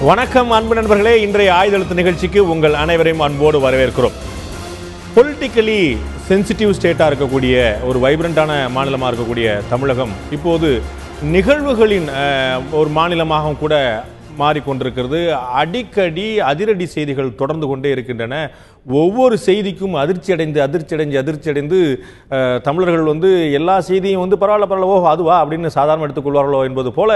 வணக்கம் அன்பு நண்பர்களே, இன்றைய ஆயுதெழுத்து நிகழ்ச்சிக்கு உங்கள் அனைவரையும் அன்போடு வரவேற்கிறோம். பொலிட்டிக்கலி சென்சிட்டிவ் ஸ்டேட்டாக இருக்கக்கூடிய ஒரு வைப்ரண்டான மாநிலமாக இருக்கக்கூடிய தமிழகம் இப்போது நிகழ்வுகளின் ஒரு மாநிலமாக கூட மாறிக்கொண்டிருக்கிறது. அடிக்கடி அதிரடி செய்திகள் தொடர்ந்து கொண்டே இருக்கின்றன. ஒவ்வொரு செய்திக்கும் அதிர்ச்சியடைந்து தமிழர்கள் எல்லா செய்தியும் பரவாயில்ல ஓ அதுவா அப்படின்னு சாதாரண எடுத்துக்கொள்வார்களோ என்பது போல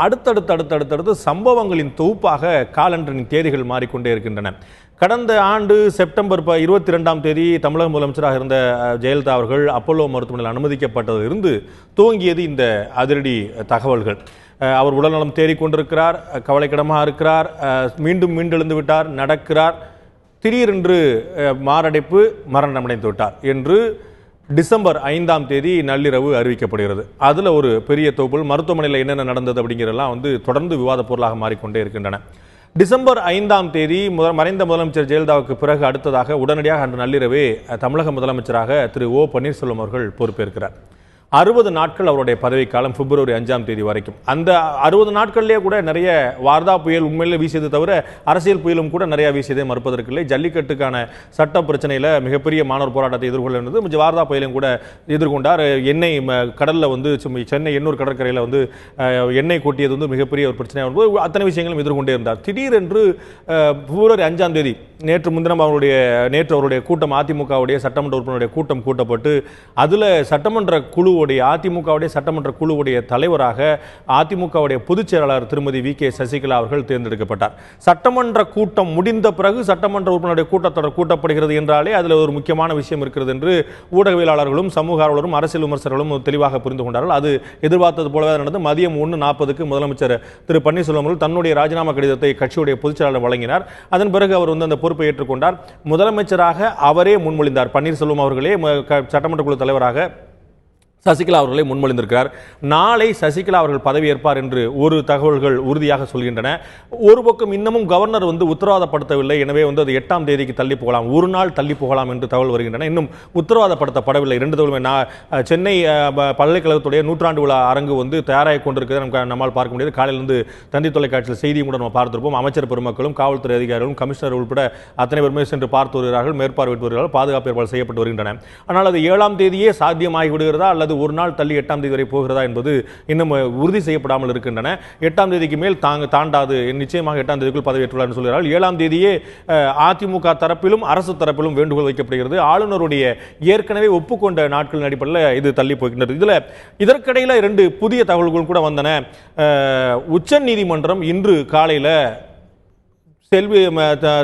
அடுத்தடுத்து சம்பவங்களின் தொகுப்பாக காலண்டரின் தேதிகள் மாறிக்கொண்டே இருக்கின்றன. கடந்த ஆண்டு செப்டம்பர் 22ஆம் தேதி தமிழக முதலமைச்சராக இருந்த ஜெயலலிதா அவர்கள் அப்போலோ மருத்துவமனையில் அனுமதிக்கப்பட்டதிலிருந்து துவங்கியது இந்த அதிரடி தகவல்கள். அவர் உடல்நலம் தேறிக்கொண்டிருக்கிறார், கவலைக்கிடமாக இருக்கிறார், மீண்டும் மீண்டெழுந்து விட்டார், நடக்கிறார், திடீரென்று மாரடைப்பு, மரணமடைந்து விட்டார் என்று டிசம்பர் 5ஆம் தேதி நள்ளிரவு அறிவிக்கப்படுகிறது. அதில் ஒரு பெரிய தொகுப்பு மருத்துவமனையில் என்னென்ன நடந்தது அப்படிங்கிறதெல்லாம் தொடர்ந்து விவாத பொருளாக மாறிக்கொண்டே இருக்கின்றன. டிசம்பர் 5ஆம் தேதி மறைந்த முதலமைச்சர் ஜெயலலிதாவுக்கு பிறகு அடுத்ததாக உடனடியாக அன்று நள்ளிரவே தமிழக முதலமைச்சராக திரு ஓ பன்னீர்செல்வம் அவர்கள் பொறுப்பேற்கிறார். 60 நாட்கள் அவருடைய பதவிக்காலம், பிப்ரவரி 5ஆம் தேதி வரைக்கும். அந்த 60 நாட்கள்லேயே கூட நிறைய வார்தா புயல் உண்மையிலே வீசியது தவிர அரசியல் புயலும் கூட நிறைய வீசியதே மறுப்பதற்கில்லை. ஜல்லிக்கட்டுக்கான சட்ட பிரச்சனையில் மிகப்பெரிய மாணவர் போராட்டத்தை எதிர்கொள்ள வார்தா புயலையும் கூட எதிர்கொண்டார். எண்ணெய் கடலில் சென்னை எண்ணூர் கடற்கரையில் எண்ணெய் கொட்டியது மிகப்பெரிய ஒரு பிரச்சனையாக வரும்போது அத்தனை விஷயங்களும் எதிர்கொண்டே இருந்தார். திடீரென்று பிப்ரவரி 5ஆம் தேதி நேற்று முன்தினம் அவருடைய கூட்டம், அதிமுகவுடைய சட்டமன்ற உறுப்பினருடைய கூட்டம் கூட்டப்பட்டு அதில் சட்டமன்ற அதிமுகவுடைய சட்டமன்ற குழுவுடைய தலைவராக அதிமுகவுடைய பொதுச் செயலாளர் திருமதி வி.கே. சசிகலா அவர்கள் தேர்ந்தெடுக்கப்பட்டார். சட்டமன்ற கூட்டம் முடிந்த பிறகு சட்டமன்ற உறுப்பினருடைய கூட்டத்தொடர் கூட்டப்படுகிறது என்றாலே அதில் ஒரு முக்கியமான விஷயம் இருக்கிறது என்று ஊடகவியலாளர்களும் சமூக ஆர்வலரும் அரசியல் விமர்சகர்களும் தெளிவாக புரிந்து கொண்டார்கள். அது எதிர்பார்த்தது போலவே நடந்தது. மதியம் 1:40க்கு முதலமைச்சர் திரு பன்னீர்செல்வம் அவர்கள் தன்னுடைய ராஜினாமா கடிதத்தை கட்சியுடைய பொதுச் செயலாளர் வழங்கினார். அதன் பிறகு அவர் அந்த பொறுப்பை ஏற்றுக்கொண்டார். முதலமைச்சராக அவரே முன்மொழிந்தார். பன்னீர்செல்வம் அவர்களே சட்டமன்ற குழு தலைவராக சசிகலா அவர்களை முன்மொழிந்திருக்கிறார். நாளை சசிகலா அவர்கள் பதவியேற்பார் என்று ஒரு தகவல்கள் உறுதியாக சொல்கின்றன. ஒரு பக்கம் இன்னமும் கவர்னர் உத்தரவாதப்படுத்தவில்லை. எனவே அது 8ஆம் தேதிக்கு தள்ளி போகலாம், ஒரு நாள் தள்ளி போகலாம் என்று தகவல் வருகின்றன. இன்னும் உத்தரவாதப்படுத்தப்படவில்லை. 2 தகவலுமே சென்னை பல்கலைக்கழகத்துடைய 100ஆண்டு விழா அரங்கு தயாராகி கொண்டிருக்கிறது. நம்மால் பார்க்க முடியாது. காலையிலிருந்து தந்தி தொலைக்காட்சியில் செய்தியும் கூட நம்ம பார்த்திருப்போம். அமைச்சர் பெருமக்களும் காவல்துறை அதிகாரிகளும் கமிஷனர் உட்பட அத்தனை பேருமே சென்று பார்த்து வருகிறார்கள், மேற்பார்வையிட்டு வருகிறார்கள், பாதுகாப்பு ஏற்பாடு செய்யப்பட்டு வருகின்றன. ஆனால் அது 7ஆம் தேதியே சாத்தியமாகி விடுகிறதா அல்லது ஒரு நாள் தள்ளி 8ஆம் தேதி வரை போகிறதா என்பது இன்னும் உறுதி செய்யப்படாமல் இருக்கின்றன. 8ஆம் தேதிக்கு மேல் தாண்டாது, நிச்சயமாக 8ஆம் தேதிக்குள் பதவியேற்றுள்ளார் என்று சொல்கிறார்கள். 7ஆம் தேதியே அதிமுக தரப்பிலும் அரசு தரப்பிலும் வேண்டுகோள் வைக்கப்படுகிறது. ஆளுநருடைய ஏற்கனவே ஒப்புக்கொண்ட நாட்களின் அடிப்படையில் இது தள்ளி போகின்றது. இதற்கிடையில் 2 புதிய தகவல்கள் கூட வந்தன. உச்ச நீதிமன்றம் இன்று காலையில்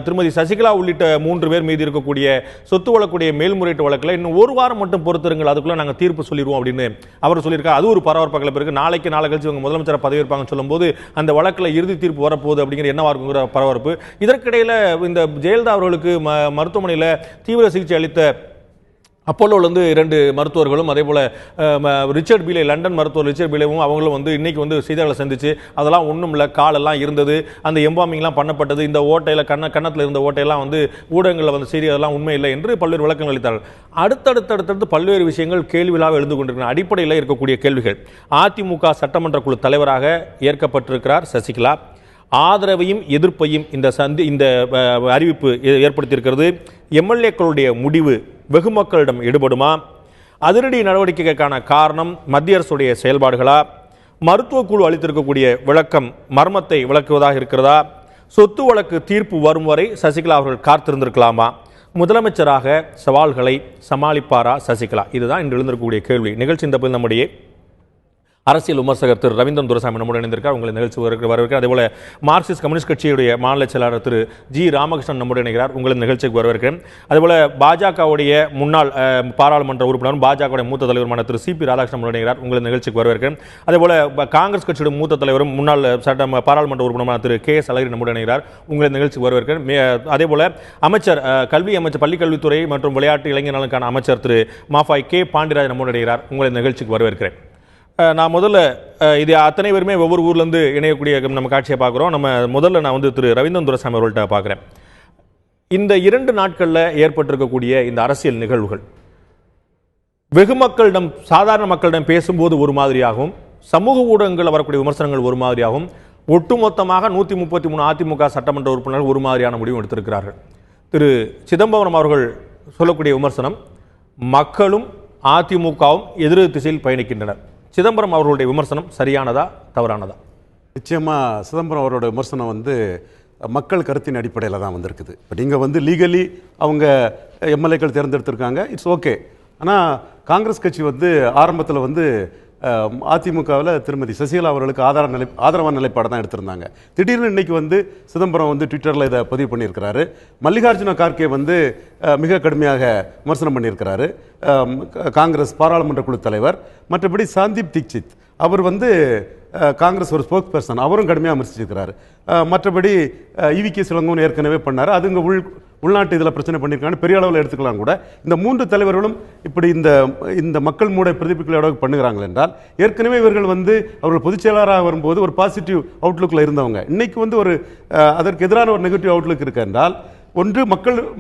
திருமதி சசிகலா உள்ளிட்ட 3 பேர் மீது இருக்கக்கூடிய சொத்து வழக்குடைய மேல்முறையீட்டு வழக்கில் இன்னும் ஒரு வாரம் மட்டும் பொறுத்திருங்கள், அதுக்குள்ள நாங்கள் தீர்ப்பு சொல்லிடுவோம் அப்படின்னு அவர் சொல்லியிருக்காரு. அது ஒரு பரபரப்பாக பிறகு நாளை கழிச்சு இவங்க முதலமைச்சரை பதவியேற்பாங்கன்னு சொல்லும்போது அந்த வழக்கில் இறுதி தீர்ப்பு வரப்போகுது அப்படிங்கிற என்னவா இருக்குங்கிற பரபரப்பு. இதற்கிடையில் இந்த ஜெயலலிதா அவர்களுக்கு மருத்துவமனையில் தீவிர சிகிச்சை அளித்த அப்போலோவிலிருந்து 2 மருத்துவர்களும் அதே போல ரிச்சர்ட் பீலே, லண்டன் மருத்துவர் ரிச்சர்ட் பீலேவும் அவங்களும் இன்னைக்கு செய்தியாளர்களை சந்திச்சு அதெல்லாம் ஒன்றும் இல்லை, காலெல்லாம் இருந்தது, அந்த எம்பாமிங்லாம் பண்ணப்பட்டது, இந்த ஓட்டையில் கன்னத்தில் இருந்த ஓட்டையெல்லாம் ஊடகங்களில் செய்தி அதெல்லாம் உண்மை இல்லை என்று பல்வேறு விளக்கங்கள் அளித்தார்கள். அடுத்தடுத்து பல்வேறு விஷயங்கள் கேள்விகளாக எழுந்து கொண்டிருக்கிற அடிப்படையில் இருக்கக்கூடிய கேள்விகள். அதிமுக சட்டமன்ற குழு தலைவராக ஏற்கப்பட்டிருக்கிறார் சசிகலா. ஆதரவையும் எதிர்ப்பையும் இந்த அறிவிப்பு ஏற்படுத்தியிருக்கிறது. எம்எல்ஏக்களுடைய முடிவு வெகு மக்களிடம் ஈடுபடுமா? அதிரடி நடவடிக்கைக்கான காரணம் மத்திய அரசுடைய செயல்பாடுகளா? மருத்துவ குழு அளித்திருக்கக்கூடிய விளக்கம் மர்மத்தை விளக்குவதாக இருக்கிறதா? சொத்து வழக்கு தீர்ப்பு வரும் வரை சசிகலா அவர்கள் காத்திருந்திருக்கலாமா? முதலமைச்சராக சவால்களை சமாளிப்பாரா சசிகலா? இதுதான் இன்று எழுந்திருக்கக்கூடிய கேள்வி. நிகழ்ச்சி இந்த நம்முடைய அரசியல் விமர்சகர் திரு ரவீந்திரன் துரைசாமி நம்முடன் இணைந்திருக்கார். உங்களை நிகழ்ச்சி வரவேற்கிறார். அதேபோல மார்க்சிஸ்ட் கம்யூனிஸ்ட் கட்சியுடைய மாநில செயலாளர் திரு ஜி ராமகிருஷ்ணன் நம்முடன் இணைகிறார். உங்களின் நிகழ்ச்சிக்கு வரவேற்கிறேன். அதேபோல பாஜகவுடைய முன்னாள் பாராளுமன்ற உறுப்பினரும் பாஜகவுடைய மூத்த தலைவருமான திரு சி.பி. ராதாகிருஷ்ணன் நம்முடன் இணைகிறார். உங்களின் நிகழ்ச்சிக்கு வரவேற்கிறேன். அதேபோல காங்கிரஸ் கட்சியுடைய மூத்த தலைவரும் முன்னாள் பாராளுமன்ற உறுப்பினருமான திரு கே எஸ் அழகிரி நம்முடன் இணைகிறார். உங்களின் நிகழ்ச்சிக்கு வரவேற்கிறேன். அதேபோல அமைச்சர் பள்ளிக்கல்வித்துறை மற்றும் விளையாட்டு இளைஞர் நலனுக்கான அமைச்சர் திரு மாஃபாய் கே பாண்டியராஜ் நம்முடன் இணைகிறார். உங்களின் நிகழ்ச்சிக்கு வரவேற்கிறேன். நான் முதல்ல இது அத்தனை பேருமே ஒவ்வொரு ஊர்லேருந்து இணையக்கூடிய நம்ம காட்சியை பார்க்குறோம். முதல்ல நான் திரு ரவீந்திரன் துரைசாமி அவர்கள்ட்ட பார்க்குறேன். இந்த 2 நாட்களில் ஏற்பட்டிருக்கக்கூடிய இந்த அரசியல் நிகழ்வுகள் வெகு மக்களிடம், சாதாரண மக்களிடம் பேசும்போது ஒரு மாதிரியாகவும், சமூக ஊடகங்களில் வரக்கூடிய விமர்சனங்கள் ஒரு மாதிரியாகவும், ஒட்டுமொத்தமாக 133 அதிமுக சட்டமன்ற உறுப்பினர்கள் ஒரு மாதிரியான முடிவு எடுத்திருக்கிறார்கள். திரு சிதம்பரம் அவர்கள் சொல்லக்கூடிய விமர்சனம், மக்களும் அதிமுகவும் எதிர் திசையில் பயணிக்கின்றனர். சிதம்பரம் அவர்களுடைய விமர்சனம் சரியானதா தவறானதா? நிச்சயமா சிதம்பரம் அவரோட விமர்சனம் மக்கள் கருத்தின் அடிப்படையில் தான் வந்திருக்குது. இப்போ நீங்கள் லீகலி அவங்க எம்எல்ஏக்கள் தேர்ந்தெடுத்திருக்காங்க, இட்ஸ் ஓகே. ஆனால் காங்கிரஸ் கட்சி ஆரம்பத்தில் அதிமுகவில் திருமதி சசிகலா அவர்களுக்கு ஆதரவான நிலைப்பாடு தான் எடுத்திருந்தாங்க. திடீர்னு இன்னைக்கு சிதம்பரம் ட்விட்டரில் இதை பதிவு பண்ணியிருக்கிறாரு. மல்லிகார்ஜுன கார்கே மிக கடுமையாக விமர்சனம் பண்ணியிருக்கிறாரு, காங்கிரஸ் பாராளுமன்ற குழு தலைவர். மற்றபடி சந்தீப் தீக்ஷித் அவர் காங்கிரஸ் ஒரு ஸ்போக்ஸ் பர்சன், அவரும் கடுமையாக விமர்சிச்சிருக்கிறாரு. மற்றபடி இவிகே சிலங்கோன்னு ஏற்கனவே பண்ணார், அது இங்கே உள்நாட்டு இதில் பிரச்சனை பண்ணியிருக்காங்க, பெரிய அளவில் எடுத்துக்கலாம் கூட. இந்த 3 தலைவர்களும் இப்படி இந்த மக்கள் மூட பிரதிபலிப்புகளோட பண்ணுகிறாங்க என்றால், ஏற்கனவே இவர்கள் அவர்கள் பொதுச் செயலாளராக வரும்போது ஒரு பாசிட்டிவ் அவுட்லுக்கில் இருந்தவங்க, இன்னைக்கு ஒரு அதற்கு எதிரான ஒரு நெகட்டிவ் அவுட்லுக் இருக்கு என்றால், ஒன்று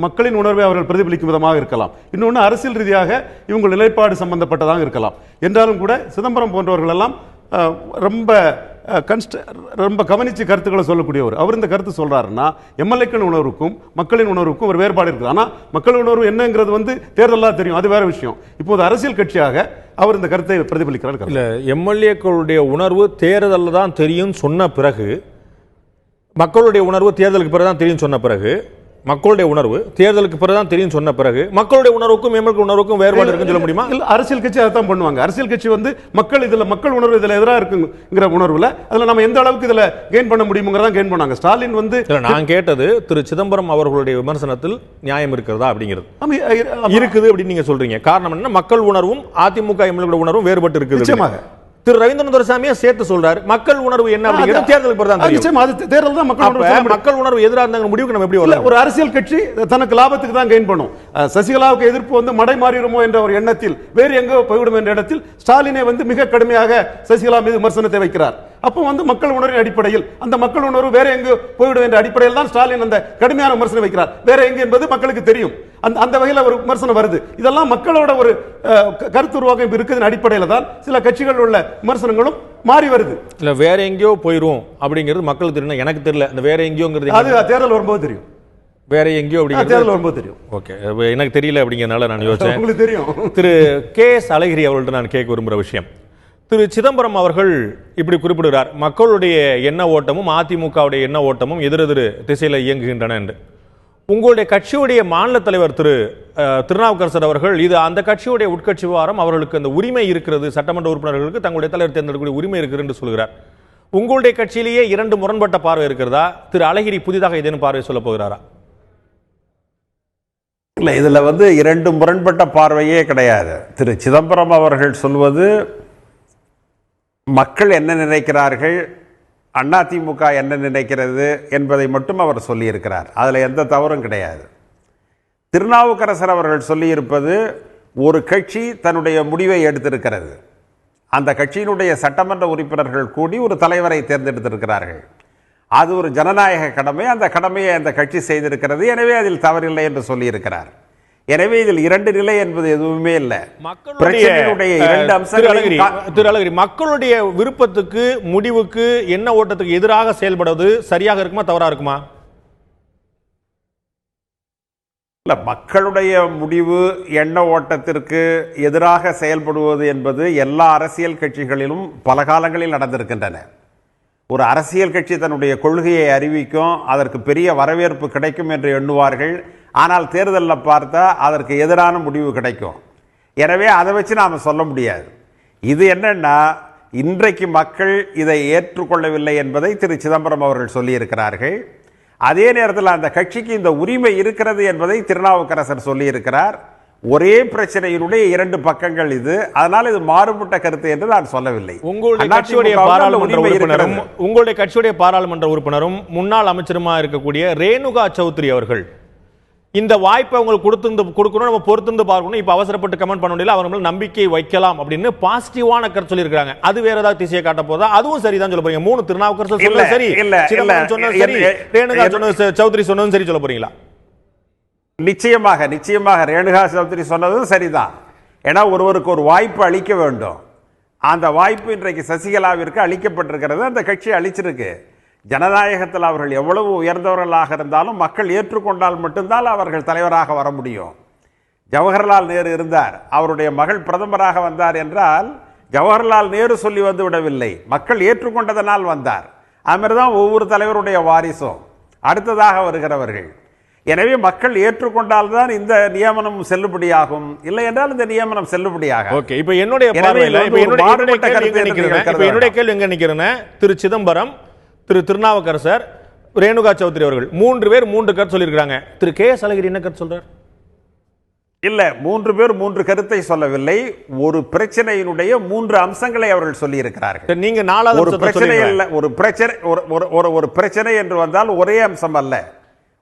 மக்களின் உணர்வை அவர்கள் பிரதிபலிக்கும் விதமாக இருக்கலாம், இன்னொன்று அரசியல் ரீதியாக இவங்க நிலைப்பாடு சம்பந்தப்பட்டதாக இருக்கலாம். என்றாலும் கூட சிதம்பரம் போன்றவர்கள் எல்லாம் ரொம்ப கவனிச்சு கருத்துக்களை சொல்லக்கூடியவர். அவர் இந்த கருத்து சொல்றாருன்னா எம்எல்ஏக்கள் உணர்வுக்கும் மக்களின் உணர்வுக்கும் ஒரு வேறுபாடு இருக்குது. ஆனால் மக்கள் உணர்வு என்னங்கிறது தேர்தலாக தெரியும், அது வேற விஷயம். இப்போது அரசியல் கட்சியாக அவர் இந்த கருத்தை பிரதிபலிக்கிறார். இல்ல, எம்எல்ஏக்களுடைய உணர்வு தேர்தலில் தான் தெரியும் சொன்ன பிறகு, மக்களுடைய உணர்வு தேர்தலுக்கு பிறகு தான் தெரியும் சொன்ன பிறகு, மக்களுடைய உணர்வு தேர்தலுக்கு பிறகுதான் தெரியும் சொன்ன பிறகு, மக்களுடைய உணர்வுக்கும் எம்எல்ஏ உணர்வுக்கும் வேறுபாடு இருக்குன்னு சொல்ல முடியுமா? இல்ல, அரசியல் கட்சி அதான் பண்ணுவாங்க. அரசியல் கட்சி மக்கள் உணர்வு இதுல எதிராக இருக்குங்கிற உணர்வுல அதுல நம்ம எந்த அளவுக்கு இதுல கெயின் பண்ண முடியுங்கிறதா கெயின் பண்ணாங்க. ஸ்டாலின் நான் கேட்டது திரு சிதம்பரம் அவர்களுடைய விமர்சனத்தில் நியாயம் இருக்கிறதா அப்படிங்கிறது. இருக்குது அப்படின்னு நீங்க சொல்றீங்க. காரணம் என்ன? மக்கள் உணர்வும் அதிமுக எம்எல்ஏ உணர்வும் வேறுபட்டு இருக்குது. நிச்சயமாக திரு ரவீந்திரன் துரைசாமியை சேர்த்து சொல்றாரு, மக்கள் உணர்வு என்ன அப்படிங்கிறது தேர்தலுக்கு பிறகு தான் தெரியும். தேர்தல் தான் மக்கள் உணர்வு எதிராக இருந்தாங்க முடிவுக்கு நம்ம எப்படி வரலாம்? ஒரு அரசியல் கட்சி தனக்கு லாபத்துக்கு தான் கெயின் பண்ணும். சசிகலாவுக்கு எதிர்ப்பு மடை மாறிடுமோ என்ற ஒரு எண்ணத்தில், வேறு எங்கோ போய்விடும் என்ற இடத்தில் ஸ்டாலினை மிக கடுமையாக சசிகலா மீது விமர்சனத்தை வைக்கிறார். அப்போ மக்கள் உணர்வின் அடிப்படையில், அந்த மக்கள் உணர்வு வேற எங்கு போய்விடும் என்ற அடிப்படையில் தான் ஸ்டாலின் அந்த கடுமையான விமர்சனம் வைக்கிறார். வேற எங்கு என்பது மக்களுக்கு தெரியும். அந்த வகையில் ஒரு விமர்சனம் வருது. இதெல்லாம் மக்களோட ஒரு கருத்து உருவாக்கம் இருக்குதுன்னு அடிப்படையில் தான் சில கட்சிகள் உள்ள விமர்சனங்களும் மாறி வருது. இல்ல, வேற எங்கேயோ போயிரும் அப்படிங்கிறது மக்களுக்கு தெரியும், எனக்கு தெரியல. அந்த வேற எங்கேயோங்கிறது அது தேர்தல் வரும்போது தெரியும். வேற எங்கேயோ அப்படிங்கிறது தேர்தல் வரும்போது தெரியும். ஓகே, எனக்கு தெரியல அப்படிங்கிறதுனால நான் யோசிச்சேன். உங்களுக்கு தெரியும். திரு KS அழகிரி அவர்கள்ட்ட நான் கேட்க விரும்புகிற விஷயம், திரு சிதம்பரம் அவர்கள் இப்படி குறிப்பிடுகிறார், மக்களுடைய எண்ண ஓட்டமும் அதிமுகவுடைய எண்ண ஓட்டமும் எதிரெதிர் திசையில் இயங்குகின்றன என்று. உங்களுடைய கட்சியுடைய மாநில தலைவர் திரு திருநாவுக்கரசர் அவர்கள் இது அந்த கட்சியுடைய உட்கட்சி விவகாரம், அவர்களுக்கு அந்த உரிமை இருக்கிறது, சட்டமன்ற உறுப்பினர்களுக்கு தங்களுடைய தலைவர் தேர்ந்தெடுக்கக்கூடிய உரிமை இருக்கிறது என்று சொல்கிறார். உங்களுடைய கட்சியிலேயே 2 முரண்பட்ட பார்வை இருக்கிறதா? திரு அழகிரி புதிதாக ஏதேனும் பார்வை சொல்ல போகிறாரா? இல்லை, இதில் 2 முரண்பட்ட பார்வையே கிடையாது. திரு சிதம்பரம் அவர்கள் சொல்வது மக்கள் என்ன நினைக்கிறார்கள், அதிமுக என்ன நினைக்கிறது என்பதை மட்டும் அவர் சொல்லியிருக்கிறார். அதில் எந்த தவறும் கிடையாது. திருநாவுக்கரசர் அவர்கள் சொல்லியிருப்பது, ஒரு கட்சி தன்னுடைய முடிவை எடுத்திருக்கிறது, அந்த கட்சியினுடைய சட்டமன்ற உறுப்பினர்கள் கூடி ஒரு தலைவரை தேர்ந்தெடுத்திருக்கிறார்கள், அது ஒரு ஜனநாயக கடமை, அந்த கடமையை அந்த கட்சி செய்திருக்கிறது, எனவே அதில் தவறில்லை என்று சொல்லியிருக்கிறார். எனவே இதில் 2 நிலை என்பது எதுவுமே இல்லை. மக்களுடைய விருப்பத்துக்கு முடிவுக்கு என்ன ஓட்டத்துக்கு எதிராக செயல்படுவது சரியாக இருக்குமா தவறா இருக்குமா? இல்ல, மக்களுடைய முடிவு எண்ண ஓட்டத்திற்கு எதிராக செயல்படுவது என்பது எல்லா அரசியல் கட்சிகளிலும் பல காலங்களில் நடந்திருக்கின்றன. ஒரு அரசியல் கட்சி தன்னுடைய கொள்கையை அறிவிக்கும், அதற்கு பெரிய வரவேற்பு கிடைக்கும் என்று எண்ணுவார்கள். ஆனால் தேர்தலில் பார்த்தா அதற்கு எதிரான முடிவு கிடைக்கும். எனவே அதை வச்சு நாம் சொல்ல முடியாது. இது என்னன்னா, இன்றைக்கு மக்கள் இதை ஏற்றுக்கொள்ளவில்லை என்பதை திரு சிதம்பரம் அவர்கள் சொல்லியிருக்கிறார்கள். அதே நேரத்தில் அந்த கட்சிக்கு இந்த உரிமை இருக்கிறது என்பதை திருநாவுக்கரசர் சொல்லியிருக்கிறார். ஒரே பிரச்சனையினுடைய 2 பக்கங்கள் இது. அதனால் இது மாறுபட்ட கருத்து என்று நான் சொல்லவில்லை. உங்களுடைய கட்சியுடைய பாராளுமன்ற உறுப்பினரும் முன்னாள் அமைச்சருமா இருக்கக்கூடிய ரேணுகா சௌத்ரி அவர்கள் இந்த வாய்ப்பை அவங்களுக்கு கொடுக்கணும், நம்ம பொறுத்திருந்து பார்க்கணும், இப்ப அவசரப்பட்டு கமெண்ட் பண்ண முடியல, அவங்க நம்பிக்கை வைக்கலாம் அப்படின்னு பாசிட்டிவான கருத்து சொல்லியிருக்காங்க. அது வேற ஏதாவது திசையை காட்ட போதா? அதுவும் சரிதான் சொல்ல போறீங்க? 3 திருநாவுக்கரசர் சொன்னது சரி, சொன்னது சரி, ரேணுகா சொன்னது சௌத்ரி சொன்னதும் சரி சொல்ல போறீங்களா? நிச்சயமாக ரேணுகா சௌத்ரி சொன்னதும் சரிதான். ஏன்னா ஒருவருக்கு ஒரு வாய்ப்பு அளிக்க வேண்டும். அந்த வாய்ப்பு இன்றைக்கு சசிகலாவிற்கு அளிக்கப்பட்டிருக்கிறது, அந்த கட்சி அளிச்சிருக்கு. ஜனநாயகத்தில் அவர்கள் எவ்வளவு உயர்ந்தவர்களாக இருந்தாலும் மக்கள் ஏற்றுக்கொண்டால் மட்டும்தான் அவர்கள் தலைவராக வர முடியும். ஜவஹர்லால் நேரு இருந்தார், அவருடைய மகள் பிரதமராக வந்தார் என்றால் ஜவஹர்லால் நேரு சொல்லி வந்து விடவில்லை, மக்கள் ஏற்றுக்கொண்டதனால் வந்தார். அதுமாதிரிதான் ஒவ்வொரு தலைவருடைய வாரிசும் அடுத்ததாக வருகிறவர்கள். எனவே மக்கள் ஏற்றுக்கொண்டால்தான் இந்த நியமனம் செல்லுபடியாகும், இல்லை என்றால் இந்த நியமனம் செல்லுபடியாக. ஓகே, இப்போ என்னுடைய கேள்வி எங்க நிக்கிறேன்னா, திரு சிதம்பரம், திரு திருநாவுக்கரசர், ரேணுகா சௌத்ரி அவர்கள் 3 பேர் 3 கருத்து சொல்லியிருக்காங்க. திரு கே எஸ் அழகிரி என்ன கருத்து சொல்றார்? இல்ல, 3 பேர் 3 கருத்தை சொல்லவில்லை, ஒரு பிரச்சனையினுடைய 3 அம்சங்களை அவர்கள் சொல்லி இருக்கிறார்கள். நீங்க 4வது ஒரு பிரச்சனை இல்ல, ஒரு பிரச்சனை என்று வந்தால் ஒரே அம்சம் அல்ல,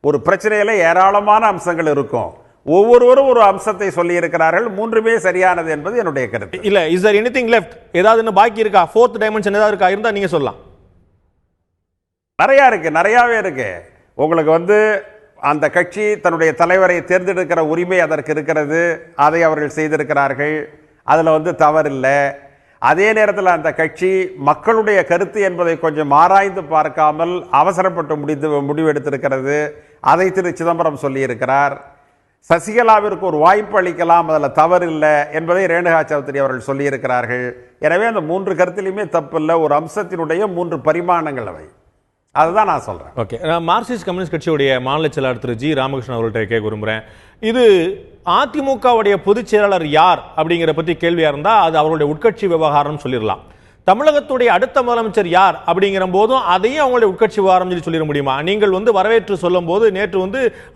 ஒரு பிரச்சனையில ஏராளமான அம்சங்கள் இருக்கும். ஒவ்வொருவரும் ஒரு அம்சத்தை சொல்லி இருக்கிறார்கள். 3மே சரியானது என்பது என்னுடைய கருத்து. இல்ல, இஸ் தேர் எனிதிங் லெஃப்ட்? ஏதாவது இன்னும் பாக்கி இருக்கா? ஃபோர்த் டைமென்ஷன் ஏதாவது இருக்கா? இருந்தா நீங்க சொல்லலாம். நிறையாவே இருக்கு. உங்களுக்கு அந்த கட்சி தன்னுடைய தலைவரை தேர்ந்தெடுக்கிற உரிமை அதற்கு இருக்கிறது, அதை அவர்கள் செய்திருக்கிறார்கள், அதில் தவறில்லை. அதே நேரத்தில் அந்த கட்சி மக்களுடைய கருத்து என்பதை கொஞ்சம் ஆராய்ந்து பார்க்காமல் அவசரப்பட்டு முடிவெடுத்திருக்கிறது, அதை திரு சிதம்பரம் சொல்லியிருக்கிறார். சசிகலாவிற்கு ஒரு வாய்ப்பு அளிக்கலாம், அதில் தவறில்லை என்பதை ரேணுகா சௌத்ரி அவர்கள் சொல்லியிருக்கிறார்கள். எனவே அந்த 3 கருத்திலுமே தப்பில்லை, ஒரு அம்சத்தினுடைய 3 பரிமாணங்கள் அவை. அதுதான் நான் சொல்றேன். ஓகே, நான் மார்க்சிஸ்ட் கம்யூனிஸ்ட் கட்சியுடைய மாநில செயலாளர் திரு ஜி ராமகிருஷ்ணன் அவர்கள்ட்ட கேட்க விரும்புகிறேன். இது அதிமுகவுடைய பொதுச் செயலாளர் யார் அப்படிங்கிற பற்றி கேள்வியாக இருந்தால் அது அவருடைய உட்கட்சி விவகாரம்னு சொல்லிடலாம். தமிழகத்துடைய அடுத்த முதலமைச்சர் யார் அப்படிங்கிற போதும் அதையும் அவங்களுடைய உட்கட்சி விவகாரம் சொல்லி சொல்லிட முடியுமா? நீங்கள் வரவேற்று சொல்லும் போது நேற்று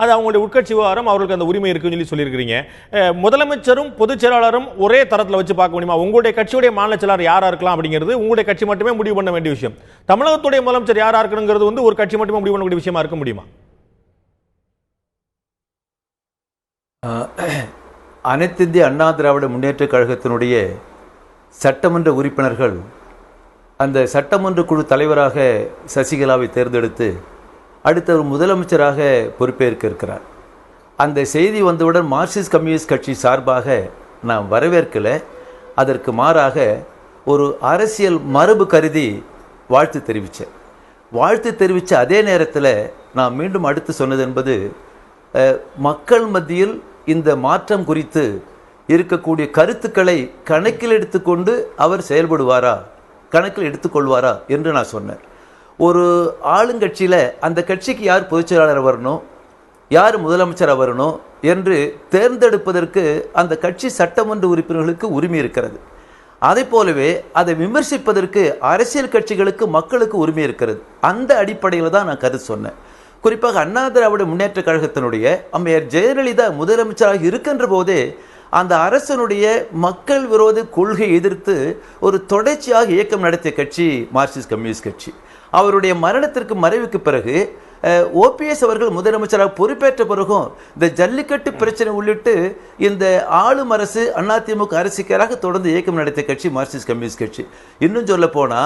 அது அவங்களுடைய உட்கட்சி விவகாரம், அவர்களுக்கு அந்த உரிமை இருக்குன்னு சொல்லியிருக்கிறீங்க. முதலமைச்சரும் பொதுச் செயலாளரும் ஒரே தரத்தில் வச்சு பார்க்க முடியுமா? உங்களுடைய கட்சியுடைய மாநில செயலாளர் யாரா இருக்கலாம் அப்படிங்கிறது உங்களுடைய கட்சி மட்டுமே முடிவு பண்ண வேண்டிய விஷயம். தமிழகத்துடைய முதலமைச்சர் யாரா இருக்கணுங்கிறது ஒரு கட்சி மட்டுமே முடிவு பண்ணக்கூடிய விஷயமா இருக்க முடியுமா? அனைத்து இந்திய அண்ணா திராவிட முன்னேற்ற கழகத்தினுடைய சட்டமன்ற உறுப்பினர்கள் அந்த சட்டமன்ற குழு தலைவராக சசிகலாவை தேர்ந்தெடுத்து அடுத்த ஒரு முதலமைச்சராக பொறுப்பேற்க இருக்கிறார். அந்த செய்தி வந்தவுடன் மார்க்சிஸ்ட் கம்யூனிஸ்ட் கட்சி சார்பாக நான் வரவேற்கலை. அதற்கு மாறாக ஒரு அரசியல் மரபு கருதி வாழ்த்து தெரிவித்தேன். வாழ்த்து தெரிவித்த அதே நேரத்தில் நான் மீண்டும் அடுத்து சொன்னது என்பது, மக்கள் மத்தியில் இந்த மாற்றம் குறித்து இருக்கக்கூடிய கருத்துக்களை கணக்கில் எடுத்துக்கொண்டு அவர் செயல்படுவாரா, கணக்கில் எடுத்துக்கொள்வாரா என்று நான் சொன்னேன். ஒரு ஆளுங்கட்சியில் அந்த கட்சிக்கு யார் பொதுச் செயலாளர் வரணும், யார் முதலமைச்சராக வரணும் என்று தேர்ந்தெடுப்பதற்கு அந்த கட்சி சட்டமன்ற உறுப்பினர்களுக்கு உரிமை இருக்கிறது. அதை போலவே அதை விமர்சிப்பதற்கு அரசியல் கட்சிகளுக்கு மக்களுக்கு உரிமை இருக்கிறது. அந்த அடிப்படையில் தான் நான் கருத்து சொன்னேன். குறிப்பாக அண்ணா திராவிட முன்னேற்ற கழகத்தினுடைய அம்மையார் ஜெயலலிதா முதலமைச்சராக இருக்கின்ற போதே அந்த அரசனுடைய மக்கள் விரோத கொள்கை எதிர்த்து ஒரு தொடர்ச்சியாக இயக்கம் நடத்திய கட்சி மார்க்சிஸ்ட் கம்யூனிஸ்ட் கட்சி. அவருடைய மறைவுக்கு பிறகு ஓபிஎஸ் அவர்கள் முதலமைச்சராக பொறுப்பேற்ற பிறகும் இந்த ஜல்லிக்கட்டு பிரச்சனை உள்ளிட்டு இந்த ஆளும் அரசு அதிமுக அரசுக்காக தொடர்ந்து இயக்கம் நடத்திய கட்சி மார்க்சிஸ்ட் கம்யூனிஸ்ட் கட்சி. இன்னும் சொல்ல போனா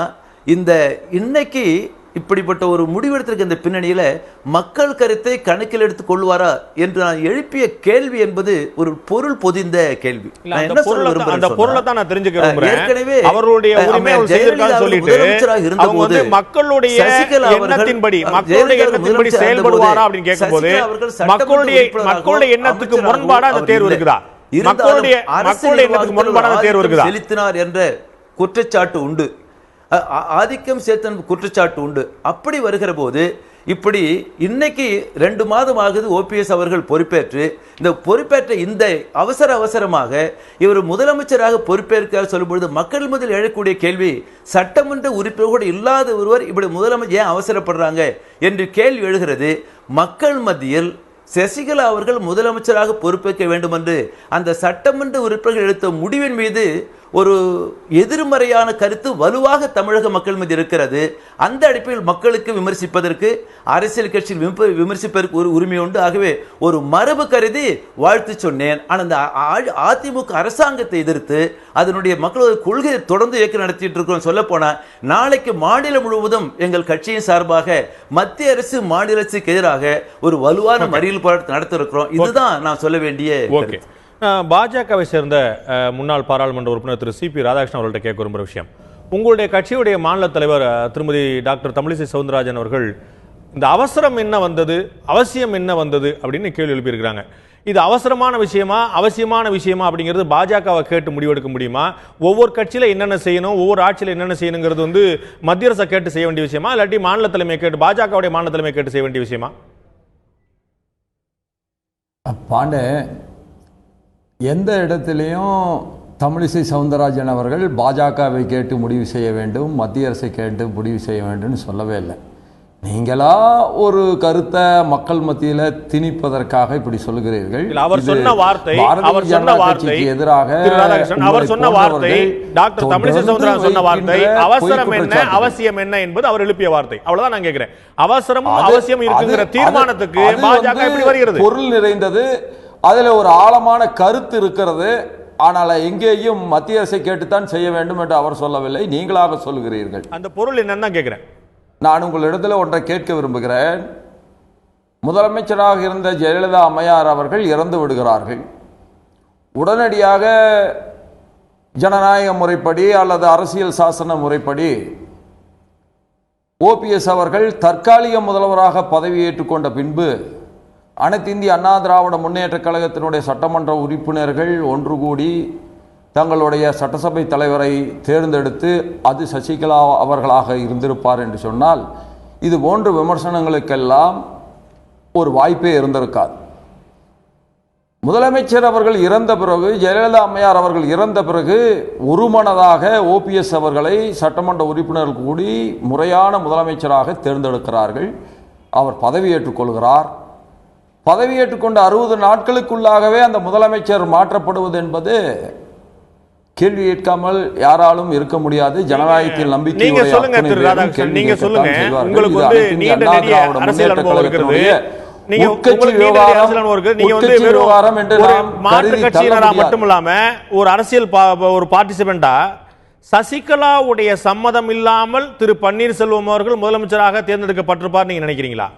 இந்த இன்னைக்கு இப்படிப்பட்ட ஒரு முடிவெடுத்திருக்க இந்த பின்னணியில மக்கள் கருத்தை கணக்கில் எடுத்துக் கொள்வாரா என்று நான் எழுப்பிய கேள்வி என்பது ஒரு பொருள் பொதிந்த கேள்வி. செலுத்தினார் என்ற குற்றச்சாட்டு உண்டு, ஆதிக்கம் சேர்த்த குற்றச்சாட்டு உண்டு. அப்படி வருகிற போது இப்படி இன்னைக்கு 2 மாதம் ஆகுது ஓபிஎஸ் அவர்கள் பொறுப்பேற்று, இந்த பொறுப்பேற்ற இந்த அவசரமாக இவர் முதலமைச்சராக பொறுப்பேற்க சொல்லும்பொழுது மக்கள் மத்தியில் எழக்கூடிய கேள்வி, சட்டமன்ற உறுப்பினர் இல்லாத ஒருவர் இப்படி முதலமைச்சர் ஏன் அவசரப்படுறாங்க என்று கேள்வி எழுகிறது. மக்கள் மத்தியில் சசிகலா அவர்கள் முதலமைச்சராக பொறுப்பேற்க வேண்டும் என்று அந்த சட்டமன்ற உறுப்பினர்கள் எடுத்த முடிவின் மீது ஒரு எதிர்மறையான கருத்து வலுவாக தமிழக மக்கள் மீது இருக்கிறது. அந்த அடிப்படையில் மக்களுக்கு விமர்சிப்பதற்கு, அரசியல் கட்சியில் விமர்சிப்பதற்கு ஒரு உரிமை உண்டு. ஆகவே ஒரு மரபு கருதி வாழ்த்து சொன்னேன். ஆனால் அந்த அதிமுக அரசாங்கத்தை எதிர்த்து அதனுடைய மக்களோட கொள்கையை தொடர்ந்து இயக்கம் நடத்திட்டு இருக்கிறோம். சொல்ல போனா நாளைக்கு மாநிலம் முழுவதும் எங்கள் கட்சியின் சார்பாக மத்திய அரசு மாநில அரசுக்கு எதிராக ஒரு வலுவான மறியல் போராட்டத்தை நடத்த இருக்கிறோம். இதுதான் நான் சொல்ல வேண்டிய. பாஜகவை சேர்ந்த முன்னாள் பாராளுமன்ற உறுப்பினர் திரு சிபி ராதாகிருஷ்ணன் அவர்கள்ட்ட கேட்க விரும்புகிற விஷயம், உங்களுடைய கட்சியுடைய மாநில தலைவர் திருமதி டாக்டர் தமிழிசை சவுந்தரராஜன் அவர்கள் இந்த அவசரம் என்ன வந்தது, அவசியம் என்ன வந்தது அப்படின்னு கேள்வி எழுப்பியிருக்கிறாங்க. இது அவசரமான விஷயமா, அவசியமான விஷயமா அப்படிங்கிறது பாஜகவை கேட்டு முடிவெடுக்க முடியுமா? ஒவ்வொரு கட்சியில என்னென்ன செய்யணும், ஒவ்வொரு ஆட்சியில் என்னென்ன செய்யணுங்கிறது வந்து மத்திய அரசை கேட்டு செய்ய வேண்டிய விஷயமா, இல்லாட்டி மாநில தலைமை கேட்டு, பாஜகவுடைய மாநில தலைமை கேட்டு செய்ய வேண்டிய விஷயமா? பாண்டே, எந்த இடத்திலையும் தமிழிசை சவுந்தரராஜன் அவர்கள் பாஜகவை கேட்டு முடிவு செய்ய வேண்டும், மத்திய அரசை கேட்டு முடிவு செய்ய வேண்டும்னு சொல்லவே இல்லை. நீங்களா ஒரு கருத்தை மக்கள் மத்தியில திணிப்பதற்காக இப்படி சொல்லுகிறீர்கள். அவர் சொன்ன வார்த்தை, அவர் சொன்ன வார்த்தை எதிராக அவர் சொன்ன வார்த்தை, டாக்டர் தமிழிசை சவுந்தரராஜன் சொன்ன வார்த்தை அவசரம் என்ன, அவசியம் என்ன என்பது அவர் எழுப்பிய வார்த்தை. அவ்வளவுதான் நான் கேட்கிறேன். அவசரமும் அவசியம் இருக்குங்கிற தீர்மானத்துக்கு பாஜக எப்படி வருகிறது? பொருள் நிறைந்தது, அதுல ஒரு ஆழமான கருத்து இருக்கிறது. ஆனால் எங்கேயும் மத்திய அரசை கேட்டுத்தான் செய்ய வேண்டும் என்று அவர் சொல்லவில்லை, நீங்களாக சொல்லுகிறீர்கள். அந்த பொருள் என்னன்னு தான் கேட்கிறேன். நான் உங்களிடத்தில் ஒன்றை கேட்க விரும்புகிறேன். முதலமைச்சராக இருந்த ஜெயலலிதா அம்மையார் அவர்கள் இறந்து விடுகிறார்கள். உடனடியாக ஜனநாயக முறைப்படி அல்லது அரசியல் சாசன முறைப்படி ஓபிஎஸ் அவர்கள் தற்காலிக முதல்வராக பதவியேற்றுக் கொண்ட பின்பு அனைத்து இந்திய அண்ணா திராவிட முன்னேற்ற கழகத்தினுடைய சட்டமன்ற உறுப்பினர்கள் ஒன்று கூடி தங்களுடைய சட்டசபை தலைவரை தேர்ந்தெடுத்து அது சசிகலா அவர்களாக இருந்திருப்பார் என்று சொன்னால் இது போன்ற விமர்சனங்களுக்கெல்லாம் ஒரு வாய்ப்பே இருந்திருக்காது. முதலமைச்சர் அவர்கள் இறந்த பிறகு, ஜெயலலிதா அம்மையார் அவர்கள் இறந்த பிறகு ஒருமனதாக ஓபிஎஸ் அவர்களை சட்டமன்ற உறுப்பினர்கள் கூடி முறையான முதலமைச்சராக தேர்ந்தெடுக்கிறார்கள். அவர் பதவியேற்றுக் கொள்கிறார். பதவியேற்றுக் கொண்ட 60 நாட்களுக்குள்ளாகவே அந்த முதலமைச்சர் மாற்றப்படுவது என்பது கேள்வி கேட்காமல் யாராலும் இருக்க முடியாது. ஜனநாயகத்தில் நம்பிக்கை நீங்க சொல்லுங்க திரு ராதாகிருஷ்ணன், நீங்க சொல்லுங்க. உங்களுக்கு வந்து நீண்ட நெடிய அரசியல் அனுபவம் இருக்கிறது. நீங்க மாற்று கட்சியினரா மட்டுமில்லாம ஒரு அரசியல் ஒரு பார்ட்டிசிபெண்டா சசிகலாவுடைய சம்மதம் இல்லாமல் திரு பன்னீர்செல்வம் அவர்கள் முதலமைச்சராக தேர்ந்தெடுக்கப்பட்டிருப்பார் நீங்க நினைக்கிறீங்களா?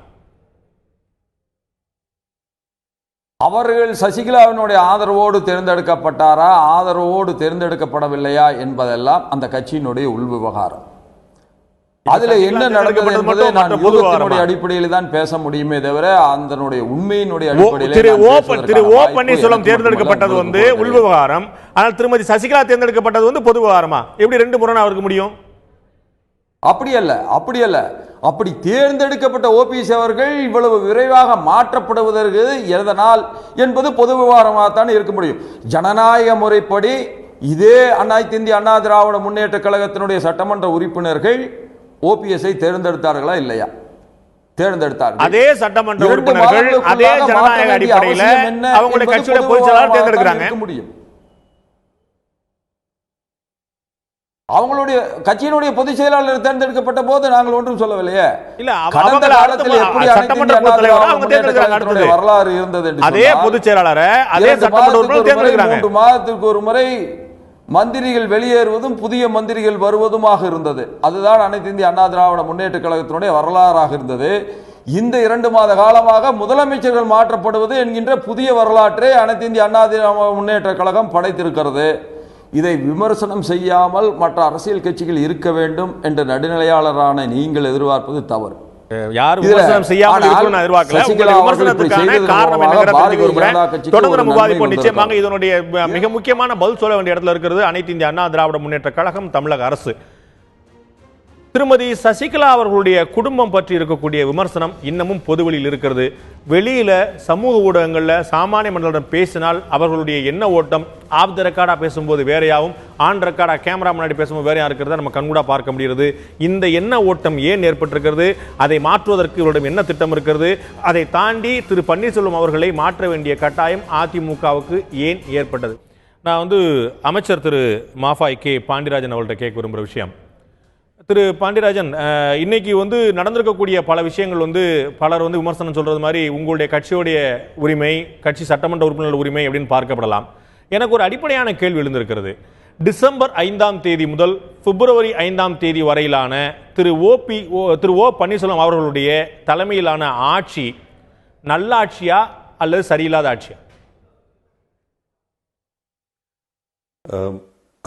அவர்கள் சசிகலாவினுடைய ஆதரவோடு தேர்ந்தெடுக்கப்பட்டாரா, ஆதரவோடு தேர்ந்தெடுக்கப்படவில்லையா என்பதெல்லாம் அந்த கட்சியினுடைய உள் விவகாரம். அதுல என்ன நடந்தது என்பது நான் யூகத்தினுடைய அடிப்படையில் தான் பேச முடியுமே தவிர அதனுடைய உண்மையினுடைய அடிப்படையில் திரு ஓ பன்னீர்செல்வம் தேர்ந்தெடுக்கப்பட்டது வந்து உள் விவகாரம், ஆனால் திருமதி சசிகலா தேர்ந்தெடுக்கப்பட்டது வந்து பொது விவகாரமா? எப்படி ரெண்டு முரணா அவருக்கு முடியும்? அப்படி அல்ல. அப்படி தேர்ந்தெடுக்கப்பட்ட ஓபிஎஸ் அவர்கள் இவ்வளவு விரைவாக மாற்றப்படுவதற்கு எதனால் என்பது பொது விவகாரமாகத்தான் இருக்க முடியும். ஜனநாயக முறைப்படி இதே அனைத்து இந்திய அண்ணா திராவிட முன்னேற்ற கழகத்தினுடைய சட்டமன்ற உறுப்பினர்கள் ஓபிஎஸ்ஐ தேர்ந்தெடுத்தார்களா இல்லையா? தேர்ந்தெடுத்தார்கள். அதே சட்டமன்ற உறுப்பினர்கள் அதே ஜனநாயக அடிப்படையில் அவங்களுடைய கட்சியோட பொதுச் செயலாளர் தேர்ந்தெடுக்கிறாங்க. முடியும். அவங்களுடைய கட்சியினுடைய பொதுச் செயலாளர் தேர்ந்தெடுக்கப்பட்ட போது நாங்கள் ஒன்றும் சொல்லவில்லையே. கடந்த காலத்தில் எப்படி வரலாறு இருந்தது என்று அதே பொதுச் செயலாளர் அதே சட்டமன்ற உறுப்பினர் தேர்ந்தெடுக்கிறாங்க. 3 மாதத்திற்கு ஒரு முறை மந்திரிகள் வெளியேறுவதும் புதிய மந்திரிகள் வருவதுமாக இருந்தது. அதுதான் அனைத்து இந்திய அண்ணா திராவிட முன்னேற்ற கழகத்தினுடைய வரலாறாக இருந்தது. இந்த 2 மாத காலமாக முதலமைச்சர்கள் மாற்றப்படுவது என்கின்ற புதிய வரலாற்றை அனைத்து இந்திய அண்ணா திராவிட முன்னேற்ற கழகம் படைத்திருக்கிறது. இதை விமர்சனம் செய்யாமல் மற்ற அரசியல் கட்சிகள் இருக்க வேண்டும் என்ற நடுநிலையாளரான நீங்கள் எதிர்பார்ப்பது தவறு. யார் விமர்சனம் செய்யாமல் இருக்கணும்னு எதிர்பார்க்கல. உங்களுடைய விமர்சனத்துக்கான காரணம் என்னங்கிறத தொடர்ந்து நம்ம விவாதிப்போம். நிச்சயமாக இதனுடைய மிக முக்கியமான பதில் சொல்ல வேண்டிய இடத்துல இருக்கிறது அனைத்து இந்திய அண்ணா திராவிட முன்னேற்ற கழகம், தமிழக அரசு. திருமதி சசிகலா அவர்களுடைய குடும்பம் பற்றி இருக்கக்கூடிய விமர்சனம் இன்னமும் பொதுவெளியில் இருக்கிறது. வெளியில சமூக ஊடகங்களில் சாமானிய மனிதர்களிடம் பேசினால் அவர்களுடைய எண்ண ஓட்டம் ஆஃப் த ரெக்கார்டா பேசும்போது வேறையாகவும், ஆன் ரெக்கார்டா கேமரா முன்னாடி பேசும்போது வேறையா இருக்கிறத நம்ம கண்கூடா பார்க்க முடிகிறது. இந்த எண்ண ஓட்டம் ஏன் ஏற்பட்டிருக்கிறது, அதை மாற்றுவதற்கு இவரிடம் என்ன திட்டம் இருக்கிறது, அதை தாண்டி திரு பன்னீர்செல்வம் அவர்களை மாற்ற வேண்டிய கட்டாயம் அதிமுகவுக்கு ஏன் ஏற்பட்டது? நான் வந்து அமைச்சர் திரு மாஃபாய் கே பாண்டியராஜன் அவர்கள்ட்ட கேட்க விரும்புகிற விஷயம், திரு பாண்டியராஜன், இன்னைக்கு வந்து நடந்திருக்கக்கூடிய பல விஷயங்கள் வந்து பலர் வந்து விமர்சனம் சொல்றது மாதிரி உங்களுடைய கட்சியோடைய உரிமை, கட்சி சட்டமன்ற உறுப்பினர் உரிமை அப்படின்னு பார்க்கப்படலாம். எனக்கு ஒரு அடிப்படையான கேள்வி எழுந்திருக்கிறது. டிசம்பர் 5ஆம் தேதி முதல் பிப்ரவரி 5ஆம் தேதி வரையிலான திரு ஓ பன்னீர்செல்வம் அவர்களுடைய தலைமையிலான ஆட்சி நல்லாட்சியா அல்லது சரியில்லாத ஆட்சியா?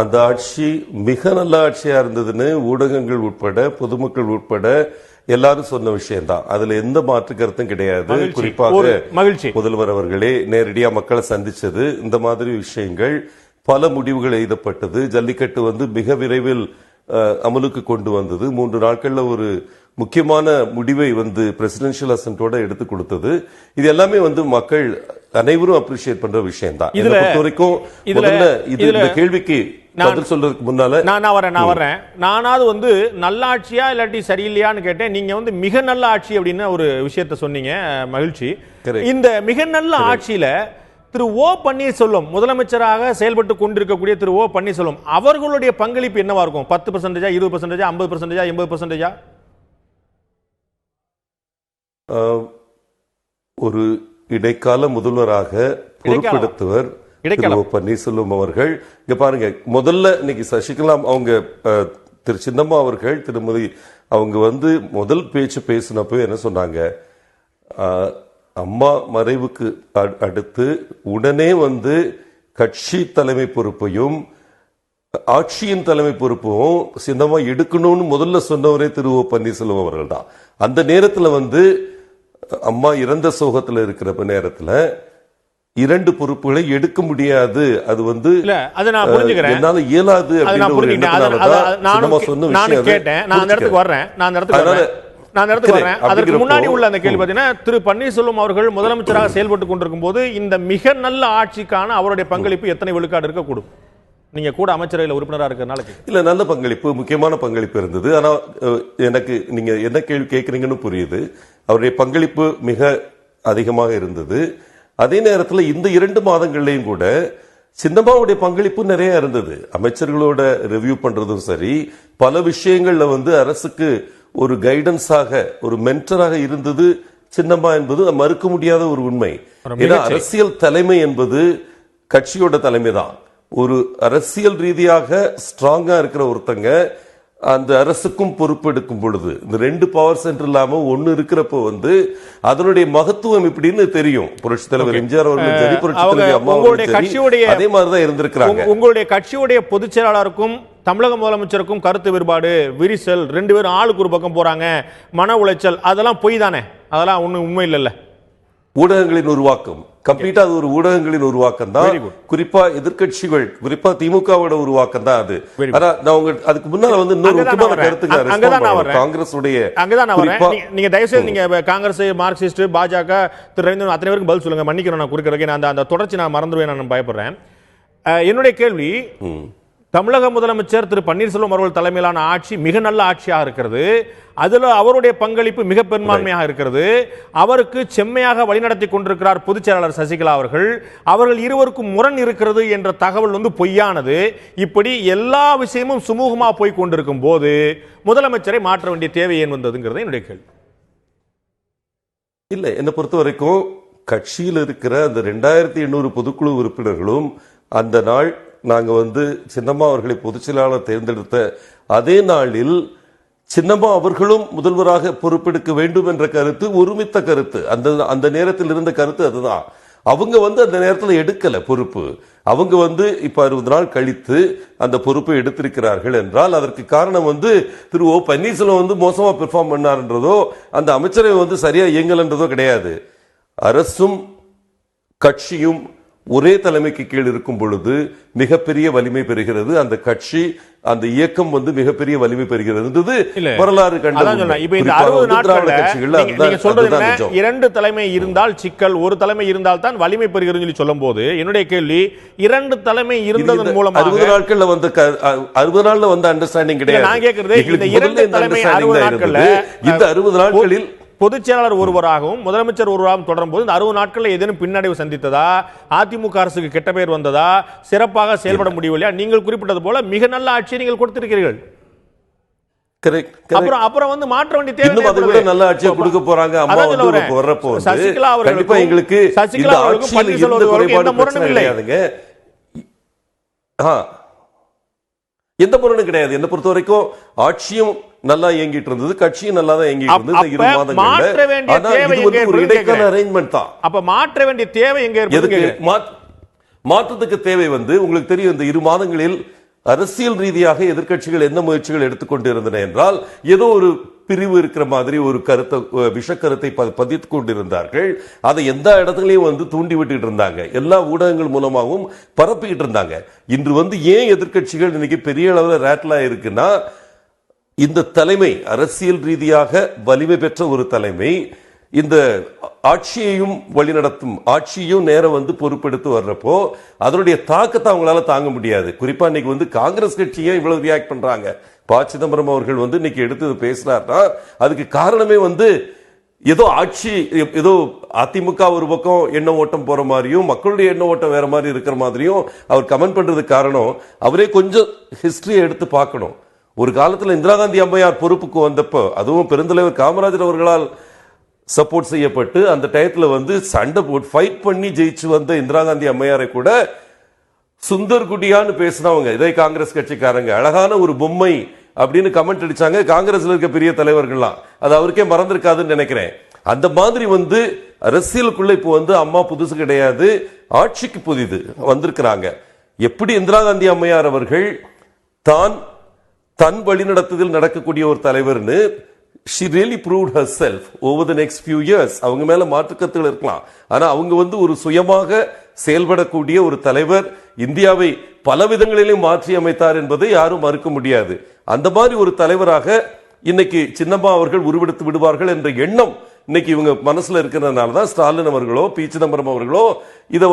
அந்த ஆட்சி மிக நல்ல ஆட்சியா இருந்ததுன்னு ஊடகங்கள் உட்பட பொதுமக்கள் உட்பட எல்லாரும் சொன்ன விஷயம்தான். அதுல எந்த மாற்று கருத்தும் கிடையாது. குறிப்பாக மகிழ்ச்சி முதல்வர் அவர்களே நேரடியா மக்களை சந்திச்சது, இந்த மாதிரி விஷயங்கள், பல முடிவுகள் எழுதப்பட்டது. ஜல்லிக்கட்டு மிக விரைவில் அமலுக்கு கொண்டு வந்தது. 3 நாட்கள்ல ஒரு முக்கியமான முடிவை பிரசிடென்ஷியல் அசென்ட்டோட எடுத்து கொடுத்தது. இது எல்லாமே மக்கள் அனைவரும் அப்ரிஷியேட் பண்ற விஷயம் தான். இதை பொறுத்த வரைக்கும் இந்த கேள்விக்கு பதில் சொல்றதுக்கு முன்னால நான் வரேன். நானாவது நல்லாட்சியா இல்லாட்டி சரியில்லையான்னு கேட்டேன். நீங்க மிக நல்ல ஆட்சி அப்படின்னு ஒரு விஷயத்த சொன்னீங்க. மகிழ்ச்சி. இந்த மிக நல்ல ஆட்சியில திரு ஓ பன்னீர்செல்வம் முதலமைச்சராக செயல்பட்டு கொண்டிருக்கக்கூடிய திரு ஓ பன்னீர்செல்வம் அவர்களுடைய பங்களிப்பு என்னவா இருக்கும்? 10%, 20%, 50%, 80%? ஒரு இடைக்கால முதல்வராக பொறுப்பெடுத்தவர் திரு ஓ பன்னீர்செல்வம் அவர்கள். இங்க பாருங்க, முதல்ல இன்னைக்கு சசிகலா அவங்க திரு சின்னம்மா அவர்கள் திருமதி அவங்க முதல் பேச்சு பேசினப்போ என்ன சொன்னாங்க? அம்மா மறைவுக்கு அடுத்து உடனே கட்சி தலைமை பொறுப்பையும் ஆட்சியின் தலைமை பொறுப்பும் சின்னமா எடுக்கணும்னு முதல்ல சொன்னவரே திரு ஓ பன்னீர்செல்வம் அவர்கள் தான். அந்த நேரத்தில் அம்மா இறந்த சோகத்தில் இருக்கிற நேரத்தில் 2 பொறுப்புகளை எடுக்க முடியாது, அது என்னால இயலாது அதற்கு முன்னாடி உள்ள அந்த கேள்வி பார்த்தீங்கன்னா, திரு பன்னீர்செல்வம் அவர்கள் முதலமைச்சராக செயல்பட்டு கொண்டிருக்கும் போது இந்த மிக நல்ல ஆட்சிக்கான அவருடைய பங்களிப்பு எத்தனை விழுக்காடு இருக்கக்கூடும்? நீங்க கூட அமைச்சரவையில் உறுப்பினராக இருக்கிறதுனால இல்ல, நல்ல பங்களிப்பு, முக்கியமான பங்களிப்பு இருந்தது. ஆனா எனக்கு நீங்க என்ன கேள்வி கேட்கறீங்கன்னு புரியுது. அவருடைய பங்களிப்பு மிக அதிகமாக இருந்தது. அதே நேரத்தில் இந்த 2 மாதங்கள்லையும் கூட சின்னம்மாவுடைய பங்களிப்பு நிறைய இருந்தது. அமைச்சர்களோட ரிவ்யூ பண்றதும் சரி, பல விஷயங்கள்ல அரசுக்கு ஒரு கைடன்ஸாக, ஒரு மென்டராக இருந்தது சின்னம்மா என்பது மறுக்க முடியாத ஒரு உண்மை. ஏன்னா அரசியல் தலைமை என்பது கட்சியோட தலைமை தான். ஒரு அரசியல் ரீதியாக ஸ்ட்ராங்கா இருக்கிற ஒருத்தங்க அந்த அரசுக்கும் பொறுப்பெடுக்கும் பொழுது இந்த 2 பவர் சென்டர் இல்லாம ஒன்னு இருக்கிறப்போ அதனுடைய மகத்துவம் இப்படின்னு தெரியும். புரட்சி தலைவர் எம்ஜிஆர் அவர்களும் சரி, புரட்சி தலைவர் அம்மா அவர்களும் அதே மாதிரிதான் இருந்திருக்கிறாங்க. உங்களுடைய கட்சியுடைய பொதுச் செயலாளருக்கும் தமிழக முதலமைச்சருக்கும் கருத்து வேறுபாடு, விரிசல், 2 பேரும் ஆளுக்கு ஒரு பக்கம் போறாங்க, மன உளைச்சல், அதெல்லாம் பொய் தானே? அதெல்லாம் ஒண்ணு உண்மை இல்ல. ஊடகங்களின் உருவாக்கம், கம்ப்ளீட்டா அது ஒரு ஊடகங்களின் உருவாக்கம் தான். குறிப்பா எதிர்கட்சிகள், குறிப்பா திமுகவோட உருவாக்கம் தான் அது. ஆனா நான் அதுக்கு முன்னால இன்னொரு முக்கியமான கருத்துக்கு காங்கிரஸ் உடைய நீங்க தயவுசெய்து நீங்க காங்கிரஸ், மார்க்சிஸ்ட், பாஜக, திரு ரவீந்திரன் அத்தனை பேருக்கு பதில் சொல்லுங்க. மன்னிக்கணும் நான் குறுக்கிறதுக்கு, நான் அந்த தொடர்ச்சி நான் மறந்துடுவேன், நான் பயப்படுறேன். என்னுடைய கேள்வி, தமிழக முதலமைச்சர் திரு பன்னீர்செல்வம் அவர்கள் தலைமையிலான ஆட்சி மிக நல்ல ஆட்சியாக இருக்கிறது. அதுல அவருடைய பங்களிப்பு மிக பெரும்பான்மையாக இருக்கிறது. அவருக்கு செம்மையாக வழிநடத்தி கொண்டிருக்கிறார் பொதுச் செயலாளர் சசிகலா அவர்கள். அவர்கள் இருவருக்கும் முரண் இருக்கிறது என்ற தகவல் பொய்யானது. இப்படி எல்லா விஷயமும் சுமூகமா போய் கொண்டிருக்கும் போது முதலமைச்சரை மாற்ற வேண்டிய தேவை ஏன் வந்ததுங்கிறது என்னுடைய கேள்வி. இல்ல, என்னை பொறுத்த வரைக்கும் கட்சியில் இருக்கிற அந்த 2800 பொதுக்குழு உறுப்பினர்களும் அந்த நாள் நாங்க சின்னம்மா அவர்களை பொதுச் செயலாளர் தேர்ந்தெடுத்த அதே நாளில் சின்னம்மா அவர்களும் முதல்வராக பொறுப்பெடுக்க வேண்டும் என்ற கருத்து ஒருமித்த கருத்து. அந்த நேரத்தில் இருந்த கருத்து அதுதான். அவங்க அந்த நேரத்தில் எடுக்கல பொறுப்பு. அவங்க இப்ப 60 நாள் கழித்து அந்த பொறுப்பை எடுத்திருக்கிறார்கள் என்றால் அதற்கு காரணம் திரு ஓ பன்னீர்செல்வம் மோசமா பெர்ஃபார்ம் பண்ணார்ன்றதோ அந்த அமைச்சரவை சரியா இயங்கலன்றதோ கிடையாது. அரசும் கட்சியும் ஒரே தலைமைக்கு கீழ் இருக்கும் பொழுது மிகப்பெரிய வலிமை பெறுகிறது. அந்த கட்சி, அந்த இயக்கம் மிகப்பெரிய வலிமை பெறுகிறது. வரலாறு கண்ட 2 தலைமை இருந்தால் சிக்கல், ஒரு தலைமை இருந்தால் தான் வலிமை பெறுகிறது சொல்லும் போது என்னுடைய கேள்வி, 2 தலைமை இருந்ததன் மூலமாக 60 நாட்கள்ல 60 நாள்ல அண்டர்ஸ்டாண்டிங் கிடையாது. நான் கேட்கிறது, இந்த 2 தலைமை 60 நாட்கள்ல, இந்த 60 நாட்களில் பொதுச் செயலாளர் ஒருவராகவும் முதலமைச்சர் ஒருவராகவும் தொடரும் போது இந்த 60 நாட்களில் ஏதேனும் பின்னடைவு சந்தித்ததா? அதிமுக அரசுக்கு கெட்ட பெயர் வந்ததா? சிறப்பாக செயல்பட முடியவில்லையா? நீங்கள் குறிப்பிட்டது போல மிக நல்ல ஆட்சியை நீங்கள் கொடுத்திருக்கிறீர்கள். அப்புறம் மாற்ற வேண்டிய தேவை. நல்ல ஆட்சியை கொடுக்க போறாங்க. சசிகலா அவர்களுக்கு எங்களுக்கு எந்த முரணும் இல்லை. எந்த முரணும் கிடையாது. என்ன பொறுத்த வரைக்கும் ஆட்சியும் நல்லா இயங்கிட்டு இருந்தது, கட்சியும் நல்லா தான் இயங்கிட்டு இருந்தது. 2 மாதங்கள்ல ஒரு இடைக்கால அரேஞ்ச்மெண்ட் தான். அப்ப மாற்ற வேண்டிய தேவை எங்க இருக்கு? மாற்றத்துக்கு தேவை உங்களுக்கு தெரியும். இந்த 2 மாதங்களில் அரசியல் ரீதியாக எதிர்க்கட்சிகள் என்ன முயற்சிகள் எடுத்துக்கொண்டிருந்தன என்றால் ஏதோ ஒரு பிரிவு இருக்கிற மாதிரி ஒரு கருத்தை விஷக்கருத்தை பதித்துக் கொண்டிருந்தார்கள். அதை எந்த இடத்துலையும் தூண்டி விட்டுட்டு இருந்தாங்க. எல்லா ஊடகங்கள் மூலமாகவும் பரப்பிக்கிட்டு இருந்தாங்க. இன்று ஏன் எதிர்க்கட்சிகள் இன்னைக்கு பெரிய அளவில் ரேட்லா இருக்குன்னா, இந்த தலைமை அரசியல் ரீதியாக வலிமை பெற்ற ஒரு தலைமை இந்த ஆட்சியையும் வழிநடத்தும் ஆட்சியும் நேரம் பொறுப்பெடுத்து வர்றப்போ அதனுடைய தாக்கத்தை அவங்களால தாங்க முடியாது. குறிப்பா இன்னைக்கு காங்கிரஸ் கட்சியே இவ்வளவு ரியாக்ட் பண்றாங்க. ப. சிதம்பரம் அவர்கள் இன்னைக்கு எடுத்து பேசினார்னா அதுக்கு காரணமே ஏதோ ஆட்சி ஏதோ அதிமுக ஒரு பக்கம் எண்ண ஓட்டம் போற மாதிரியும் மக்களுடைய எண்ண ஓட்டம் வேற மாதிரி இருக்கிற மாதிரியும் அவர் கமெண்ட் பண்றதுக்கு காரணம் அவரே கொஞ்சம் ஹிஸ்டரியை எடுத்து பார்க்கணும். ஒரு காலத்தில் இந்திரா காந்தி அம்மையார் பொறுப்புக்கு வந்தப்போ, அதுவும் பெருந்தலைவர் காமராஜர் அவர்களால் சப்போர்ட் செய்யப்பட்டு அந்த டயத்துல சண்டை போட்டு ஃபைட் பண்ணி ஜெயிச்சு வந்த இந்திரா காந்தி அம்மையாரை கூட சுந்தர் குடியான்னு பேசினவங்க இதே காங்கிரஸ் கட்சிக்காரங்க அழகான ஒரு பொம்மை அப்படின்னு கமெண்ட் அடிச்சாங்க. காங்கிரஸ்ல இருக்க பெரிய தலைவர்கள்லாம் அது அவருக்கே மறந்திருக்காதுன்னு நினைக்கிறேன். அந்த மாதிரி அரசியலுக்குள்ள இப்போ அம்மா புதுசு கிடையாது, ஆட்சிக்கு புதிது வந்திருக்கிறாங்க. எப்படி இந்திரா காந்தி அம்மையார் அவர்கள் தன் வழிநடத்துதல் நடக்கக்கூடிய ஒரு தலைவர்னு she really proved herself over the next few years. அவங்க மேல மாற்றுக்கருத்துகள் இருக்கலாம், ஆனா அவங்க ஒரு சுயமாக செயல்படக்கூடிய ஒரு தலைவர், இந்தியாவை பல விதங்களிலும் மாற்றி அமைத்தார் என்பதை யாரும் மறுக்க முடியாது. அந்த மாதிரி ஒரு தலைவராக இன்னைக்கு சின்னம்மா அவர்கள் உருவெடுத்து விடுவார்கள் என்ற எண்ணம் இன்னைக்கு இவங்க மனசுல இருக்கிறதுனால தான் ஸ்டாலின் அவர்களோ பி. சிதம்பரம் அவர்களோ இதை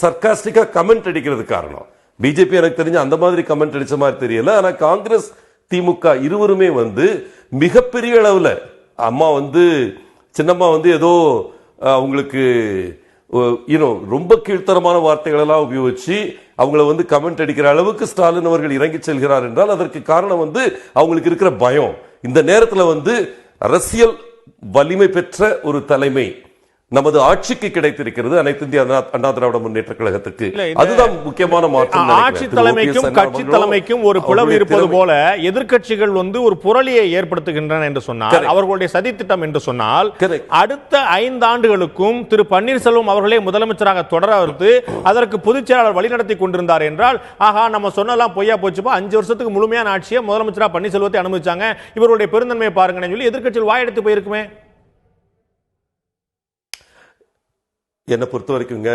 சர்க்காஸ்டிக்கா கமெண்ட் அடிக்கிறது காரணம். பிஜேபி எனக்கு தெரிஞ்ச அந்த மாதிரி கமெண்ட் அடிச்ச மாதிரி தெரியல. ஆனா காங்கிரஸ் திமுக இருவருமே மிகப்பெரிய அளவுல அம்மா சின்னம்மா ஏதோ அவங்களுக்கு ரொம்ப கீழ்த்தரமான வார்த்தைகள் எல்லாம் உபயோகிச்சு அவங்கள கமெண்ட் அடிக்கிற அளவுக்கு ஸ்டாலின் அவர்கள் இறங்கி செல்கிறார் என்றால் அதற்கு காரணம் அவங்களுக்கு இருக்கிற பயம். இந்த நேரத்தில் அரசியல் வலிமை பெற்ற ஒரு தலைமை நமது ஆட்சிக்கு கிடைத்திருக்கிறது அனைத்து இந்திய அண்ணா திராவிட முன்னேற்ற கழகத்துக்கு. அதுதான் முக்கியமான மாற்றம். ஆட்சி தலைமைக்கும் கட்சி தலைமைக்கும் ஒரு பிளவு இருப்பது போல எதிர்க்கட்சிகள் ஒரு புரளியை ஏற்படுத்துகின்றன என்று சொன்னால், அவர்களுடைய சதித்திட்டம் என்று சொன்னால், அடுத்த 5 ஆண்டுகளுக்கும் திரு பன்னீர்செல்வம் அவர்களே முதலமைச்சராக தொடர்ந்து அதற்கு பொதுச் செயலாளர் வழிநடத்தி கொண்டிருந்தார் என்றால், ஆகா நம்ம சொன்னலாம் பொய்யா போச்சுப்பா, 5 வருஷத்துக்கு முழுமையான ஆட்சியை முதலமைச்சராக பன்னீர்செல்வத்தை அனுமதிச்சாங்க, இவருடைய பெருந்தன்மையை பாருங்கன்னு சொல்லி எதிர்க்கட்சிகள் வாயெடுத்து போயிருக்குமே. என்னை பொறுத்த வரைக்குங்க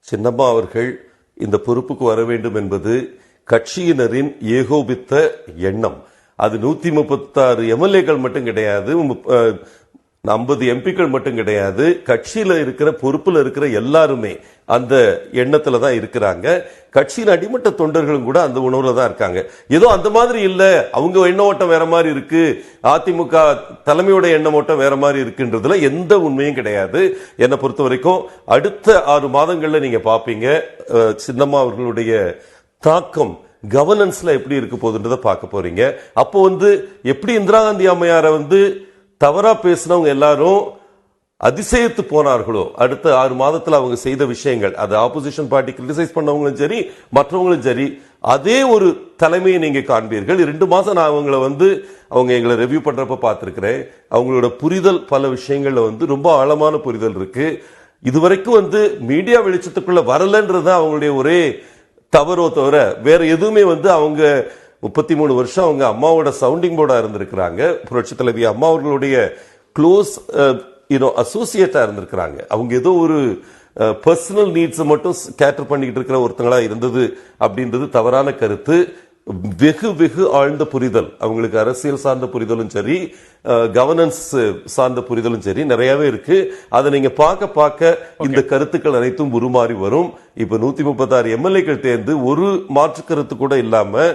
சின்னம்மா அவர்கள் இந்த பொறுப்புக்கு வர வேண்டும் என்பது கட்சியினரின் ஏகோபித்த எண்ணம். அது 136 எம்எல்ஏக்கள் மட்டும் கிடையாது, 50 எம்பிக்கள் மட்டும் கிடையாது, கட்சியில இருக்கிற பொறுப்புல இருக்கிற எல்லாருமே அந்த எண்ணத்துல தான் இருக்கிறாங்க. கட்சியின் அடிமட்ட தொண்டர்களும் கூட அந்த உணர்வுல தான் இருக்காங்க. ஏதோ அந்த மாதிரி இல்ல, அவங்க எண்ண ஓட்டம் வேற மாதிரி இருக்கு, அதிமுக தலைமையோட எண்ண ஓட்டம் வேற மாதிரி இருக்குன்றதுல எந்த உண்மையும் கிடையாது. என்னை பொறுத்த வரைக்கும் அடுத்த 6 மாதங்கள்ல நீங்க பாப்பீங்க சின்னம்மா அவர்களுடைய தாக்கம் கவர்னன்ஸ்ல எப்படி இருக்க போகுதுன்றதை பார்க்க போறீங்க. அப்போ எப்படி இந்திரா காந்தி அம்மையாரை தவறா பேசினவங்க எல்லாரும் அதிசயத்து போனார்களோ, அடுத்த 6 மாதத்துல அவங்க செய்த விஷயங்கள், அது ஆப்போசிஷன் பார்ட்டி கிரிட்டிசைஸ் பண்ணவங்களும் சரி மற்றவங்களும் சரி, அதே ஒரு தலைமையை நீங்க காண்பீர்கள். 2 மாசம் நான் அவங்கள அவங்க எங்களை ரிவ்யூ பண்றப்ப பார்த்திருக்கிறேன். அவங்களோட புரிதல் பல விஷயங்கள்ல ரொம்ப ஆழமான புரிதல் இருக்கு. இதுவரைக்கும் மீடியா வெளிச்சத்துக்குள்ள வரலன்றது அவங்களுடைய ஒரே தவறோ தவிர வேற எதுவுமே அவங்க 33 வருஷம் அவங்க அம்மாவோட சவுண்டிங் போர்டா இருந்திருக்கிறாங்க. புரட்சி தலைவி அம்மா அவர்களுடைய க்ளோஸ் அசோசியேட்டா இருந்திருக்கிறாங்க. அவங்க ஏதோ ஒரு பர்சனல் நீட்ஸ் மட்டும் கேட்டர் பண்ணிக்கிட்டு இருக்கிற ஒருத்தங்களா இருந்தது அப்படின்றது தவறான கருத்து. வெகு வெகு ஆழ்ந்த புரிதல் அவங்களுக்கு, அரசியல் சார்ந்த புரிதலும் சரி கவர்னன்ஸ் சார்ந்த புரிதலும் சரி நிறையவே இருக்கு. அதை நீங்க பார்க்க பார்க்க இந்த கருத்துக்கள் அனைத்தும் உருமாறி வரும். இப்ப 136 எம்எல்ஏக்கள் தேர்ந்து ஒரு மாற்று கருத்து கூட இல்லாம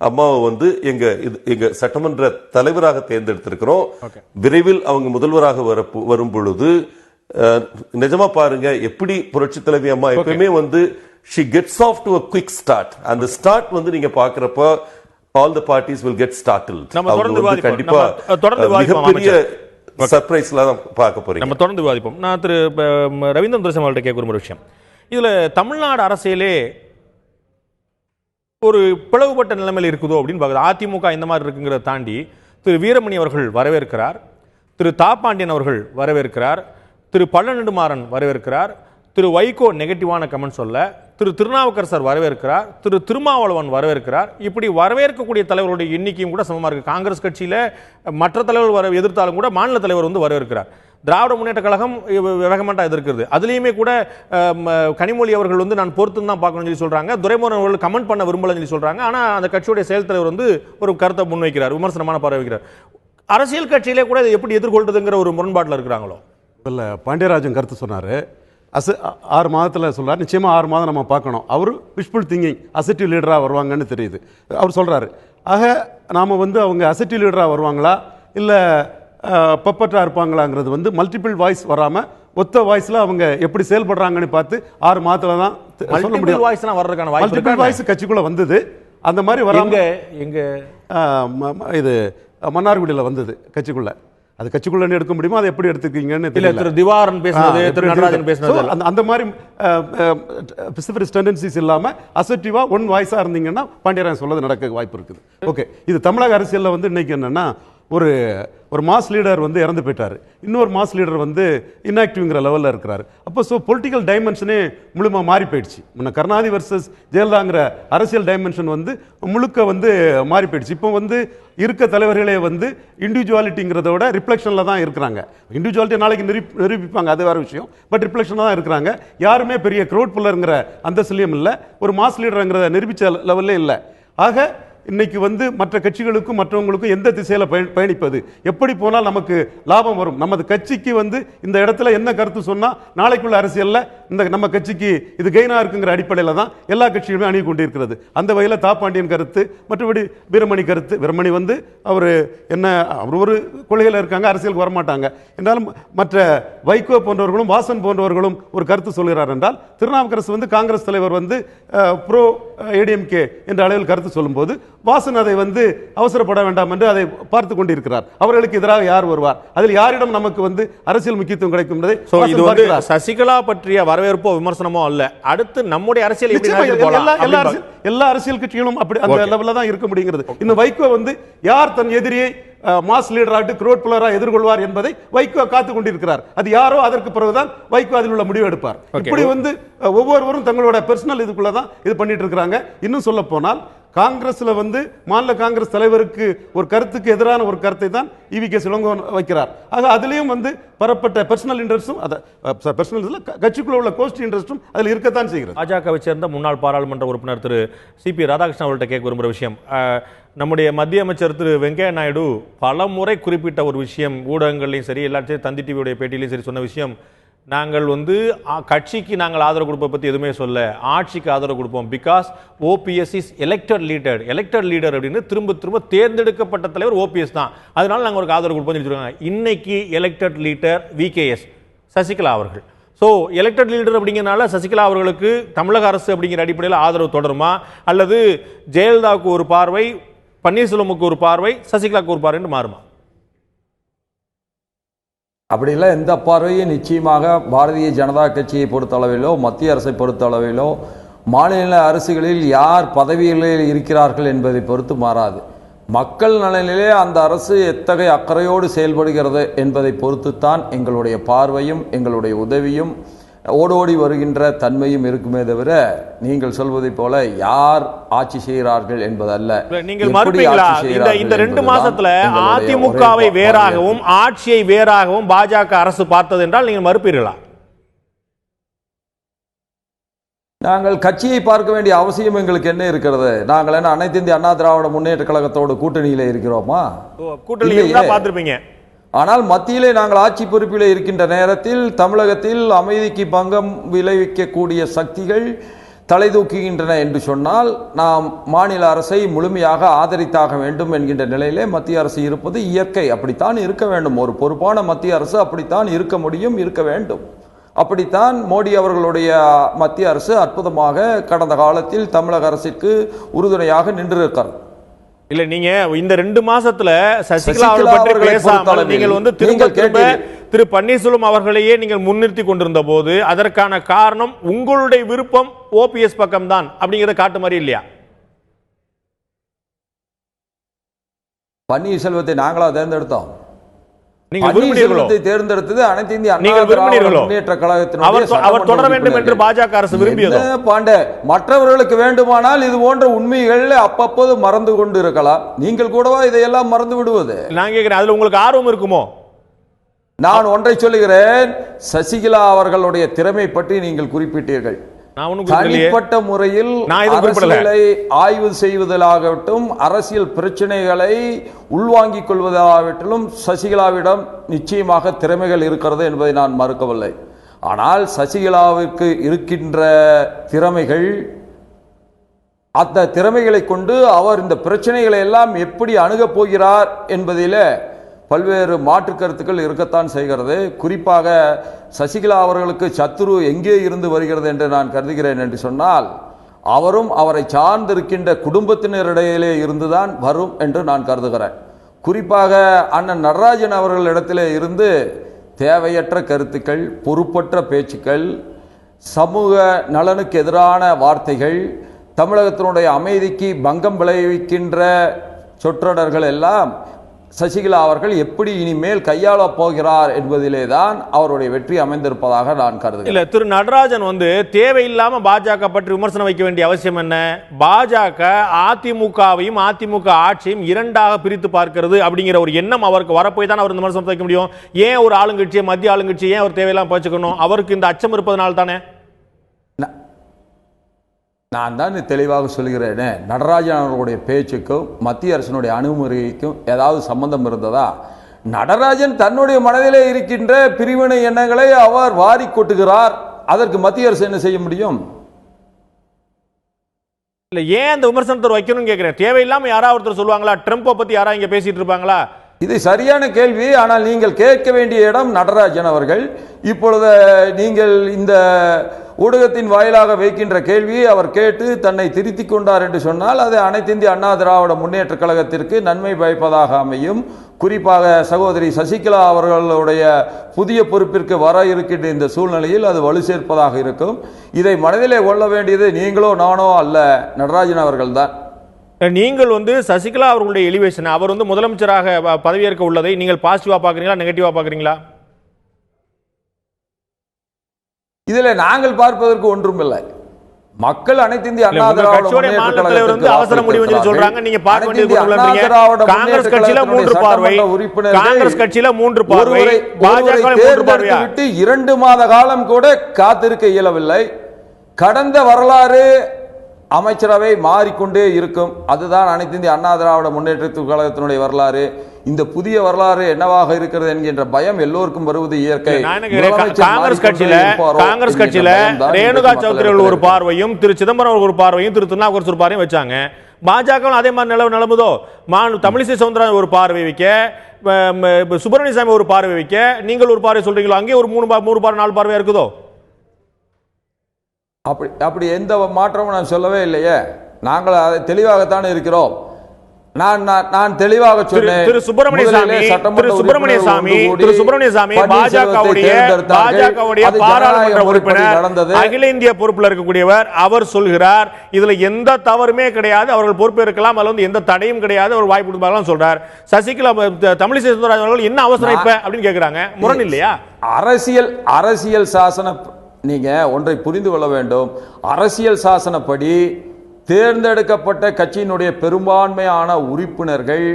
அம்மாவை எங்க சட்டமன்ற தலைவராக தேர்ந்தெடுத்திருக்கிறோம். விரைவில் அவங்க முதல்வராக வரும் பொழுது நிஜமா பாருங்க எப்படி புரட்சி தலைவி அம்மா எப்பவுமே she gets off to a quick start. அந்த ஸ்டார்ட் நீங்க பாக்குறப்ப all the parties will get startled. கண்டிப்பா மிகப்பெரிய சர்ப்ரைஸ்ல தான் பார்க்க போறீங்க. நம்ம தொடர்ந்து விவாதிப்போம். நான் திரு ரவீந்திரன் துரைசாமி அவர்கிட்ட கேட்குற ஒரு விஷயம், இதுல தமிழ்நாடு அரசியலே ஒரு பிளவுபட்ட நிலைமையில் இருக்குதோ அப்படின்னு பார்க்குது. அதிமுக இந்த மாதிரி இருக்குங்கிறத தாண்டி திரு வீரமணி அவர்கள் வரவேற்கிறார், திரு தாப்பாண்டியன் அவர்கள் வரவேற்கிறார், திரு பழநெடுமாறன் வரவேற்கிறார், திரு வைகோ நெகட்டிவான கமெண்ட் சொல்ல, திரு திருநாவுக்கரசர் வரவேற்கிறார், திரு திருமாவளவன் வரவேற்கிறார். இப்படி வரவேற்கக்கூடிய தலைவர்களுடைய எண்ணிக்கையும் கூட சமமாக இருக்கு. காங்கிரஸ் கட்சியில மற்ற தலைவர்கள் எதிர்த்தாலும் கூட மாநில தலைவர் வந்து வரவேற்கிறார். திராவிட முன்னேற்ற கழகம் வேகமாட்டா எதிர்க்கிறது. அதுலேயுமே கூட கனிமொழி அவர்கள் வந்து நான் பொறுத்து தான் பார்க்கணும்னு சொல்லி சொல்றாங்க. துரைமுருகன் அவர்கள் கமெண்ட் பண்ண விரும்பலன்னு சொல்லி சொல்றாங்க. ஆனா அந்த கட்சியுடைய செயல் தலைவர் வந்து ஒரு கருத்தை முன்வைக்கிறார், விமர்சனமான பார்வை வைக்கிறார். அரசியல் கட்சியிலே கூட இதை எப்படி எதிர்கொள்றதுங்கிற ஒரு முரண்பாட்டில் இருக்கிறாங்களோ? இல்லை, பாண்டியராஜன் கருத்து சொன்னார். 6 மாதத்தில் சொல்கிறார். நிச்சயமாக 6 மாதம் நம்ம பார்க்கணும். அவர் விஷுவல் திங்கிங் அசெட்டிவ் லீடராக வருவாங்கன்னு தெரியுது. அவர் சொல்கிறாரு. ஆக நாம் வந்து அவங்க அசெட்டிவ் லீடராக வருவாங்களா இல்லை பப்பட்டாக இருப்பாங்களாங்கிறது வந்து மல்டிபிள் வாய்ஸ் வராமல் ஒத்த வாய்ஸில் அவங்க எப்படி செயல்படுறாங்கன்னு பார்த்து 6 மாதத்தில் தான் சொல்ல முடியும். மல்டிபிள் வாய்ஸ் கட்சிக்குள்ளே வந்தது. அந்த மாதிரி வராங்க. இது மன்னார்குடியில் வந்தது கட்சிக்குள்ள. அது கட்சிக்குள்ள எடுக்க முடியுமா, அதை எப்படி எடுத்துக்கீங்கன்னு தெரியல. திரு திவாரன் பேசுனது, திரு நடராஜன் பேசுனது, அந்த மாதிரி ஸ்பெசிபிக் டெண்டன்சிஸ் இல்லாம அசெப்டிவா ஒன் வாய்ஸா இருந்தீங்கன்னா பாண்டியராஜன் சொல்றது நடக்க வாய்ப்பு இருக்குது. ஓகே, இது தமிழக அரசியல்ல வந்து இன்னைக்கு என்னன்னா ஒரு மாஸ் லீடர் வந்து இறந்து போயிட்டாரு, இன்னொரு மாஸ் லீடர் வந்து இன்ஆக்டிவ்ங்கிற லெவலில் இருக்கிறாரு. அப்போ ஸோ பொலிட்டிக்கல் டைமென்ஷனே முழுமா மாறி போயிடுச்சு. முன்ன கருணாநிதி வர்சஸ் ஜெயலலிதாங்கிற அரசியல் டைமென்ஷன் வந்து முழுக்க வந்து மாறி போயிடுச்சு. இப்போ வந்து இருக்க தலைவர்களே வந்து இண்டிவிஜுவாலிட்டிங்கிறத விட ரிஃப்ளெக்ஷனில் தான் இருக்கிறாங்க. இண்டிவிஜுவாலிட்டி நாளைக்கு நிரூபிப்பாங்க, அது வேறு விஷயம். பட் ரிஃப்ளெக்ஷனில் தான் இருக்கிறாங்க. யாருமே பெரிய க்ரௌட் புல்லருங்கிற அந்தஸ்திலையும் இல்லை, ஒரு மாஸ் லீடருங்கிறத நிரூபித்த லெவல்லே இல்லை. ஆக இன்னைக்கு வந்து மற்ற கட்சிகளுக்கும் மற்றவங்களுக்கும் எந்த திசையில பயணிப்பது, எப்படி போனால் நமக்கு லாபம் வரும், நமது கட்சிக்கு வந்து இந்த இடத்துல என்ன கருத்து சொன்னா நாளைக்குள்ள அரசியல்ல இந்த நம்ம கட்சிக்கு இது கெயினா இருக்குங்கிற அடிப்படையில் தான் எல்லா கட்சிகளுமே அணுகி கொண்டிருக்கிறது. அந்த வகையில் தாப்பாண்டியன் கருத்து, மற்றபடி வீரமணி கருத்து. வீரமணி வந்து அவர் என்ன, அவர் ஒரு கொள்கையில் இருக்காங்க, அரசியலுக்கு வரமாட்டாங்க என்றாலும் மற்ற வைகோ போன்றவர்களும் வாசன் போன்றவர்களும் ஒரு கருத்து சொல்கிறார் என்றால், திருநாவுக்கரசு வந்து காங்கிரஸ் தலைவர் வந்து ப்ரோ ஏடிஎம்கே என்ற அளவில் கருத்து சொல்லும்போது வாசன் அதை வந்து அவசரப்பட வேண்டாம் என்று அதை பார்த்து கொண்டிருக்கிறார். அவர்களுக்கு எதிராக யார் வருவார், அதில் யாரிடம் நமக்கு வந்து அரசியல் முக்கியத்துவம் கிடைக்கும் என்பதை இது வந்து சசிகலா பற்றிய வரவேற்போ விமர்சனமோ அல்ல. அடுத்து நம்முடைய அரசியல் எல்லா அரசியல் கட்சிகளும் அப்படி அந்த லெவல்ல தான் இருக்க முடிகிறது. இன்னும் வைகோ வந்து யார் தன் எதிரியை மாஸ் லீடராட்டு க்ரோட் புலரா எதிர்கொள்வார் என்பதை வைகோ காத்துக் கொண்டிருக்கிறார். அது யாரோ அதற்கு பிறகுதான் வைகோ அதில் உள்ள முடிவு எடுப்பார். இப்படி வந்து ஒவ்வொருவரும் தங்களோட பர்சனல் இதுக்குள்ளதான் இது பண்ணிட்டு இருக்கிறாங்க. இன்னும் சொல்ல போனால் காங்கிரஸ்ல வந்து மாநில காங்கிரஸ் தலைவருக்கு ஒரு கருத்துக்கு எதிரான ஒரு கருத்தை தான் ஈவி.கே. இளங்கோவன் வைக்கிறார். ஆக அதுலயும் வந்து பரப்பட்ட பர்சனல் இன்ட்ரெஸ்டும் பர்சனல் கட்சிக்குள்ள உள்ள கோஷ்டி இன்ட்ரெஸ்டும் அதில் இருக்கத்தான் செய்கிறது. பாஜகவை சேர்ந்த முன்னாள் பாராளுமன்ற உறுப்பினர் திரு சி.பி. ராதாகிருஷ்ணன் அவர்கள்ட்ட கேட்க விரும்புகிற விஷயம், நம்முடைய மத்திய அமைச்சர் திரு வெங்கையா நாயுடு பல முறை குறிப்பிட்ட ஒரு விஷயம், ஊடகங்கள்லையும் சரி எல்லாத்தையும் தந்தி டிவியுடைய பேட்டியிலையும் சரி சொன்ன விஷயம், நாங்கள் வந்து கட்சிக்கு நாங்கள் ஆதரவு கொடுப்பதை பற்றி எதுவுமே சொல்ல, ஆட்சிக்கு ஆதரவு கொடுப்போம். Because OPS is elected leader அப்படின்னு திரும்ப தேர்ந்தெடுக்கப்பட்ட தலைவர் ஓபிஎஸ் தான், அதனால நாங்கள் ஒரு ஆதரவு கொடுப்போம்னு சொல்லியிருக்காங்க. இன்னைக்கு எலெக்டட் லீடர் விகேஎஸ் சசிகலா அவர்கள். ஸோ எலெக்டட் லீடர் அப்படிங்கிறனால சசிகலா அவர்களுக்கு தமிழக அரசு அப்படிங்கிற அடிப்படையில் ஆதரவு தொடருமா, அல்லது ஜெயலலிதாவுக்கு ஒரு பார்வை, பன்னீர்செல்வமுக்கு ஒரு பார்வை, சசிகலாவுக்கு ஒரு பார்வைன்னு மாறுமா? அப்படிலாம் எந்த பார்வையும் நிச்சயமாக பாரதிய ஜனதா கட்சியை பொறுத்தளவிலோ மத்திய அரசை பொறுத்தளவிலோ மாநில அரசுகளில் யார் பதவிகளில் இருக்கிறார்கள் என்பதை பொறுத்து மாறாது. மக்கள் நலனிலே அந்த அரசு எத்தகைய அக்கறையோடு செயல்படுகிறது என்பதை பொறுத்துத்தான் எங்களுடைய பார்வையும் எங்களுடைய உதவியும் ஓடோடி வருகின்ற தன்மையும் இருக்குமே தவிர நீங்கள் சொல்வதை போல யார் ஆட்சி செய்கிறார்கள் என்பதல்ல. நீங்கள் மறுப்பீங்களா இந்த 2 மாசத்துல அதிமுகவை வேறாகவும் ஆட்சியை வேறாகவும் பாஜக அரசு பார்த்தது என்றால் நீங்கள் மறுப்பீர்களா? நாங்கள் கட்சியை பார்க்க வேண்டிய அவசியம் எங்களுக்கு என்ன இருக்கிறது? நாங்கள் என்ன அனைத்து இந்திய அண்ணா திராவிட முன்னேற்ற கழகத்தோடு கூட்டணியில இருக்கிறோமா? கூட்டணியில பார்த்திருப்பீங்க. ஆனால் மத்தியிலே நாங்கள் ஆட்சி பொறுப்பில் இருக்கின்ற நேரத்தில் தமிழகத்தில் அமைதிக்கு பங்கம் விளைவிக்கக்கூடிய சக்திகள் தலை தூக்குகின்றன என்று சொன்னால் நாம் மாநில அரசை முழுமையாக ஆதரித்தாக வேண்டும் என்கின்ற நிலையிலே மத்திய அரசு இருப்பது இயற்கை. அப்படித்தான் இருக்க வேண்டும். ஒரு பொறுப்பான மத்திய அரசு அப்படித்தான் இருக்க முடியும், இருக்க வேண்டும். அப்படித்தான் மோடி அவர்களுடைய மத்திய அரசு அற்புதமாக கடந்த காலத்தில் தமிழக அரசிற்கு உறுதுணையாக நின்றிருக்கிறது. இல்ல, நீங்க இந்த 2 மாசத்துல சசிகலா அவர்கள் பற்றி பேசாமல் நீங்கள் வந்து திரும்ப திரு பன்னீர்செல்வம் அவர்களையே நீங்கள் முன்னிறுத்தி கொண்டிருந்த போது அதற்கான காரணம் உங்களுடைய விருப்பம் ஓபிஎஸ் பக்கம் தான் அப்படிங்கறத காட்டு மாதிரி இல்லையா? பன்னீர்செல்வத்தை நாங்களா தேர்ந்தெடுத்தோம்? நீங்கள் விரும்பினீர்களோ? தேர்ந்தெடுத்தது அனைத்து இந்திய அண்ணா நீங்கள் திராவிட விரும்பினீர்களோ? முன்னேற்ற கழகத்தினுடைய அவர் சட்டமன்ற தொடர வேண்டும் என்று உறுப்பினர்கள். பாஜக அரசு விரும்பியதோ? என்ன பாண்டே, மற்றவர்களுக்கு வேண்டுமானால் இது போன்ற உண்மைகள் அப்பப்போது மறந்து கொண்டு இருக்கலாம். நீங்கள் கூடவா இதையெல்லாம் மறந்து விடுவது? நான் கேட்கிறேன், அதுல உங்களுக்கு ஆர்வம் இருக்குமோ? நான் ஒன்றை சொல்லுகிறேன், சசிகலா அவர்களுடைய திறமை பற்றி நீங்கள் குறிப்பிட்டீர்கள். நான் ஒண்ணும் குறிப்பிடலையே. தனிப்பட்ட முறையில் நான் எதுவும் குறிப்பிடல. அரசியலை ஆய்வு செய்வதாகட்டும், அரசியல் பிரச்சனைகளை உள்வாங்கிக் கொள்வதாகட்டும் சசிகலாவிடம் நிச்சயமாக திறமைகள் இருக்கிறது என்பதை நான் மறுக்கவில்லை. ஆனால் சசிகலாவிற்கு இருக்கின்ற திறமைகள், அந்த திறமைகளை கொண்டு அவர் இந்த பிரச்சனைகளை எல்லாம் எப்படி அணுகப் போகிறார் என்பதில் பல்வேறு மாற்று கருத்துக்கள் இருக்கத்தான் செய்கிறது. குறிப்பாக சசிகலா அவர்களுக்கு சத்துரு எங்கே இருந்து வருகிறது என்று நான் கருதுகிறேன் என்று சொன்னால், அவரும் அவரை சார்ந்திருக்கின்ற குடும்பத்தினரிடையிலே இருந்துதான் வரும் என்று நான் கருதுகிறேன். குறிப்பாக அண்ணன் நடராஜன் அவர்களிடத்திலே இருந்து தேவையற்ற கருத்துக்கள், பொறுப்பற்ற பேச்சுக்கள், சமூக நலனுக்கு எதிரான வார்த்தைகள், தமிழகத்தினுடைய அமைதிக்கு பங்கம் விளைவிக்கின்ற சொற்றொடர்கள் எல்லாம் சசிகலா அவர்கள் எப்படி இனிமேல் கையாள போகிறார் என்பதிலே தான் அவருடைய வெற்றி அமைந்திருப்பதாக நான் கருதுகிறேன். இல்ல, திரு நடராஜன் தேவையில்லாம பாஜக பற்றி விமர்சனம் வைக்க வேண்டிய அவசியம் என்ன? பாஜக அதிமுகவையும் அதிமுக ஆட்சியும் இரண்டாக பிரித்து பார்க்கிறது அப்படிங்கிற ஒரு எண்ணம் அவருக்கு வரப்போய் தான் அவர் இந்த விமர்சனம் வைக்க முடியும். ஏன் ஒரு ஆளுங்கட்சியை, மத்திய ஆளுங்கட்சியை ஏன் அவர் தேவையில்லாம பச்சுக்கணும்? அவருக்கு இந்த அச்சம் இருப்பதனால தானே. நான் தான் தெளிவாக சொல்கிறேனே, நடராஜன் அவர்களுடைய பேச்சுக்கும் மத்திய அரசினுடைய அணுகுமுறைக்கும் ஏதாவது சம்பந்தம் இருந்ததா? நடராஜன் தன்னுடைய மனதிலே இருக்கின்ற பிரிவினை எண்ணங்களை அவர் வாரி கொட்டுகிறார். அதற்கு மத்திய அரசு என்ன செய்ய முடியும்? இல்ல, ஏன் அந்த விமர்சனத்தை வைக்கணும்னு கேட்கிறேன். தேவையில்லாம யாராவது ஒருத்தர் சொல்லுவாங்களா? ட்ரம்ப்பை பத்தி யாராவது இங்க பேசிட்டு இருப்பாங்களா? இது சரியான கேள்வி. ஆனால் நீங்கள் கேட்க வேண்டிய இடம் நடராஜன் அவர்கள். இப்பொழுது நீங்கள் இந்த ஊடகத்தின் வாயிலாக வைக்கின்ற கேள்வியை அவர் கேட்டு தன்னை திருத்திக் கொண்டார் என்று சொன்னால் அது அனைத்து இந்திய அண்ணா திராவிட முன்னேற்ற கழகத்திற்கு நன்மை பயப்பதாக அமையும். குறிப்பாக சகோதரி சசிகலா அவர்களுடைய புதிய பொறுப்பிற்கு வர இருக்கின்ற இந்த சூழ்நிலையில் அது வலு சேர்ப்பதாக இருக்கும். இதை மனதிலே கொள்ள வேண்டியது நீங்களோ நானோ அல்ல, நடராஜன் அவர்கள் தான். நீங்கள் சசிகலா அவர்களுடைய எலிவேஷன், அவர் முதலமைச்சராக பதவியேற்க உள்ளதை நீங்கள் பாசிட்டிவா பாக்குறீங்களா, நெகட்டிவா பாக்குறீங்களா? இதில் நாங்கள் பார்ப்பதற்கு ஒன்றும் இல்லை. மக்கள் அனைத்து இந்திய அண்ணா திராவிட முன்னேற்ற கழகத்திற்கு அவசர முடிவு சொல்றாங்க. நீங்க பார்க்க வேண்டியது காங்கிரஸ் கட்சியில 3 பார்வை, காங்கிரஸ் கட்சியில 3 பார்வை, பாஜக 3 பார்வை விட்டு 2 மாத காலம் கூட காத்திருக்க இயலவில்லை. கடந்த வரலாறு அமைச்சரவை மாறிக்கொண்டே இருக்கும். அதுதான் அனைத்து இந்திய அண்ணா திராவிட முன்னேற்ற கழகத்தினுடைய வரலாறு. இந்த புதிய வரலாறு என்னவாக இருக்கிறது என்கின்ற பயம் எல்லோருக்கும் வருவது இயற்கை. காங்கிரஸ் கட்சியில ரேணுகா சௌத்ரி ஒரு பார்வையும், திரு சிதம்பரம் ஒரு பார்வையும், திரு திருநாவுக்கரசு ஒரு பார்வையும் வச்சாங்க. பாஜக அதே மாதிரி நிலவுதோ? தமிழிசை சவுந்தரராஜன் ஒரு பார்வை வைக்க, சுப்பிரமணிய சாமி ஒரு பார்வை வைக்க, நீங்கள் ஒரு பார்வை சொல்றீங்களோ? அங்கே ஒரு 3 பார்வை 4 பார்வையா இருக்குதோ? அப்படி எந்த மாற்றமும் நான் சொல்லவே இல்லையே. நாங்கள் அதை தெளிவாகத்தான் இருக்கிறோம். நான் தெளிவாக சொன்னேன். திரு சுப்பிரமணிய சாமி பாஜகவுடைய பாராளுமன்ற உறுப்பினர், அகில இந்திய பொறுப்பில் இருக்கக்கூடியவர். அவர் சொல்கிறார் இதுல எந்த தவறுமே கிடையாது, அவர்கள் பொறுப்பு இருக்கலாம், அதுல எந்த தடையும் கிடையாது, அவர் வாய்ப்பு கொடுப்பாங்க சொல்றார். சசிகலா தமிழிசை சவுந்தரராஜன் அவர்கள் என்ன அவசரம் இப்ப அப்படின்னு கேட்கிறாங்க. முரண் இல்லையா? அரசியல் சாசன, நீங்க ஒன்றை புரிந்து கொள்ள வேண்டும். அரசியல் சாசனப்படி தேர்ந்தெடுக்கப்பட்ட கட்சியினுடைய பெரும்பான்மையான உறுப்பினர்கள்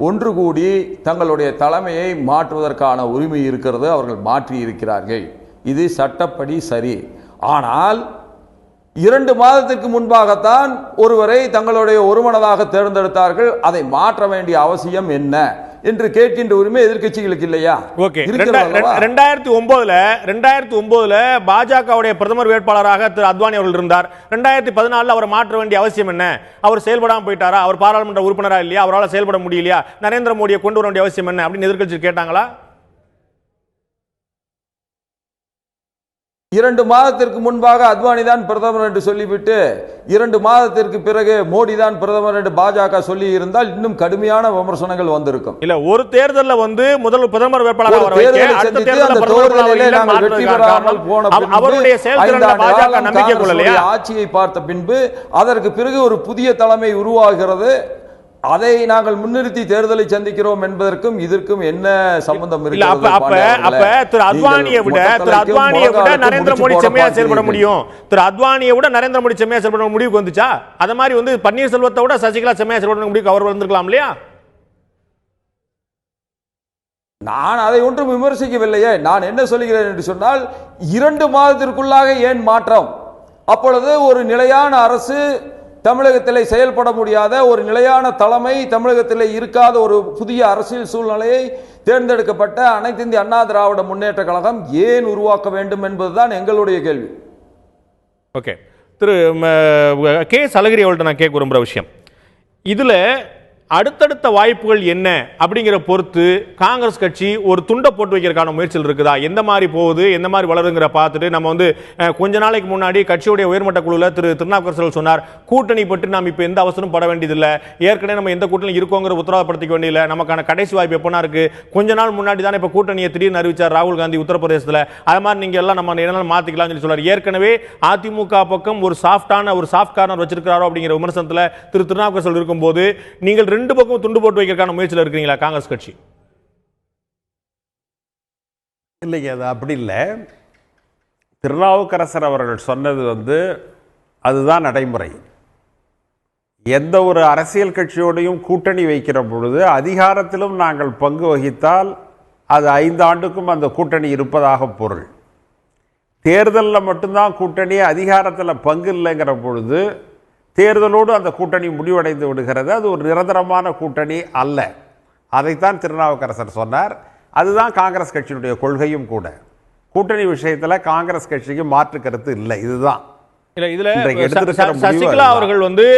ஒன்று கூடி தங்களுடைய தலைமையை மாற்றுவதற்கான உரிமை இருக்கிறது. அவர்கள் மாற்றி இருக்கிறார்கள். இது சட்டப்படி சரி. ஆனால் 2 மாதத்திற்கு முன்பாகத்தான் ஒருவரை தங்களுடைய ஒருமனதாக தேர்ந்தெடுத்தார்கள். அதை மாற்ற வேண்டிய அவசியம் என்ன என்று கேட்கின்ற உரிமை எதிர்க்கட்சிகளுக்கு இல்லையா? ஓகே, 2009 பாஜகவுடைய பிரதமர் வேட்பாளராக திரு அத்வானி அவர்கள் இருந்தார். 2014 அவரை மாற்ற வேண்டிய அவசியம் என்ன? அவர் செயல்படாமல் போயிட்டாரா? அவர் பாராளுமன்ற உறுப்பினரா இல்லையா? அவரால் செயல்பட முடியலையா? நரேந்திர மோடியை கொண்டு வர வேண்டிய அவசியம் என்ன அப்படின்னு எதிர்க்கட்சி கேட்டாங்களா? 2 மாதத்திற்கு முன்பாக அத்வானி தான் பிரதமர் என்று சொல்லிவிட்டு 2 மாதத்திற்கு பிறகு மோடி தான் பிரதமர் என்று பாஜக சொல்லி இருந்தால் இன்னும் கடுமையான விமர்சனங்கள் வந்திருக்கும். இல்ல, ஒரு தேர்தல்ல முதல் பிரதமர் வேட்பாளராக அவருடைய செயல்திறனில் பாஜக நம்பிக்கை கொள்ளலையா? ஆட்சியை பார்த்த பின்பு அதற்கு பிறகு ஒரு புதிய தலைமை உருவாகிறது. அதை நாங்கள் முன்னிறுத்தி தேர்தலை சந்திக்கிறோம் என்பதற்கும் இதற்கும் என்ன சம்பந்தம் இல்ல அப்ப திரு அத்வானியை விட நரேந்திர மோடி செம்மையா செயல்பட முடியும், திரு அத்வானியை விட நரேந்திர மோடி செம்மையா செயல்பட முடிவுக்கு வந்துச்சா? அத மாதிரி வந்து பன்னீர்செல்வத்தை விட சசிகலா செம்மையா செயல்பட முடிவுக்கு அவர் வந்திருக்கலாம் இல்லையா? நான் அதை ஒன்றும் விமர்சிக்கவில்லையே. நான் என்ன சொல்கிறேன் என்று சொன்னால் 2 மாதத்திற்குள்ளாக ஏன் மாற்றம்? அப்பொழுது ஒரு நிலையான அரசு தமிழகத்திலே செயல்பட முடியாத, ஒரு நிலையான தலைமை தமிழகத்திலே இருக்காத ஒரு புதிய அரசியல் சூழ்நிலையை தேர்ந்தெடுக்கப்பட்ட அனைத்து இந்திய அண்ணா திராவிட முன்னேற்ற கழகம் ஏன் உருவாக்க வேண்டும் என்பதுதான் எங்களுடைய கேள்வி. ஓகே, திரு கே அழகிரி அவர்கள்ட்ட நான் கேட்க விரும்புகிற விஷயம், இதுல அடுத்தடுத்த வாய்ப்புகள் என்ன அப்படிங்கிற பொறுத்து காங்கிரஸ் கட்சி ஒரு துண்டை போட்டு வைக்கிறதுக்கான முயற்சியில் இருக்குதா? எந்த மாதிரி போகுது, எந்த மாதிரி வளருங்கிற பார்த்துட்டு நம்ம வந்து கொஞ்ச நாளைக்கு முன்னாடி கட்சியுடைய உயர்மட்ட குழுவில் திரு திருநாவுக்கரசர் சொன்னார், கூட்டணி பற்றி நாம் இப்போ எந்த அவசரம் பட வேண்டியதில்லை, ஏற்கனவே நம்ம எந்த கூட்டணி இருக்கோங்கிற உத்தரவாதப்படுத்திக்க வேண்டியதில்லை, நமக்கான கடைசி வாய்ப்பு எப்போனா இருக்கு, கொஞ்ச நாள் முன்னாடி தானே இப்போ கூட்டணியை திடீர்னு அறிவிச்சார் ராகுல் காந்தி உத்தரப்பிரதேசத்தில், அது மாதிரி நீங்க எல்லாம் நம்ம என்ன மாத்திக்கலாம்னு சொல்லி சொன்னார். ஏற்கனவே அதிமுக பக்கம் ஒரு சாஃப்ட் கார்னர் வச்சிருக்காரோ அப்படிங்கிற விமர்சனத்தில் திரு திருநாவுக்கரசர் இருக்கும்போது நீங்கள் 2 பக்கம் துண்டு போட்டு வைக்கிறதுக்கான முயற்சியில் இருக்கீங்களா காங்கிரஸ் கட்சி? இல்லைங்க, அது அப்படி இல்லை. திருநாவுக்கரசர் அவர்கள் சொன்னது வந்து அதுதான் நடைமுறை. எந்த ஒரு அரசியல் கட்சியோடையும் கூட்டணி வைக்கிற பொழுது அதிகாரத்திலும் நாங்கள் பங்கு வகித்தால் அது 5 ஆண்டுக்கும் அந்த கூட்டணி இருப்பதாக பொருள். தேர்தலில் மட்டும்தான் கூட்டணி, அதிகாரத்தில் பங்கு இல்லைங்கிற பொழுது தேர்தலோடு அந்த கூட்டணி முடிவடைந்து விடுகிறது. அது ஒரு நிரந்தரமான கூட்டணி அல்ல. அதைத்தான் திருநாவுக்கரசர் சொன்னார். அதுதான் காங்கிரஸ் கட்சியினுடைய கொள்கையும் கூட. கூட்டணி விஷயத்தில் காங்கிரஸ் கட்சிக்கு மாற்று கருத்து இல்லை. இதுதான் சசிகலா அவர்கள் வந்து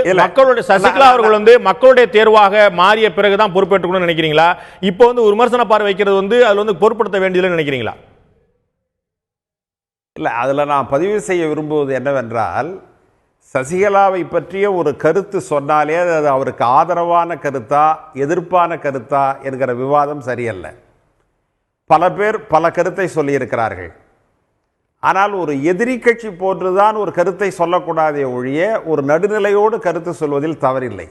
மக்களுடைய தேர்வாக மாறிய பிறகுதான் பொறுப்பேற்றுக்கணும்னு நினைக்கிறீங்களா? இப்போ வந்து விமர்சன பார்வை வைக்கிறது வந்து அதுல வந்து பொறுப்படுத்த வேண்டியதுன்னு நினைக்கிறீங்களா? இல்லை, அதில் நான் பதிவு செய்ய விரும்புவது என்னவென்றால், சசிகலாவை பற்றிய ஒரு கருத்து சொன்னாலே அது அவருக்கு ஆதரவான கருத்தா எதிர்ப்பான கருத்தா என்கிற விவாதம் சரியல்ல. பல பேர் பல கருத்தை சொல்லியிருக்கிறார்கள். ஆனால் ஒரு எதிரி கட்சி போன்றுதான் ஒரு கருத்தை சொல்லக்கூடாதே ஒழிய ஒரு நடுநிலையோடு கருத்து சொல்வதில் தவறில்லை.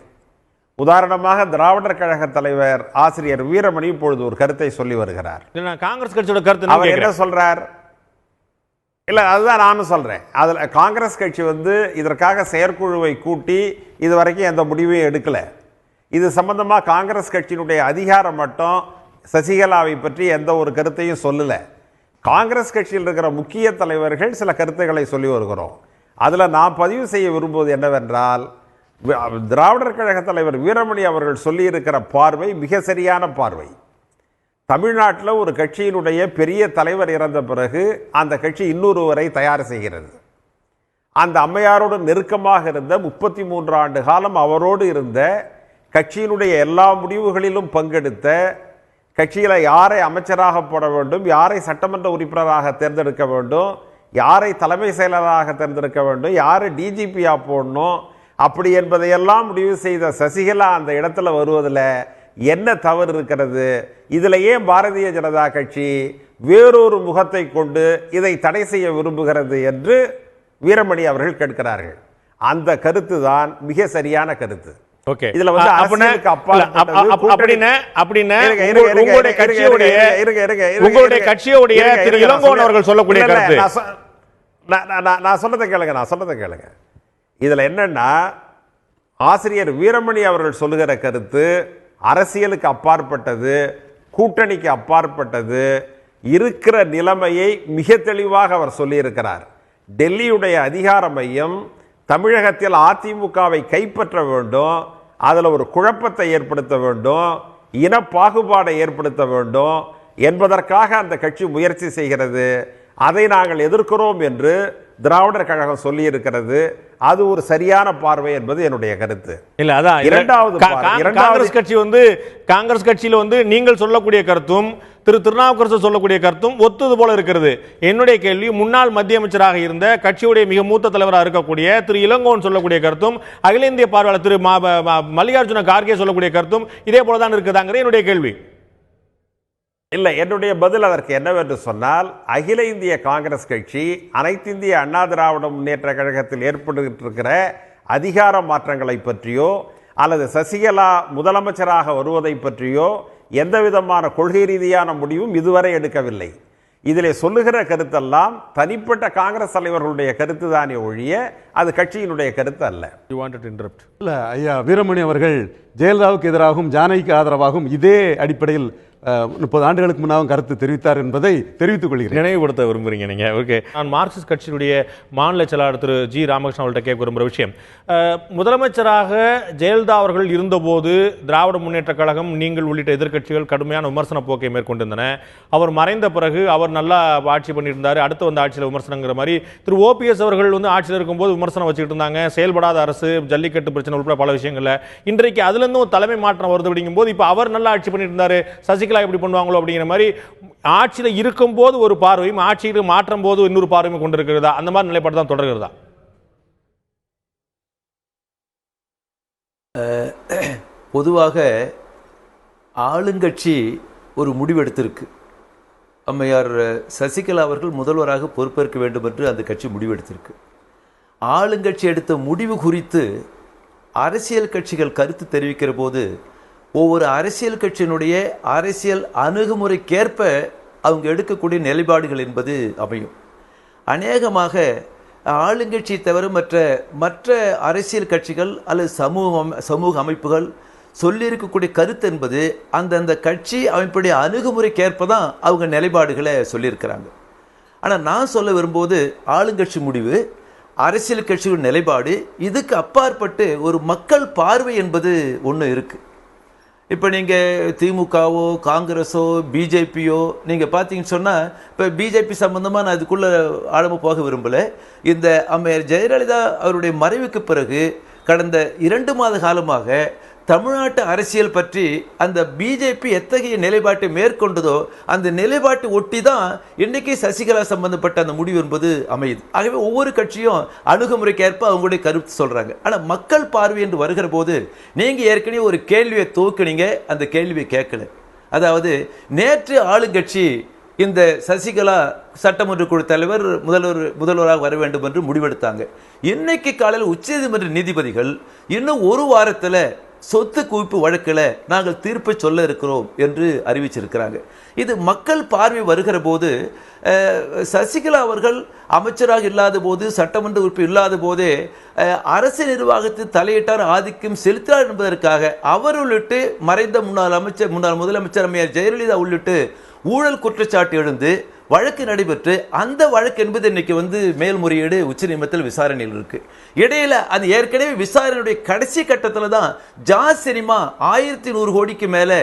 உதாரணமாக திராவிடர் கழக தலைவர் ஆசிரியர் வீரமணி இப்பொழுது ஒரு கருத்தை சொல்லி வருகிறார். காங்கிரஸ் கட்சியோட கருத்து அவர் என்ன சொல்றார்? இல்லை, அதுதான் நானும் சொல்கிறேன். அதில் காங்கிரஸ் கட்சி வந்து இதற்காக செயற்குழுவை கூட்டி இதுவரைக்கும் எந்த முடிவையும் எடுக்கலை. இது சம்பந்தமாக காங்கிரஸ் கட்சியினுடைய அதிகாரம் மட்டும் சசிகலாவை பற்றி எந்த ஒரு கருத்தையும் சொல்லலை. காங்கிரஸ் கட்சியில் இருக்கிற முக்கிய தலைவர்கள் சில கருத்துக்களை சொல்லி வருகிறோம். அதில் நான் பதிவு செய்ய விரும்புவது என்னவென்றால், திராவிடர் கழக தலைவர் வீரமணி அவர்கள் சொல்லியிருக்கிற பார்வை மிக சரியான பார்வை. தமிழ்நாட்டில் ஒரு கட்சியினுடைய பெரிய தலைவர் இறந்த பிறகு அந்த கட்சி இன்னொருவரை தயார் செய்கிறது. அந்த அம்மையாரோடு நெருக்கமாக இருந்த 33 ஆண்டு காலம் அவரோடு இருந்த, கட்சியினுடைய எல்லா முடிவுகளிலும் பங்கெடுத்த, கட்சியில் யாரை அமைச்சராக போட வேண்டும், யாரை சட்டமன்ற உறுப்பினராக தேர்ந்தெடுக்க வேண்டும், யாரை தலைமை செயலராக தேர்ந்தெடுக்க வேண்டும், யாரை டிஜிபியாக போடணும், அப்படி என்பதையெல்லாம் முடிவு செய்த சசிகலா அந்த இடத்துல வருவதில் என்ன தவறு இருக்கிறது? இதில் ஏன் பாரதிய ஜனதா கட்சி வேறொரு முகத்தை கொண்டு இதை தடை செய்ய விரும்புகிறது என்று வீரமணி அவர்கள் கேட்கிறார்கள். அந்த கருத்து தான் மிக சரியான கருத்து. இதுல வந்து அரசியலுக்கு நான் சொல்றதை கேளுங்க. இதுல என்னன்னா, ஆசிரியர் வீரமணி அவர்கள் சொல்லுகிற கருத்து அரசியலுக்கு அப்பாற்பட்டது, கூட்டணிக்கு அப்பாற்பட்டது. இருக்கிற நிலைமையை மிக தெளிவாக அவர் சொல்லியிருக்கிறார். டெல்லியுடைய அதிகார மையம் தமிழகத்தில் அதிமுகவை கைப்பற்ற வேண்டும், அதில் ஒரு குழப்பத்தை ஏற்படுத்த வேண்டும், இன பாகுபாடை ஏற்படுத்த வேண்டும் என்பதற்காக அந்த கட்சி முயற்சி செய்கிறது. அதை நாங்கள் எதிர்க்கிறோம் என்று திராவிடர் கழகம் சொல்லி இருக்கிறது. அது ஒரு சரியான பார்வை என்பது என்னுடைய கருத்து. இல்ல, அதான் இரண்டாவது காங்கிரஸ் கட்சியில வந்து நீங்கள் சொல்லக்கூடிய கருத்தும் திரு திருநாவுக்கரசர் சொல்லக்கூடிய கருத்தும் ஒத்தது போல இருக்கிறது. என்னுடைய கேள்வி, முன்னாள் மத்திய அமைச்சராக இருந்த கட்சியுடைய மிக மூத்த தலைவராக இருக்கக்கூடிய திரு இளங்கோவன் சொல்லக்கூடிய கருத்தும் அகில இந்திய பார்வையாளர் திரு மல்லிகார்ஜுன கார்கே சொல்லக்கூடிய கருத்தும் இதே போலதான் இருக்குதாங்கிற என்னுடைய கேள்வி. இல்லை, என்னுடைய பதில் அதற்கு என்னவென்று சொன்னால், அகில இந்திய காங்கிரஸ் கட்சி அனைத்து இந்திய அண்ணா திராவிட முன்னேற்ற கழகத்தில் ஏற்பட்டிருக்கிற அதிகார மாற்றங்களை பற்றியோ அல்லது சசிகலா முதலமைச்சராக வருவதை பற்றியோ எந்த விதமான கொள்கை ரீதியான முடிவும் இதுவரை எடுக்கவில்லை. இதிலே சொல்லுகிற கருத்தெல்லாம் தனிப்பட்ட காங்கிரஸ் தலைவர்களுடைய கருத்து தானே ஒழிய அது கட்சியினுடைய கருத்து அல்ல. You wanted to interrupt. இல்ல ஐயா வீரமணி அவர்கள் ஜெயலலிதாவுக்கு எதிராகவும் ஜானகிக்கு ஆதரவாகவும் இதே அடிப்படையில் 30 ஆண்டுகளுக்கு முன்னாவும் கருத்து தெரிவித்தார் என்பதை தெரிவித்துக் கொள்கிறேன். நினைவுபடுத்த விரும்புறீங்க நீங்க. ஓகே, நான் மார்க்சிஸ்ட் கட்சியினுடைய மாநில செயலாளர் திரு ஜி ராமகிருஷ்ணன் அவர்கள்ட்ட கேட்க விரும்புகிற விஷயம், முதலமைச்சராக ஜெயலலிதா அவர்கள் இருந்தபோது திராவிட முன்னேற்ற கழகம், நீங்கள் உள்ளிட்ட எதிர்க்கட்சிகள் கடுமையான விமர்சன போக்கை மேற்கொண்டிருந்தன. அவர் மறைந்த பிறகு அவர் நல்லா ஆட்சி பண்ணியிருந்தார், அடுத்து வந்த ஆட்சியில் விமர்சனங்கிற மாதிரி திரு ஓபிஎஸ் அவர்கள் வந்து ஆட்சியில் இருக்கும்போது விமர்சனம் வச்சுக்கிட்டு இருந்தாங்க. செயல்படாத அரசு, ஜல்லிக்கட்டு பிரச்சனை உட்பட பல விஷயங்கள்ல. இன்றைக்கு அதுல இருந்து ஒரு தலைமை மாற்றம் வருது அப்படிங்கும் போது இப்ப அவர் நல்லா ஆட்சி பண்ணிட்டு இருந்தாரு, சசிகலா எப்படி பண்ணுவாங்களோ அப்படிங்கிற மாதிரி ஆட்சியில இருக்கும் போது ஒரு பார்வையும் ஆட்சியில் மாற்றும் போது இன்னொரு பார்வையும் கொண்டிருக்கிறதா? அந்த மாதிரி நிலைப்பாடு தான் தொடர்கிறதா? பொதுவாக ஆளுங்கட்சி ஒரு முடிவெடுத்திருக்கு. அம்மையார் சசிகலா அவர்கள் முதல்வராக பொறுப்பேற்க வேண்டும் என்று அந்த கட்சி முடிவெடுத்திருக்கு. ஆளுங்கட்சி எடுத்த முடிவு குறித்து அரசியல் கட்சிகள் கருத்து தெரிவிக்கிற போது ஒவ்வொரு அரசியல் கட்சியினுடைய அரசியல் அணுகுமுறைக்கேற்ப அவங்க எடுக்கக்கூடிய நிலைப்பாடுகள் என்பது அமையும். அநேகமாக ஆளுங்கட்சியை தவிர மற்ற அரசியல் கட்சிகள் அல்லது சமூக அமைப்புகள் சொல்லியிருக்கக்கூடிய கருத்து என்பது அந்தந்த கட்சி அமைப்புடைய அணுகுமுறைக்கேற்ப தான் அவங்க நிலைப்பாடுகளை சொல்லியிருக்கிறாங்க. ஆனால் நான் சொல்ல விரும்புவது ஆளுங்கட்சி முடிவு, அரசியல் கட்சிகள் நிலைப்பாடு, இதுக்கு அப்பாற்பட்டு ஒரு மக்கள் பார்வை என்பது ஒன்று இருக்குது. இப்போ நீங்கள் திமுகவோ காங்கிரஸோ பிஜேபியோ நீங்கள் பார்த்தீங்கன்னு சொன்னால், இப்போ பிஜேபி சம்பந்தமாக நான் இதுக்குள்ளே ஆழமாக போக விரும்பலை. இந்த அம்மையார் ஜெயலலிதா அவருடைய மறைவுக்கு பிறகு கடந்த 2 மாத காலமாக தமிழ்நாட்டு அரசியல் பற்றி அந்த பிஜேபி எத்தகைய நிலைப்பாட்டை மேற்கொண்டதோ அந்த நிலைப்பாட்டை ஒட்டி தான் இன்னைக்கு சசிகலா சம்பந்தப்பட்ட அந்த முடிவு என்பது அமையுது. ஆகவே ஒவ்வொரு கட்சியும் அணுகுமுறைக்கு ஏற்ப அவங்களுடைய கருத்து சொல்றாங்க. ஆனால் மக்கள் பார்வை என்று வருகிற போது நீங்க ஏற்கனவே ஒரு கேள்வியை துவக்கினீங்க, அந்த கேள்வியை கேட்கல. அதாவது நேற்று ஆளுங்கட்சி இந்த சசிகலா சட்டமன்ற குழு தலைவர் முதல்வராக வர வேண்டும் என்று முடிவெடுத்தாங்க. இன்னைக்கு காலையில் உச்சநீதிமன்ற நீதிபதிகள் இன்னும் ஒரு வாரத்தில் சொத்து குவிப்பு வழக்கில் நாங்கள் தீர்ப்பை சொல்ல இருக்கிறோம் என்று அறிவிச்சிருக்கிறாங்க. இது மக்கள் பார்வை வருகிற போது சசிகலா அவர்கள் அமைச்சராக இல்லாத போது, சட்டமன்ற உறுப்பினர் இல்லாத போதே அரசு நிர்வாகத்தில் தலையிட்டார், ஆதிக்கம் செலுத்தினார் என்பதற்காக அவர் உள்ளிட்டு மறைந்த முன்னாள் முதலமைச்சர் அம்மையார் ஜெயலலிதா உள்ளிட்டு ஊழல் குற்றச்சாட்டு எழுந்து வழக்கு நடைபெற்று அந்த வழக்கு என்பது இன்னைக்கு மேல்முறையீடு உச்சநீதிமன்றத்தில் விசாரணையில் இருக்கு. இடையில அது ஏற்கனவே விசாரணையுடைய கடைசி கட்டத்தில் தான் ஜாஸ் சினிமா 1100 கோடிக்கு மேல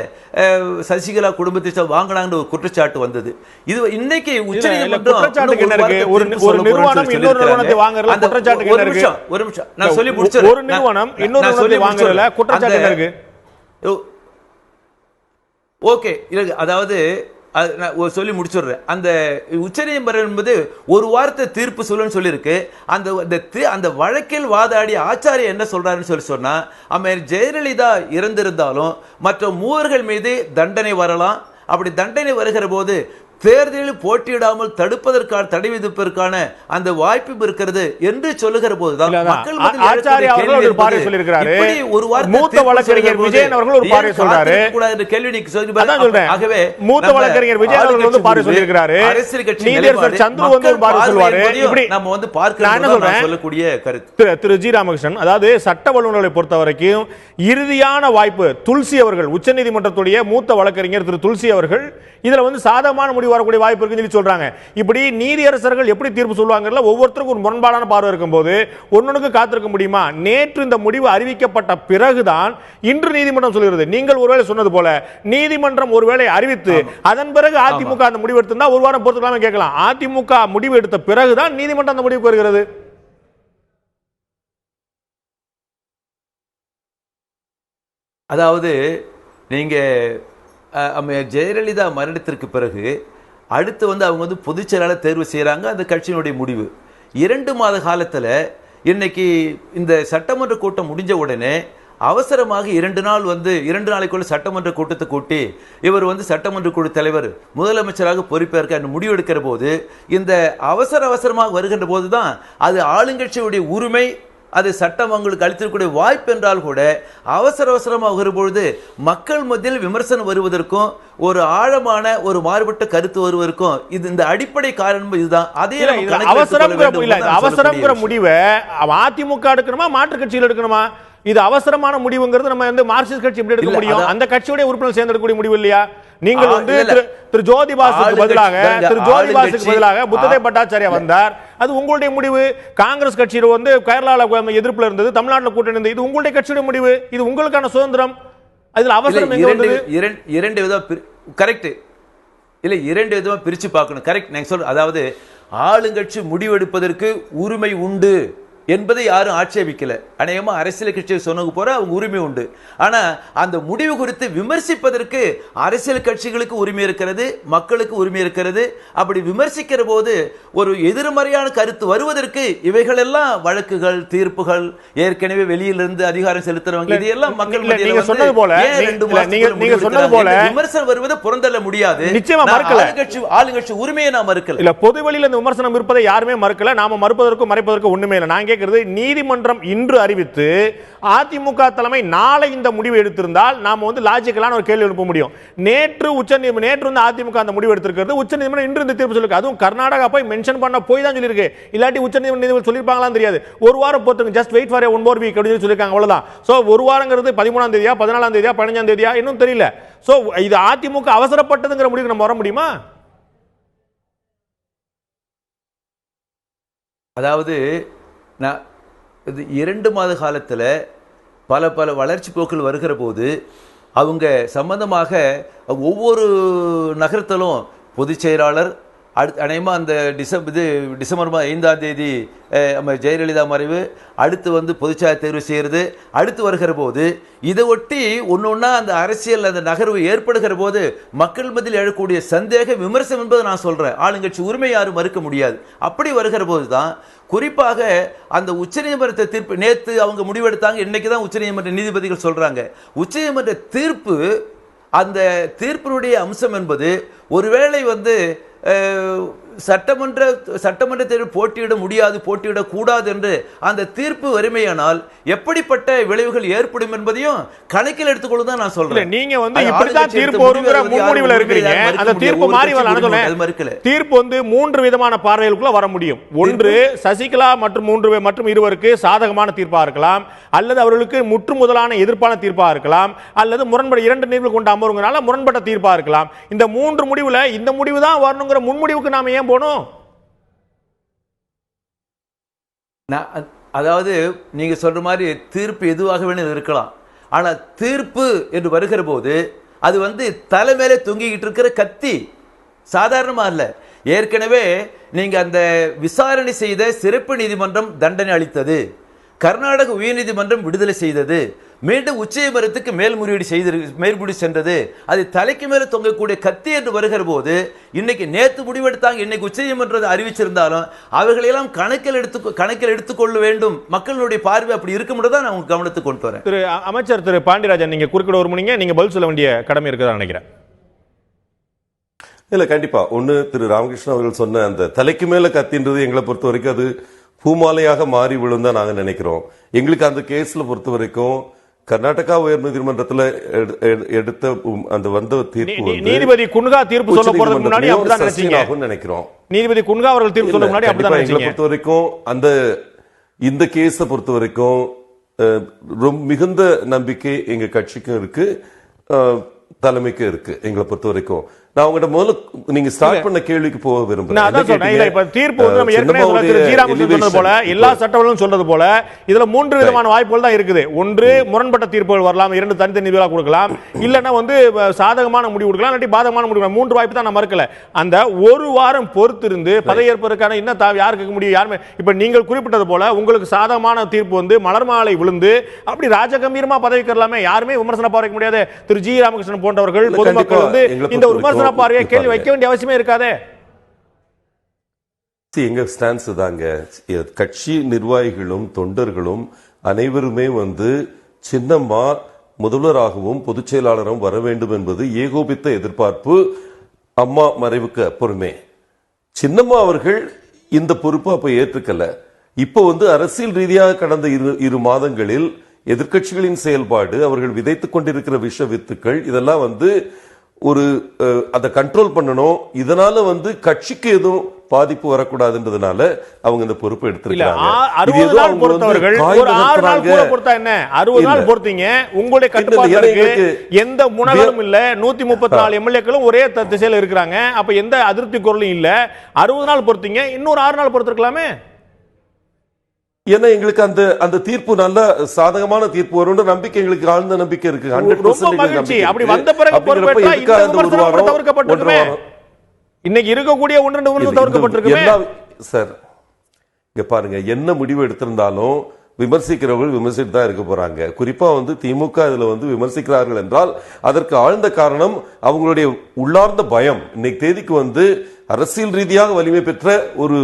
சசிகலா குடும்பத்தை வாங்கினாங்க ஒரு குற்றச்சாட்டு வந்தது. இது இன்னைக்கு உச்சநீதிமன்றம் ஒரு நிறுவனம் இன்னொரு நிறுவனத்தை வாங்குறதுல குற்றச்சாட்டு என்ன இருக்கு? ஒரு நிமிஷம் நான் சொல்லி முடிச்சேன். ஒரு நிறுவனம் இன்னொரு நிறுவனத்தை வாங்குறதுல குற்றச்சாட்டு என்ன இருக்கு? ஓகே, அதாவது சொல்லி முடிச்சுடுறேன். அந்த உச்சநீதிமன்றம் என்பது ஒரு வாரத்தை தீர்ப்பு சொல்லுன்னு சொல்லியிருக்கு. அந்த வழக்கில் வாதாடி ஆச்சாரிய என்ன சொல்றாருன்னு சொன்னா, அம்மையார் ஜெயலலிதா இறந்திருந்தாலும் மற்ற மூவர்கள் மீது தண்டனை வரலாம். அப்படி தண்டனை வருகிற போது தேர்தலில் போட்டியிடாமல் தடுப்பதற்கான தடை விதிப்பதற்கான அந்த வாய்ப்பு இருக்கிறது என்று சொல்லுகிற போதுதான் மக்கள் மூத்த வழக்கறிஞர் விஜயன் அவர்கள் ஒரு பார்வை சொல்றாரு. ஆகவே மூத்த வழக்கறிஞர் விஜயன் அவர்கள் வந்து பார்வை சொல்லியிருக்கிறாரு. அரசியல் கட்சி நீதியரசர் சந்துரு வந்து ஒரு பார்வை சொல்வாரு. இப்படி நம்ம பார்க்க சொல்லக்கூடிய கருத்து திரு ஜி ராமகிருஷ்ணன், அதாவது சட்ட வல்லுநர்களை பொறுத்த வரைக்கும் இறுதியான வாய்ப்பு துல்சி அவர்கள், உச்சநீதிமன்றத்துடைய மூத்த வழக்கறிஞர் திரு துல்சி அவர்கள் இதுல வந்து சாதகமான முடிவு வரக்கூடிய வாய்ப்பு இருக்குன்னு சொல்லி சொல்றாங்க. இப்படி நீதியரசர்கள் எப்படி தீர்ப்பு சொல்லுவாங்கல்ல, ஒவ்வொருத்தருக்கும் ஒரு முரண்பாடான பார்வை இருக்கும்போது ஒன்னொன்னுக்கு காத்திருக்க முடியுமா? நேற்று இந்த முடிவு அறிவிக்கப்பட்ட பிறகுதான் இன்று நீதிமன்றம் சொல்கிறது. நீங்கள் ஒருவேளை சொன்னது போல நீதிமன்றம் ஒருவேளை அறிவித்து அதன் பிறகு அதிமுக அந்த முடிவு எடுத்திருந்தா ஒரு வாரம் பொறுத்துக்கலாமே கேட்கலாம். அதிமுக முடிவு எடுத்த பிறகுதான் நீதிமன்றம் அந்த முடிவுக்கு வருகிறது. அதாவது நீங்க ஜெயலலிதா மரணத்திற்கு பிறகு அடுத்து அவங்க பொதுச் செயலாளர் தேர்வு செய்யறாங்க. அந்த கட்சியினுடைய முடிவு 2 மாத காலத்தில் இன்னைக்கு இந்த சட்டமன்ற கூட்டம் முடிஞ்ச உடனே அவசரமாக 2 நாளைக்குள்ள சட்டமன்ற கூட்டத்தை கூட்டி இவர் சட்டமன்ற குழு தலைவர் முதலமைச்சராக பொறுப்பேற்க முடிவெடுக்கிற போது இந்த அவசரமாக வருகின்ற போதுதான் அது ஆளுங்கட்சியுடைய உரிமை, அது சட்டம் அவங்களுக்கு அளித்திருக்கக்கூடிய வாய்ப்பு என்றால் கூட அவசரமாக வரும்பொழுது மக்கள் மத்தியில் விமர்சனம் வருவதற்கும் ஒரு ஆழமான ஒரு மாறுபட்ட கருத்து வருவதற்கும் இந்த அடிப்படை காரணம் இதுதான். அதே அவசரங்கிற முடிவை அதிமுக எடுக்கணுமா மாற்று கட்சியில் எடுக்கணுமா? இது அவசரமான முடிவுங்கிறது நம்ம வந்து மார்க்சிஸ்ட் கட்சி எப்படி எடுக்க முடியும்? அந்த கட்சியோட உறுப்பினர் சேர்ந்தெடுக்கக்கூடிய முடிவு இல்லையா? நீங்கள் வந்து திரு ஜோதிபாசுக்கு பதிலாக புத்ததே பட்டாச்சாரியா வந்தார். அது உங்களுடைய முடிவு. காங்கிரஸ் கட்சியில வந்து கேரளால எதிர்ப்புல இருந்தது, தமிழ்நாட்டில் கூட்டணி இருந்தது. இது உங்களுடைய கட்சியுடைய முடிவு. இது உங்களுக்கான சுதந்திரம். அதுல அவசரம் எங்க வந்தது? இரண்டு விதம் கரெக்ட் இல்ல, இரண்டு விதமா பிரிச்சு பார்க்கணும். கரெக்ட் நான் சொல்றேன். அதாவது ஆளுங்கட்சி முடிவெடுப்பதற்கு உரிமை உண்டு என்பதை யாரும் ஆட்சேபிக்கல. அநேகமா அரசியல் கட்சி சொன்னது போற அவங்க உரிமை உண்டு. ஆனா அந்த முடிவு குறித்து விமர்சிப்பதற்கு அரசியல் கட்சிகளுக்கு உரிமை இருக்கிறது, மக்களுக்கு உரிமை இருக்கிறது. அப்படி விமர்சிக்கிற போது ஒரு எதிர்மறையான கருத்து வருவதற்கு இவைகளெல்லாம் வழக்குகள், தீர்ப்புகள், ஏற்கனவே வெளியிலிருந்து அதிகாரம் செலுத்துறவங்க இதெல்லாம் மக்கள் நீங்க சொன்னது போல விமர்சனம் வருவதை புறந்தள்ள முடியாது. நிச்சயமா மறுக்கல. ஆளுங்கட்சி உரிமையை நான் மறுக்கல. இல்ல, பொதுவெளியில் இந்த விமர்சனம் இருப்பதை யாருமே மறுக்கல. நாம மறுப்பதற்கும் மறைப்பதற்கும் ஒண்ணுமே இல்லை. நான் கேட்கிறது, நீதிமன்றம் இன்று அறிவித்து அதிமுக தலைமை நாளை இந்த முடிவு எடுத்திருந்தால் நாம வந்து லாஜிக்கலான ஒரு கேள்வி எழுப்ப முடியும். நேற்று வந்து அதிமுக அந்த முடிவு எடுத்திருக்கிறது. உச்சநீதிமன்றம் இன்று இந்த தீர்ப்பு சொல்லிருக்கு. அதுவும் கர்நாடகா போய் மென்ஷன் பண்ண போய் தான் சொல்லியிருக்கு. இல்லாட்டி உச்சநீதிமன்றம் சொல்லிருப்பாங்களான்னு தெரியாது. ஒரு வாரம் பொறுத்துங்க, just wait for one more week அப்படின்னு சொல்லிருக்காங்க. அவ்வளவுதான். சோ ஒரு வாரங்கிறது 13ஆம் தேதியா 14ஆம் தேதியா 15ஆம் தேதியா இன்னும் தெரியல. சோ இது அதிமுக அவசரப்பட்டதுங்கிற முடிவுக்கு நம்ம வர முடியுமா? அதாவது இது 2 மாத காலத்தில் பல வளர்ச்சி போக்கள் வருகிற போது அவங்க சம்பந்தமாக ஒவ்வொரு நகரத்திலும் பொதுச் செயலாளர் அநேகமாக அந்த டிசம்பர் 5ஆம் தேதி நம்ம ஜெயலலிதா மறைவு, அடுத்து வந்து பொதுச்செயலாளர் தேர்வு செய்கிறது, அடுத்து வருகிற போது இதை ஒட்டி ஒன்னொன்னா அந்த அரசியல் அந்த நகர்வு ஏற்படுகிற போது மக்கள் மத்தியில் எழக்கூடிய சந்தேக விமர்சனம் என்பதை நான் சொல்றேன். ஆளுங்கட்சி உரிமை யாரும் மறுக்க முடியாது. அப்படி வருகிற போது தான் குறிப்பாக அந்த உச்சநீதிமன்ற தீர்ப்பு நேற்று அவங்க முடிவெடுத்தாங்க. இன்னைக்கு தான் உச்சநீதிமன்ற நீதிபதிகள் சொல்றாங்க. உச்சநீதிமன்ற தீர்ப்பு, அந்த தீர்ப்பினுடைய அம்சம் என்பது ஒருவேளை வந்து சட்டமன்ற தேர்தல் போட்டியிட முடியாது, போட்டியிடக்கூடாது என்று அந்த தீர்ப்பு வறுமையானால் எப்படிப்பட்ட விளைவுகள் ஏற்படும் என்பதையும் கணக்கில் எடுத்துக்கொள்ளுதான் நான் சொல்றேன். நீங்க வந்து இப்படிதான் தீர்ப்பு வருங்கிற முன்மொழிவுல இருக்கிறீங்க. அந்த தீர்ப்பு மாறி வரல. தீர்ப்பு வந்து 3 விதமான பார்வைகளுக்குள்ள வர முடியும். ஒன்று, சசிகலா மற்றும் இருவருக்கு சாதகமான தீர்ப்பா இருக்கலாம், அல்லது அவர்களுக்கு முற்று முதலான எதிர்ப்பான தீர்ப்பா இருக்கலாம், அல்லது முரண்பட 2 நீதிபதிகள் கொண்ட அமர்வுங்களால முரண்பட்ட தீர்ப்பா இருக்கலாம். இந்த 3 முடிவுல இந்த முடிவு தான் வரணுங்கிற முன்முடிவுக்கு நாம ஏன் போனோம்? அதாவது நீங்க சொல்ற மாதிரி தீர்ப்பு எதுவாக வேணும் இருக்கலாம். ஆனா தீர்ப்பு என்று வருகிற போது அது வந்து தலை மேலே தொங்கிக்கிட்டு இருக்கிற கத்தி சாதாரணமா இல்ல. ஏற்கனவே நீங்க அந்த விசாரணை செய்த சிறப்பு நீதிமன்றம் தண்டனை அளித்தது, கர்நாடக உயர்நீதிமன்றம் விடுதலை செய்தது, மீண்டும் உச்சநீதிமன்றத்துக்கு மேல்முடி சென்றது. அது தலைக்கு மேல தொங்கக்கூடிய கத்தி என்று வருகிற போது இன்னைக்கு நேற்று முடிவெடுத்தாங்க, இன்னைக்கு உச்சநீதிமன்றம் அறிவிச்சிருந்தாலும் அவைகளெல்லாம் கணக்கில் எடுத்துக்கொள்ள வேண்டும். மக்களுடைய பார்வை அப்படி இருக்கும்ன்றதான் நான் உங்களுக்கு கவனத்துக்கு கொண்டு வரேன். திரு அமைச்சர் திரு பாண்டியராஜன், நீங்க குறுக்கிட ஒரு முனிங்க, நீங்க பதில் சொல்ல வேண்டிய கடமை இருக்குதா நினைக்கிறேன். இல்ல, கண்டிப்பா. ஒண்ணு, திரு ராமகிருஷ்ணன் அவர்கள் சொன்ன அந்த தலைக்கு மேல கத்தின்றது எங்களை பொறுத்த வரைக்கும் அது பூமாலையாக மாறி விழுந்தா நாங்க நினைக்கிறோம். எங்களுக்கு அந்த கேஸ்ல பொறுத்த வரைக்கும் கர்நாடகா உயர் நீதிமன்றத்தில் எடுத்த அந்த வந்த தீர்ப்பு நீதிபதி குன்கா தீர்ப்பு சொல்ல போறதுக்கு முன்னாடி அப்படிதான் நினைச்சீங்க நினைக்கிறோம். நீதிபதி குன்கா அவர்கள் தீர்ப்பு சொல்ல முன்னாடி அப்படிதான் நினைச்சீங்க. பொறுத்த வரைக்கும் அந்த இந்த கேஸை பொறுத்த வரைக்கும் மிகுந்த நம்பிக்கை எங்க கட்சிக்கும் இருக்கு, தலைமைக்கு இருக்கு. எங்களை பொறுத்த வரைக்கும் நான் உங்கள்கிட்ட முதல்ல நீங்க ஸ்டார்ட் பண்ண கேள்விக்கு போக விரும்புறேன். தீர்ப்பு எல்லா சட்டங்களும் சொல்றது போல இதுல 3 விதமான வாய்ப்புகள் தான் இருக்குது. ஒன்று, முரண்பட்ட தீர்ப்புகள் வரலாம், 2 தனித்தனி நீதிபதிகளா கொடுக்கலாம், இல்லன்னா வந்து சாதகமான முடிவு கொடுக்கலாம், இல்லாட்டி பாதகமான முடிவு. 3 வாய்ப்பு தான் நான் மறுக்கல. அந்த ஒரு வாரம் பொறுத்திருந்து பதவியேற்பதற்கான என்ன யார் கேட்க முடியும்? யாருமே. இப்ப நீங்கள் குறிப்பிட்டது போல உங்களுக்கு சாதகமான தீர்ப்பு வந்து மலர் மாலை விழுந்து அப்படி ராஜகம்பீரமா பதவிக்கலாமே, யாருமே விமர்சன பார்க்க முடியாது. திரு ஜி ராமகிருஷ்ணன் போன்றவர்கள் பொதுமக்கள் வந்து இந்த விமர்சன பார்வையை கேள்வி வைக்க வேண்டிய அவசியமே இருக்காதே. எங்க ஸ்டான்ஸ் தாங்க, கட்சி நிர்வாகிகளும் தொண்டர்களும் அனைவருமே வந்து சின்னம்மா முதல்வராகவும் பொதுச் செயலாளரும் வர வேண்டும் என்பது ஏகோபித்த எதிர்பார்ப்பு. அம்மா மறைவுக்கு அப்புறமே சின்னம்மா அவர்கள் இந்த பொறுப்பை அப்ப ஏற்றுக்கல. இப்போ வந்து அரசியல் ரீதியாக கடந்த இரு மாதங்களில் எதிர்க்கட்சிகளின் செயல்பாடு, அவர்கள் விதைத்துக் கொண்டிருக்கிற விஷ வித்துக்கள், இதெல்லாம் வந்து ஒரு அதை கண்ட்ரோல் பண்ணணும். இதனால வந்து கட்சிக்கு எதுவும் பாதிப்பு வரக்கூடாதுன்றதுனால அவங்க இந்த பொறுப்பு எடுத்திருக்காங்க. 60 நாள் பொறுத்தவர்கள் ஒரு 6 நாள் கூட பொறுத்தா என்ன, 60 நாள் பொறுத்தீங்க, உங்களுடைய கட்டுப்பாட்டுக்கு எந்த முனகலும் இல்ல. 134 எம்எல்ஏக்களும் ஒரே திசையில இருக்கிறாங்க. அப்ப எந்த அதிருப்தி குரலும் இல்ல. 60 நாள் பொறுத்தீங்க, இன்னொரு 6 நாள் பொறுத்திருக்கலாமே. ஏன்னா எங்களுக்கு அந்த தீர்ப்பு நல்ல சாதகமான தீர்ப்பு வரும்ன்ற நம்பிக்கை, எங்களுக்கு ஆழ்ந்த நம்பிக்கை இருக்கு. 100% மகிழ்ச்சி. அப்படி வந்த பிறகு பொறுப்பேற்றா இந்த விமர்சனம் கூட தவிர்க்கப்பட்டிருக்குமே. இன்னைக்கு இருக்கக்கூடிய 1-2 விமர்சனம் தவிர்க்கப்பட்டிருக்குமே. சார் இங்க பாருங்க, என்ன முடிவு எடுத்திருந்தாலும் விமர்சிக்கிறவர்கள் விமர்சித்து தான் இருக்க போறாங்க. குறிப்பா வந்து திமுக இதுல வந்து விமர்சிக்கிறார்கள் என்றால் அதற்கு ஆழ்ந்த காரணம் அவங்களுடைய உள்ளார்ந்த பயம். இன்னைக்கு தேதிக்கு வந்து அரசியல் ரீதியாக வலிமை பெற்ற ஒரு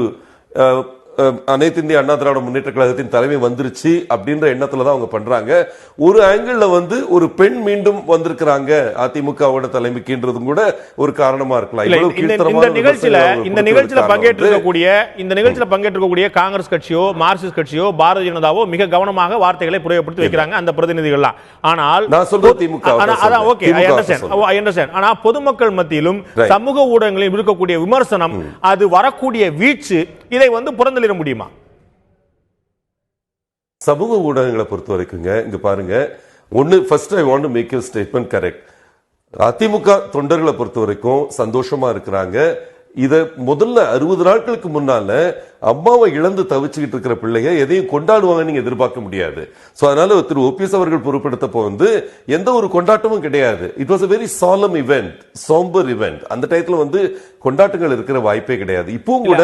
அனைத்து இந்திய அண்ணா திராவிட முன்னேற்ற கழகத்தின் தலைமை வந்துருச்சு அப்படின்ற எண்ணத்துல தான் அவங்க பண்றாங்க. ஒரு ஆங்கிள் வந்து ஒரு பெண் மீண்டும் வந்திருக்கிறாங்க அதிமுகவோட தலைமைக்குன்றதும் கூட ஒரு காரணமா இருக்கலாம். இந்த நிகழ்ச்சியில பங்கேற்கக்கூடிய காங்கிரஸ் கட்சியோ மார்க்சிஸ்ட் கட்சியோ பாரதிய ஜனதாவோ மிக கவனமாக வார்த்தைகளை பிரயோகப்படுத்தி வைக்கிறாங்க அந்த பிரதிநிதிகள். ஆனால் நான் சொல்றது திமுக. ஆனா பொதுமக்கள் மத்தியிலும் சமூக ஊடகங்களில் இருக்கக்கூடிய விமர்சனம், அது வரக்கூடிய வீழ்ச்சி, இதை வந்து புறந்தளிர முடியுமா? சமூக ஊடகங்களை பொறுத்த வரைக்குங்க, இங்க பாருங்க, ஒன்னு first I want to make you statement correct. AIADMK தொண்டர்களை பொறுத்த வரைக்கும் சந்தோஷமா இருக்கிறாங்க. இத முதல்ல 60 நாட்களுக்கு முன்னால அம்மாவை இழந்து தவிச்சுக்கிட்டு இருக்கிற பிள்ளைங்க எதையும் கொண்டாடுவாங்க நீங்க எதிர்பார்க்க முடியாது. சோ அதனால திரு ஓபிஎஸ் அவர்கள் பொறுப்பெடுத்தப்போ வந்து எந்த ஒரு கொண்டாட்டமும் கிடையாது. It was a very solemn event, somber event. அந்த டைத்துல வந்து கொண்டாட்டங்கள் இருக்கிற வாய்ப்பே கிடையாது. இப்பவும் கூட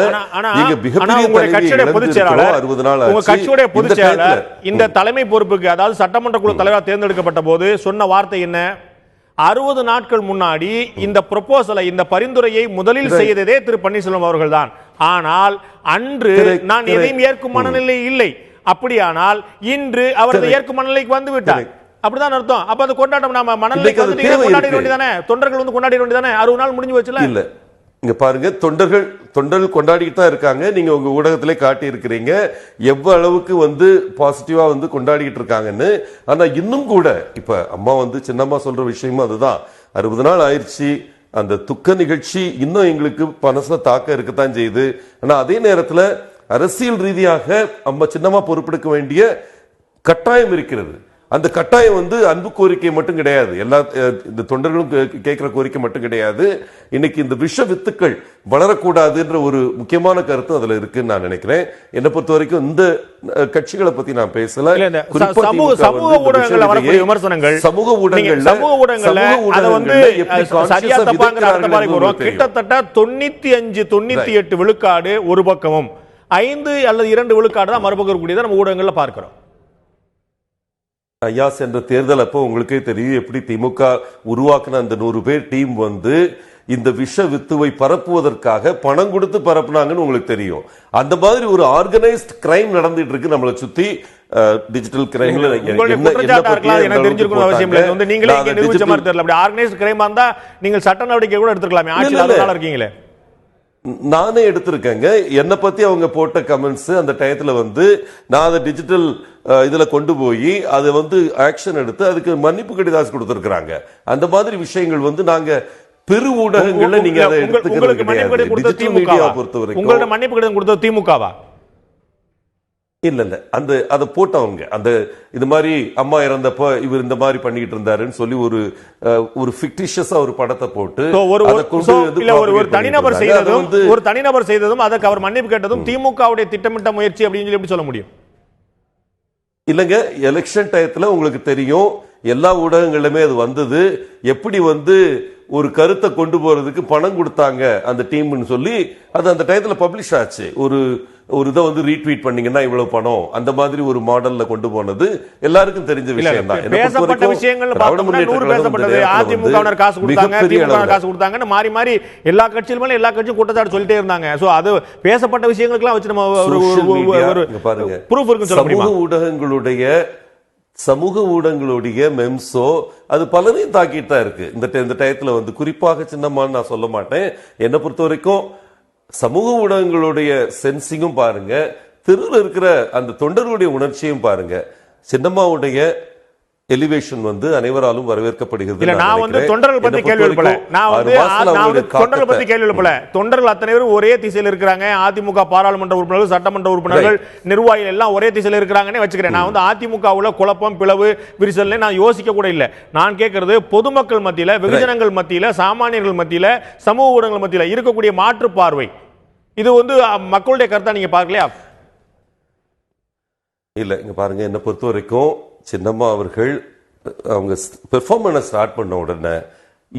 நீங்க மிகப்பெரிய கட்சியுடைய பொதுச் செயலாளர் 60 நாள் உங்க கட்சியுடைய பொதுச் செயலாளர் இந்த தலைமை பொறுப்புக்கு, அதாவது சட்டமன்ற குழு தலைவராக தேர்ந்தெடுக்கப்பட்ட போது சொன்ன வார்த்தை என்ன? 60 நாட்கள் முன்னாடி இந்த ப்ரொபோசலை, இந்த பரிந்துரையை முதலில் செய்ததே திரு பன்னீர்செல்வம் அவர்கள் தான். ஆனால் அன்று நான் எதையும் ஏற்கும் மனநிலை இல்லை. அப்படியானால் இன்று அவரது ஏற்கும் மனநிலைக்கு வந்து விட்டார். அப்படிதான் அர்த்தம். அப்ப அது கொண்டாட்டம் நாம மனநிலைக்கு வந்து கொண்டாட வேண்டியதானே, தொண்டர்கள் வந்து கொண்டாட வேண்டியதானே. 60 நாள் முடிஞ்சு வச்சுல இல்ல. இங்க பாருங்க, தொண்டர்கள் கொண்டாடிட்டு தான் இருக்காங்க. நீங்க உங்க ஊடகத்திலே காட்டி இருக்கிறீங்க எவ்வளவு அளவுக்கு வந்து பாசிட்டிவா வந்து கொண்டாடிட்டு இருக்காங்கன்னு. ஆனா இன்னும் கூட இப்ப அம்மா வந்து சின்னம்மா சொல்ற விஷயமும் அதுதான். 60 நாள் ஆயிடுச்சு. அந்த துக்க நிகழ்ச்சி இன்னும் எங்களுக்கு மனசுல தாக்க இருக்கத்தான் செய்யுது. ஆனா அதே நேரத்துல அரசியல் ரீதியாக அம்மா சின்னம்மா பொறுப்பெடுக்க வேண்டிய கட்டாயம் இருக்கிறது. அந்த கட்டாயம் வந்து அன்பு கோரிக்கை மட்டும் கிடையாது, எல்லா இந்த தொண்டர்களும் கேட்கிற கோரிக்கை மட்டும் கிடையாது. இன்னைக்கு இந்த விஷ வித்துக்கள் வளரக்கூடாதுன்ற ஒரு முக்கியமான கருத்து அதுல இருக்குன்னு நான் நினைக்கிறேன். என்னை பொறுத்த வரைக்கும் இந்த கட்சிகளை பத்தி நான் பேசல. சமூக ஊடகங்கள்ல வரக்கூடிய விமர்சனங்கள், சமூக ஊடகங்கள்ல அதை வந்து சரியா தப்பாங்கிற அர்த்தம் வரும். கிட்டத்தட்ட 95-98 விழுக்காடு ஒரு பக்கமும், 5 அல்லது 2 விழுக்காடு தான் மறுபக்கம் இருக்கக்கூடியதை நம்ம ஊடகங்கள்ல பார்க்கிறோம். ஐயா, சென்ற தேர்தல் அப்போ உங்களுக்கே தெரியும் எப்படி திமுக உருவாக்குன அந்த 100 பேர் டீம் வந்து இந்த விஷ வித்துவை பரப்புவதற்காக பணம் கொடுத்து பரப்புனாங்கன்னு உங்களுக்கு தெரியும். அந்த மாதிரி ஒரு ஆர்கனைஸ்ட் கிரைம் நடந்துட்டு இருக்கு நம்மளை சுத்தி. டிஜிட்டல் கிரைம்ல நீங்க சட்ட நடவடிக்கை கூட எடுத்துக்கலாமே, ஆட்சியாளர் இருக்கீங்களே. நானே எடுத்திருக்கேங்க. என்னை பத்தி அவங்க போட்ட கமெண்ட்ஸ் அந்த டயத்துல வந்து நான் அதை டிஜிட்டல் இதுல கொண்டு போய் அதை வந்து ஆக்ஷன் எடுத்து அதுக்கு மன்னிப்பு கடிதாசு கொடுத்திருக்கிறாங்க. அந்த மாதிரி விஷயங்கள் வந்து நாங்க பெரு ஊடகங்கள்ல நீங்க அதை எடுத்துக்கிறது கிடையாது. டிஜிட்டல் மீடியா பொறுத்தவரைக்கும் உங்களோட மன்னிப்பு கடிதம் கொடுத்தது திமுகவா? இல்ல அந்த அதை போட்டவங்க அந்த இது மாதிரி அம்மா இறந்தப்ப இவர் இந்த மாதிரி பண்ணிட்டு இருந்தாருன்னு சொல்லி ஒரு ஃபிக்டிஷியஸா ஒரு படத்தை போட்டு ஒரு தனிநபர் செய்ததும் அதற்கு அவர் மன்னிப்பு கேட்டதும் திமுகவுடைய திட்டமிட்ட முயற்சி அப்படின்னு சொல்லி எப்படி சொல்ல முடியும்? இல்லங்க, எலெக்ஷன் டயத்துல உங்களுக்கு தெரியும் எல்லா ஊடகங்களிலுமே அது வந்தது. எப்படி வந்து ஒரு கருத்தை கொண்டு போறதுக்கு பணம் கொடுத்தாங்க அந்த டீம்னு சொல்லி அது அந்த டயத்துல பப்ளிஷ் ஆச்சு. ஒரு இதை வந்து ரீட்வீட் பண்ணீங்கன்னா இவ்வளவு பணம், அந்த மாதிரி ஒரு மாடல்ல கொண்டு போனது எல்லாருக்கும் தெரிஞ்ச விஷயம் தான். பேசப்பட்ட விஷயங்கள் பேசப்பட்டது. அதிமுகவினர் காசு கொடுத்தாங்க, திமுக காசு கொடுத்தாங்கன்னு மாறி மாறி எல்லா கட்சியிலும் எல்லா கட்சியும் குற்றச்சாட்டு சொல்லிட்டே இருந்தாங்க. சோ அது பேசப்பட்ட விஷயங்களுக்கெல்லாம் வச்சு நம்ம ஒரு ப்ரூஃப் இருக்குன்னு சொல்ல முடியுமா? சமூக ஊடகங்களுடைய மெம்சோ அது பலரையும் தாக்கிட்டு தான் இருக்கு இந்த டயத்துல வந்து. குறிப்பாக சின்னம்மான்னு நான் சொல்ல மாட்டேன். என்னை பொறுத்த வரைக்கும் சமூக ஊடகங்களுடைய சென்சிங்கும் பாருங்க, தெருவில் இருக்கிற அந்த தொண்டர்களுடைய உணர்ச்சியும் பாருங்க. சின்னம்மாவுடைய எலிவேஷன் வந்து அனைவராலும் வரவேற்கப்படுகிறது. இல்ல, நான் வந்து தொண்டர்கள் பத்தி கேள்வி எழுப்பல. நான் வந்து தொண்டர்கள் பத்தி கேள்வி எழுப்பல. தொண்டர்கள் அத்தனை பேரும் ஒரே திசையில் இருக்கிறாங்க. அதிமுக பாராளுமன்ற உறுப்பினர்கள், சட்டமன்ற உறுப்பினர்கள், நிர்வாகிகள் எல்லாம் ஒரே திசையில் இருக்கிறாங்கன்னு வச்சுக்கிறேன். நான் வந்து அதிமுகவுல குழப்பம், பிளவு, விரிசல் நான் யோசிக்க கூட இல்ல. நான் கேட்கறது பொதுமக்கள் மத்தியில, வெகுஜனங்கள் மத்தியில, சாமானியர்கள் மத்தியில, சமூக ஊடகங்கள் மத்தியில இருக்கக்கூடிய மாற்று பார்வை, இது வந்து மக்களுடைய கருத்தா நீங்க பார்க்கலையா? இல்ல, இங்க பாருங்க, என்னை பொறுத்த வரைக்கும் சின்னம்மா அவர்கள் அவங்க பெர்ஃபார்மன்ஸை ஸ்டார்ட் பண்ண உடனே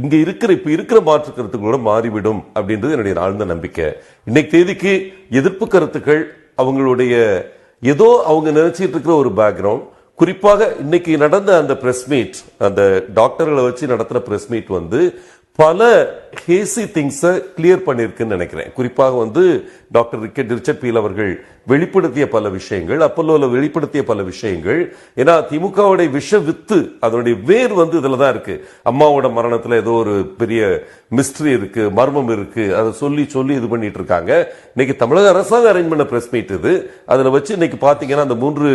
இங்க இப்ப இருக்கிற மாற்று கருத்துக்களோட மாறிவிடும் அப்படின்றது என்னுடைய ஆழ்ந்த நம்பிக்கை. இன்னைக்கு தேதிக்கு எதிர்ப்பு கருத்துக்கள் அவங்களுடைய ஏதோ அவங்க நினைச்சிட்டு இருக்கிற ஒரு பேக்ரவுண்ட், குறிப்பாக இன்னைக்கு நடந்த அந்த பிரஸ் மீட், அந்த டாக்டர்களை வச்சு நடத்தின பிரஸ் மீட் வந்து பல ஹேசி திங்ஸை கிளியர் பண்ணிருக்குன்னு நினைக்கிறேன். குறிப்பாக வந்து டாக்டர் ரிச்சர்ட் பீல் அவர்கள் வெளிப்படுத்திய பல விஷயங்கள், அப்பல்லோல வெளிப்படுத்திய பல விஷயங்கள். ஏன்னா திமுகவுடைய விஷ வித்து, அதனுடைய வேர் வந்து இதுல தான் இருக்கு. அம்மாவோட மரணத்துல ஏதோ ஒரு பெரிய மிஸ்ட்ரி இருக்கு, மர்மம் இருக்கு, அதை சொல்லி சொல்லி இது பண்ணிட்டு இருக்காங்க. இன்னைக்கு தமிழக அரசாங்கம் அரேஞ்ச் பண்ண பிரஸ் மீட் இது. அதுல வச்சு இன்னைக்கு பாத்தீங்கன்னா அந்த 3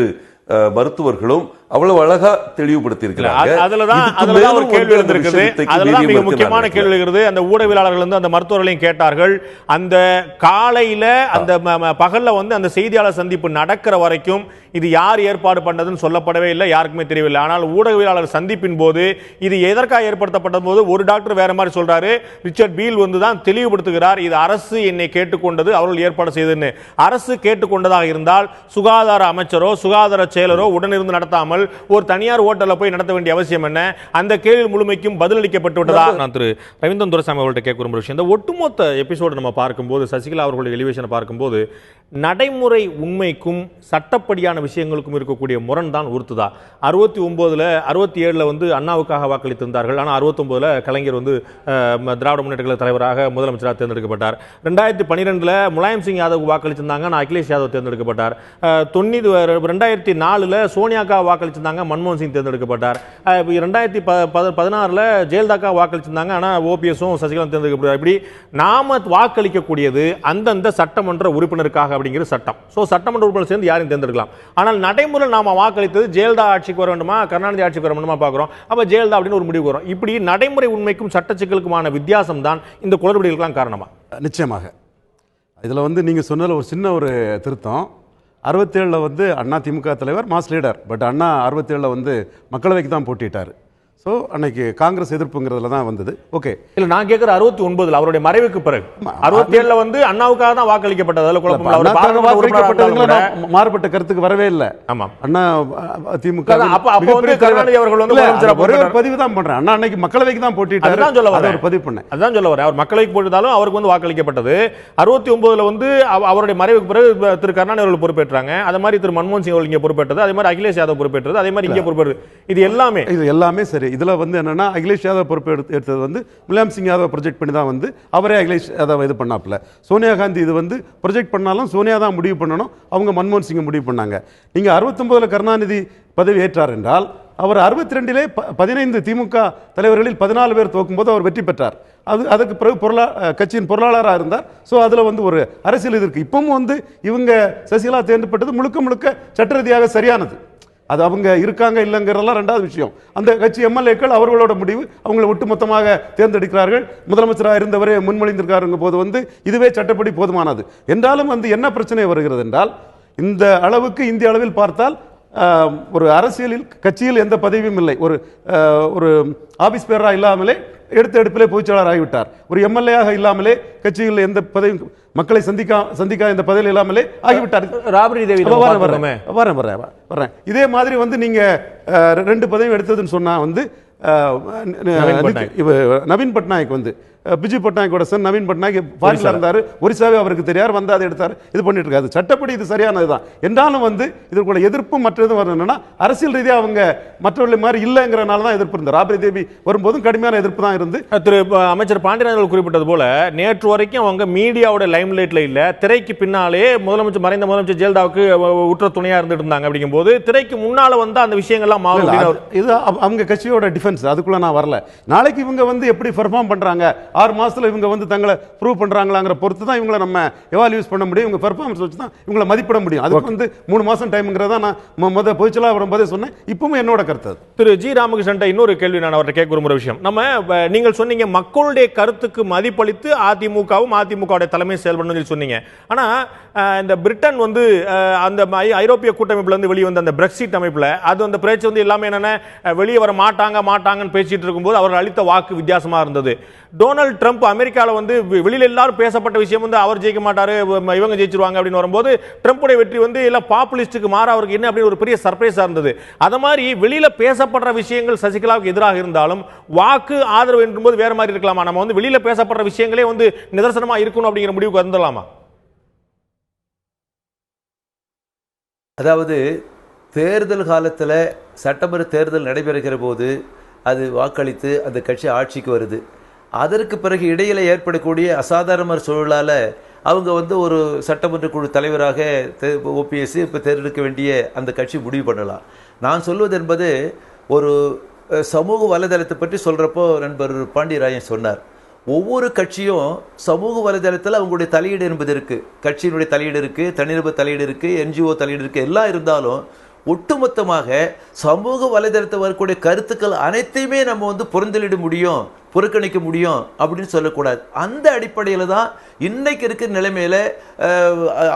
மருத்துவர்களும் அவ்வளவு அழகா தெளிவுபடுத்தி இருக்கிறாங்க. அதுலதான் ஒரு கேள்வி இருந்திருக்குது. அதுலதான் மிக முக்கியமான கேள்வி இருக்கிறது. அந்த ஊடகவியலாளர்கள் வந்து அந்த மருத்துவர்களையும் கேட்டார்கள். அந்த காலையில அந்த பகல்ல வந்து அந்த செய்தியாளர் சந்திப்பு நடக்கிற வரைக்கும் இது யார் ஏற்பாடு பண்ணதுன்னு சொல்லப்படவே இல்லை, யாருக்குமே தெரியவில்லை. ஆனால் ஊடகவியலாளர் சந்திப்பின் போது இது எதற்காக ஏற்படுத்தப்பட்ட போது ஒரு டாக்டர் வேற மாதிரி சொல்றாரு, ரிச்சர்ட் பீல் வந்து தான் தெளிவுபடுத்துகிறார், இது அரசு என்னை கேட்டுக்கொண்டது, அவர்கள் ஏற்பாடு செய்ததுன்னு. அரசு கேட்டுக்கொண்டதாக இருந்தால் சுகாதார அமைச்சரோ சுகாதார செயலரோ உடனிருந்து நடத்தாமல் ஒரு தனியார் ஹோட்டல்ல போய் நடத்த வேண்டிய அவசியம் என்ன? அந்த கேள்வி முழுமைக்கும் பதிலளிக்கப்பட்டு விட்டதா? நான் திரு ரவீந்திரன் துரைசாமி அவர்கள்ட்ட கேட்க ஒரு விஷயம், இந்த ஒட்டுமொத்த எபிசோடு நம்ம பார்க்கும்போது, சசிகலா அவர்களுடைய எலிவேஷனை பார்க்கும்போது, நடைமுறை உண்மைக்கும் சட்டப்படியான விஷயங்களுக்கும் இருக்கக்கூடிய முரண் தான் உறுத்துதா? 69ல 67ல வந்து அண்ணாவுக்காக வாக்களித்திருந்தார்கள். ஆனால் 69ல கலைஞர் வந்து திராவிட முன்னேற்ற கழக தலைவராக முதலமைச்சராக தேர்ந்தெடுக்கப்பட்டார். 2012ல முலாயம் சிங் யாதவ் வாக்களிச்சிருந்தாங்க, ஆனால் அகிலேஷ் யாதவ் தேர்ந்தெடுக்கப்பட்டார். 2004ல சோனியாக்காக வாக்களிச்சிருந்தாங்க, மன்மோகன் சிங் தேர்ந்தெடுக்கப்பட்டார். 2016ல ஜெயலலிதாக்காக வாக்களிச்சிருந்தாங்க, ஆனால் ஓபிஎஸும் சசிகலா தேர்ந்தெடுக்கப்பட்டார். இப்படி நாம வாக்களிக்கக்கூடியது அந்தந்த சட்டமன்ற உறுப்பினருக்காக அப்படிங்கிற சட்டம். ஸோ சட்டமன்ற உறுப்பினர் சேர்ந்து யாரையும் தேர்ந்தெடுக்கலாம். ஆனால் நடைமுறை நாம வாக்களித்தது ஜெயலலிதா ஆட்சிக்கு வர வேண்டுமா, கருணாநிதி ஆட்சிக்கு வர வேண்டுமா பார்க்கிறோம். அப்ப ஜெயலலிதா அப்படின்னு ஒரு முடிவு வரும். இப்படி நடைமுறை உண்மைக்கும் சட்ட சிக்கலுக்குமான வித்தியாசம் தான் இந்த குளறுபடிகளுக்கெல்லாம் காரணமா? நிச்சயமாக. இதில் வந்து நீங்கள் சொன்னதில் ஒரு சின்ன ஒரு திருத்தம். 67ல் வந்து அண்ணா திமுக தலைவர் மாஸ் லீடர், பட் அண்ணா 67ல் வந்து மக்களவைக்கு தான் போட்டிட்டார். ஸோ அன்னைக்கு காங்கிரஸ் எதிர்ப்புங்கிறதுல தான் வந்தது. ஓகே, இல்ல நான் கேட்கிற 69ல் அவருடைய மறைவுக்கு பிறகு 67ல வந்து அண்ணாவுக்காக தான் வாக்களிக்கப்பட்டது. அதுல குழப்பம் மாறுபட்ட கருத்துக்கு வரவே இல்லை. ஆமா, அண்ணா திமுக கருணாநிதி அவர்கள் வந்து ஒரே ஒரு பதிவு தான் பண்றேன். அண்ணா அன்னைக்கு மக்களவைக்கு தான் போட்டிட்டாரு, ஒரு பதிவு பண்ணேன். அதான் சொல்ல வரேன். அவர் மக்களவைக்கு போட்டிருந்தாலும் அவருக்கு வந்து வாக்களிக்கப்பட்டது. 69ல வந்து அவருடைய மறைவுக்கு பிறகு திரு கருணாநிதி அவர்கள் பொறுப்பேற்றாங்க. அதே மாதிரி திரு மன்மோகன் சிங் அவர்கள் இங்கே பொறுப்பேற்றது, அதே மாதிரி அகிலேஷ் யாதவ் பொறுப்பேற்றது, அதே மாதிரி இங்கே பொறுப்பேற்றது. இது எல்லாமே சரி. இதுல வந்து என்னன்னா அகிலேஷ் யாதவ் பொறுப்பு எடுத்தது வந்து முலாயம் சிங் யாதவ் ப்ரொஜெக்ட் பண்ணி தான் வந்து அவரே அகிலேஷ் யாதவ் இது பண்ணாப்ல. சோனியா காந்தி இது வந்து ப்ரொஜெக்ட் பண்ணாலும் சோனியா தான் முடிவு பண்ணணும், அவங்க மன்மோகன் சிங் முடிவு பண்ணாங்க. நீங்க 69ல கருணாநிதி பதவி ஏற்றார் என்றால் அவர் 62லே 15 திமுக தலைவர்களில் 14 பேர் தோக்கும்போது அவர் வெற்றி பெற்றார். அதுக்கு பிறகு கட்சியின் பொருளாளராக இருந்தார். ஸோ அதில் வந்து ஒரு அரசியல் இது இருக்கு. இப்பவும் வந்து இவங்க சசிகலா தேர்ந்தெடுப்பட்டது முழுக்க சட்ட ரீதியாக சரியானது. அது அவங்க இருக்காங்க இல்லைங்கிறதெல்லாம் ரெண்டாவது விஷயம். அந்த கட்சி எம்எல்ஏக்கள் அவர்களோட முடிவு, அவங்களை ஒட்டுமொத்தமாக தேர்ந்தெடுக்கிறார்கள். முதலமைச்சராக இருந்தவரே முன்மொழிந்திருக்காருங்க போது வந்து இதுவே சட்டப்படி போதுமானது. என்றாலும் வந்து என்ன பிரச்சனை வருகிறது என்றால், இந்த அளவுக்கு இந்திய அளவில் பார்த்தால் ஒரு அரசியலில் கட்சியில் எந்த பதவியும் இல்லை. ஒரு ஆபீஸ் பேரா இல்லாமலே எடுப்பிலே பொதுச்செயலாளர் ஆகிவிட்டார். ஒரு எம்எல்ஏயாக இல்லாமலே கட்சியில் எந்த பதவியும் மக்களை சந்திக்கா இந்த பதவியில் இல்லாமலே ஆகிவிட்டார். ராபரி தேவி வரேன். இதே மாதிரி வந்து நீங்க 2 பதவியும் எடுத்ததுன்னு சொன்னா வந்து நவீன் பட்நாயக் வந்து பிஜு பட்நாயக்கோட சன் நவீன் பட்நாயக் ஃபாரின்ல இருந்தாரு, ஒரிசாவே அவருக்கு தெரியார், வந்து அதை எடுத்தார், இது பண்ணிட்டு இருக்காரு. சட்டப்படி இது சரியானதுதான். என்றாலும் வந்து இதற்குள்ள எதிர்ப்பும் மற்றதும் வரணும்னா அரசியல் ரீதியா அவங்க மற்றவர்கள் மாதிரி இல்லைங்கிறனால தான் எதிர்ப்பு இருந்தது. ராபரி தேவி வரும்போதும் கடுமையான எதிர்ப்பு தான் இருந்து. திரு அமைச்சர் பாண்டியராஜன் குறிப்பிட்டது போல நேற்று வரைக்கும் அவங்க மீடியாவோட லைம் லைட்ல இல்ல, திரைக்கு பின்னாலே மறைந்த முதலமைச்சர் ஜெயலலிதாவுக்கு உற்ற துணையா இருந்துட்டு இருந்தாங்க. அப்படிங்கும் போது திரைக்கு முன்னால வந்து அந்த விஷயங்கள்லாம் மாறும். இது அவங்க கட்சியோட டிஃபென்ஸ், அதுக்குள்ள நான் வரல. நாளைக்கு இவங்க வந்து எப்படி பெர்ஃபார்ம் பண்றாங்க 6 மாசத்துல இவங்க வந்து தங்களை ப்ரூவ் பண்றாங்களாங்கிற பொறுத்து தான் இவங்களை நம்ம எவாலுவேட் பண்ண முடியும். இவங்க பெர்ஃபார்மன்ஸ் வச்சு தான் இவங்களை மதிப்பிட முடியும். அதுக்கு வந்து 3 மாசம் டைம்ங்கிறதா நான் பொதுச்சலா வரும்போதே சொன்னேன். இப்பவும் என்னோட கருத்து. திரு ஜி ராமகிருஷ்ணன் இன்னொரு கேள்வி நான் அவர்கிட்ட கேட்க விரும்புகிற விஷயம், நம்ம நீங்கள் சொன்னீங்க மக்களுடைய கருத்துக்கு மதிப்பளித்து அதிமுகவும் அதிமுக தலைமை செயல்படணும்னு சொன்னீங்க. ஆனா இந்த பிரிட்டன் வந்து அந்த ஐரோப்பிய கூட்டமைப்புல இருந்து வெளியே வந்த அந்த பிரெக்சிட் அமைப்புல அது அந்த பேச்சு வந்து எல்லாமே என்னன்னா வெளியே வர மாட்டாங்கன்னு பேசிட்டு இருக்கும்போது அவர்கள் அளித்த வாக்கு வித்தியாசமா இருந்தது. டொனால்ட் ட்ரம்ப் அமெரிக்காவில் வந்து வெளியில எல்லாரும் பேசப்பட்ட விஷயம் வந்து அவர் ஜெயிக்க மாட்டாரு இவங்க ஜெயிச்சிருவாங்க அப்படின்னு வரும்போது ட்ரம்புடைய வெற்றி வந்து எல்லாம் பாப்புலிஸ்டுக்கு மாற அவருக்கு என்ன அப்படின்னு ஒரு பெரிய சர்ப்ரைஸா இருந்தது. அத மாதிரி வெளியில பேசப்படுற விஷயங்கள் சசிகலாவுக்கு எதிராக இருந்தாலும் வாக்கு ஆதரவு என்பது வேற மாதிரி இருக்கலாமா? நம்ம வந்து வெளியில பேசப்படுற விஷயங்களே வந்து நிதர்சனமா இருக்கணும் அப்படிங்கிற முடிவுக்கு வந்துடலாமா? அதாவது தேர்தல் காலத்தில் சட்டமன்ற தேர்தல் நடைபெறுகிற போது அது வாக்களித்து அந்த கட்சி ஆட்சிக்கு வருது. அதற்கு பிறகு இடையில் ஏற்படக்கூடிய அசாதாரண சூழலால் அவங்க வந்து ஒரு சட்டமன்ற குழு தலைவராக ஓபிஎஸ் இப்போ தேர்ந்தெடுக்க வேண்டிய அந்த கட்சி முடிவு பண்ணலாம். நான் சொல்வது என்பது ஒரு சமூக வலைதளத்தை பற்றி சொல்கிறப்போ நண்பர் பாண்டியராயன் சொன்னார், ஒவ்வொரு கட்சியும் சமூக வலைதளத்தில் அவங்களுடைய தலையீடு என்பது இருக்குது. கட்சியினுடைய தலையீடு இருக்குது, தனிநபர் தலையீடு இருக்குது, என்ஜிஓ தலையீடு இருக்குது. எல்லாம் இருந்தாலும் ஒட்டுமொத்தமாக சமூக வலைதளத்தை வரக்கூடிய கருத்துக்கள் அனைத்தையுமே நம்ம வந்து புறந்தளிட முடியும், புறக்கணிக்க முடியும் அப்படின்னு சொல்லக்கூடாது. அந்த அடிப்படையில் தான் இன்னைக்கு இருக்கிற நிலைமையில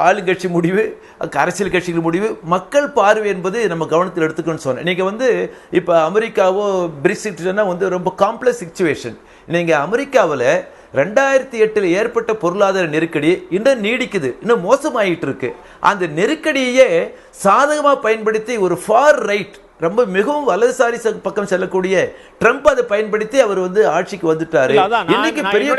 ஆளுங்கட்சி முடிவு, அரசியல் கட்சிகள் முடிவு, மக்கள் பார்வை என்பது நம்ம கவனத்தில் எடுத்துக்கணும்னு சொன்னேன். நீங்கள் வந்து இப்போ அமெரிக்காவோ பிரெக்சிட்னா வந்து ரொம்ப காம்ப்ளெக்ஸ் சிச்சுவேஷன். நீங்கள் அமெரிக்காவில் 2008 ஏற்பட்ட பொருளாதார நெருக்கடி இன்னும் நீடிக்குது, இன்னும் மோசமாயிட்டு இருக்கு. அந்த நெருக்கடியே சாதகமாக பயன்படுத்தி ஒரு ஃபார் ரைட், ரொம்ப மிகவும் வலதுசாரி பக்கம் செல்லக்கூடிய ட்ரம்ப் அதை பயன்படுத்தி அவர் வந்து ஆட்சிக்கு வந்துட்டாரு. இன்னைக்கு பெரிய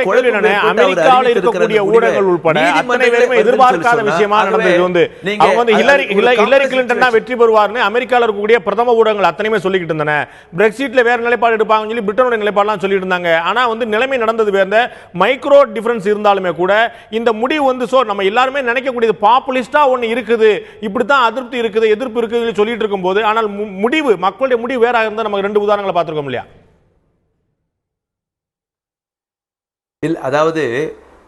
அமெரிக்காவில் இருக்கக்கூடிய ஊடகங்கள் உட்பட அத்தனை பேருமே எதிர்பார்க்காத விஷயமா நடந்தது. வந்து அவங்க வந்து ஹில்லரி கிளின்டன் தான் வெற்றி பெறுவார்னு அமெரிக்காவில் இருக்கக்கூடிய பிரதம ஊடகங்கள் அத்தனையுமே சொல்லிக்கிட்டு இருந்தன. பிரெக்சிட்ல வேற நிலைப்பாடு எடுப்பாங்கன்னு சொல்லி பிரிட்டனுடைய நிலைப்பாடுலாம் சொல்லிட்டு இருந்தாங்க. ஆனா வந்து நிலைமை நடந்தது வேற, மைக்ரோ டிஃபரன்ஸ் இருந்தாலுமே கூட இந்த முடிவு வந்து நம்ம எல்லாருமே நினைக்கக்கூடியது பாப்புலிஸ்டா ஒன்னு இருக்குது, இப்படித்தான் அதிருப்தி இருக்குது, எதிர்ப்பு இருக்குது சொல்லிட்டு இருக்கும்போது, ஆனால் முடிவு மக்களுடைய முடிவு வேற இருந்தா நமக்கு 2 உதாரணங்களை பார்த்திருக்கோம் இல்லையா? இல்ல, அதாவது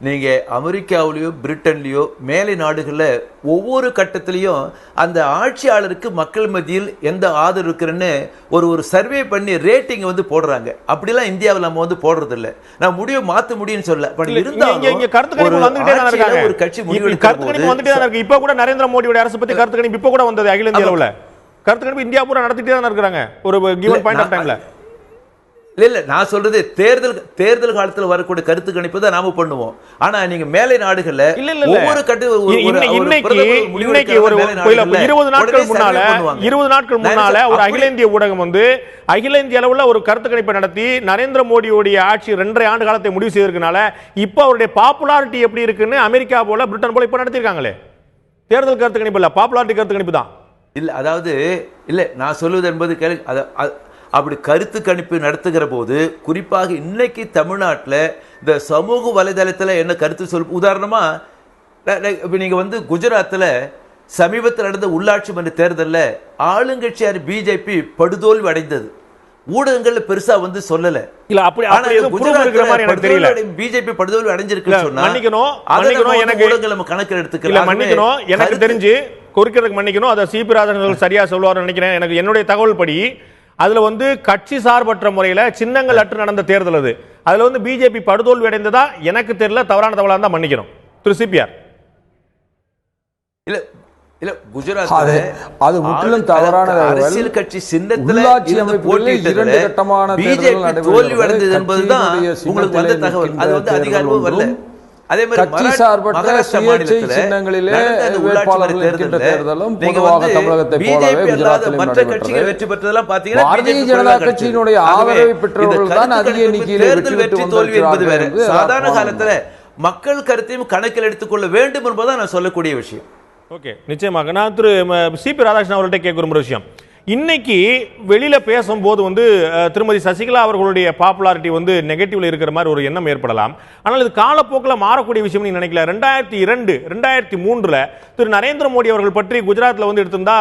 நீங்க அமெரிக்காவிலேயோ பிரிட்டன்லயோ மேலை நாடுகளில் ஒவ்வொரு கட்டத்திலையும் அந்த ஆட்சியாளருக்கு மக்கள் மத்தியில் எந்த ஆதரவு இருக்குன்னு ஒரு சர்வே பண்ணி ரேட்டிங் வந்து போடுறாங்க. அப்படிலாம் இந்தியாவில் நம்ம வந்து போடுறது இல்லை. நான் முடிவு மாற்ற முடியும்னு சொல்ல, ஒரு கட்சி முடிவு இப்ப கூட நரேந்திர மோடியோட அரசு பத்தி கருத்து கணிப்பு இப்ப கூட வந்தது. அகில இந்திய அளவுல கருத்து கணிப்பு இந்தியா பூரா நடத்திட்டே தான் இருக்காங்க ஒரு கிவன் பாயிண்ட் ஆஃப் டைம்ல. இல்ல, நான் சொல்றது தேர்தல் காலத்தில் வரக்கூடிய கருத்து கணிப்பு தான் நாம பண்ணுவோம். ஆனா நீங்க மேலை நாடுகள்ல ஒவ்வொரு இன்னைக்கு ஒரு 20 நாட்கள் முன்னால ஒரு அகில இந்திய ஊடகம் வந்து அகில இந்திய அளவுல ஒரு கருத்து கணிப்பை நடத்தி நரேந்திர மோடியோட ஆட்சி 2.5 ஆண்டு காலத்தை முடிவு செய்திருக்கனால இப்ப அவருடைய பாப்புலாரிட்டி எப்படி இருக்குன்னு அமெரிக்கா போல பிரிட்டன் போல இப்ப நடத்திருக்காங்களே. தேர்தல் கருத்து கணிப்பு இல்ல, பாப்புலாரிட்டி கருத்து கணிப்பு தான். இல்ல, அதாவது இல்ல, நான் சொல்வது என்பது அப்படி கருத்து கணிப்பு நடத்துகிற போது குறிப்பாக இன்னைக்கு தமிழ்நாட்டில் இந்த சமூக வலைதளத்தில் என்ன கருத்து உதாரணமா இப்போ நீங்கள் வந்து குஜராத்தில் சமீபத்தில் நடந்த உள்ளாட்சி மன்ற தேர்தலில் ஆளுங்கட்சியார் பிஜேபி படுதோல்வி அடைந்தது. ஊடகங்கள்ல பெருசா வந்து சொல்லல. இல்ல அப்படி எனக்கு தெரியல. பிஜேபி படுதோல்வி அடைஞ்சிருக்குன்னு சொன்னா ஊடகங்கள் நம்ம கணக்கில் எடுத்துக்கலாம். மன்னிக்கணும், எனக்கு தெரிஞ்சு குறிக்கிறதுக்கு மன்னிக்கணும், அதை சிபி ராதாகிருஷ்ணன் சரியா சொல்லுவார் நினைக்கிறேன். எனக்கு என்னுடைய தகவல் படி அதுல வந்து கட்சி சார்பற்ற முறையில சின்னங்கள் அற்று நடந்த தேர்தல் அது. அதுல வந்து பிஜேபி படுதோல்வி அடைந்ததா எனக்கு தெரியல, தவறான தகவலா இருந்தா மன்னிக்கணும் திரு சிபிஆர். இல்ல இல்ல, குஜராத் அது முற்றிலும் தவறான அரசியல் கட்சி சின்னத்துல இரண்டு கட்டமான பிஜேபி தோல்வி அடைந்தது என்பதுதான் உங்களுக்கு வந்த தகவல். அது வந்து அதிகாரமும் வரல. அதே மாதிரி கட்சி சார்பற்ற சுயேட்சை சின்னங்களிலே வேட்பாளர்கள் இருக்கின்ற தேர்தலும் பொதுவாக தமிழகத்தை போலவே குஜராத்திலும் மற்ற கட்சிகள் வெற்றி பெற்றதெல்லாம் பாத்தீங்கன்னா பாரதிய ஜனதா கட்சியினுடைய ஆதரவை பெற்றவர்கள் தான் அதிக எண்ணிக்கையிலே வெற்றி தோல்வி என்பது வேற. சாதாரண காலத்துல மக்கள் கருத்தையும் கணக்கில் எடுத்துக்கொள்ள வேண்டும் என்பதுதான் நான் சொல்லக்கூடிய விஷயம். ஓகே, நிச்சயமாக. நான் திரு சிபி ராதாகிருஷ்ணன் அவர்கிட்ட கேட்க விரும்புகிற விஷயம், இன்னைக்கு வெளியில பேசும்போது வந்து திருமதி சசிகலா அவர்களுடைய பாப்புலாரிட்டி வந்து நெகட்டிவ்ல இருக்கிற மாதிரி ஒரு எண்ணம் ஏற்படலாம். ஆனால் இது காலப்போக்கில் மாறக்கூடிய விஷயம் நீங்க நினைக்கல? 2002 2003 திரு நரேந்திர மோடி அவர்கள் பற்றி குஜராத்ல வந்து எடுத்திருந்தா,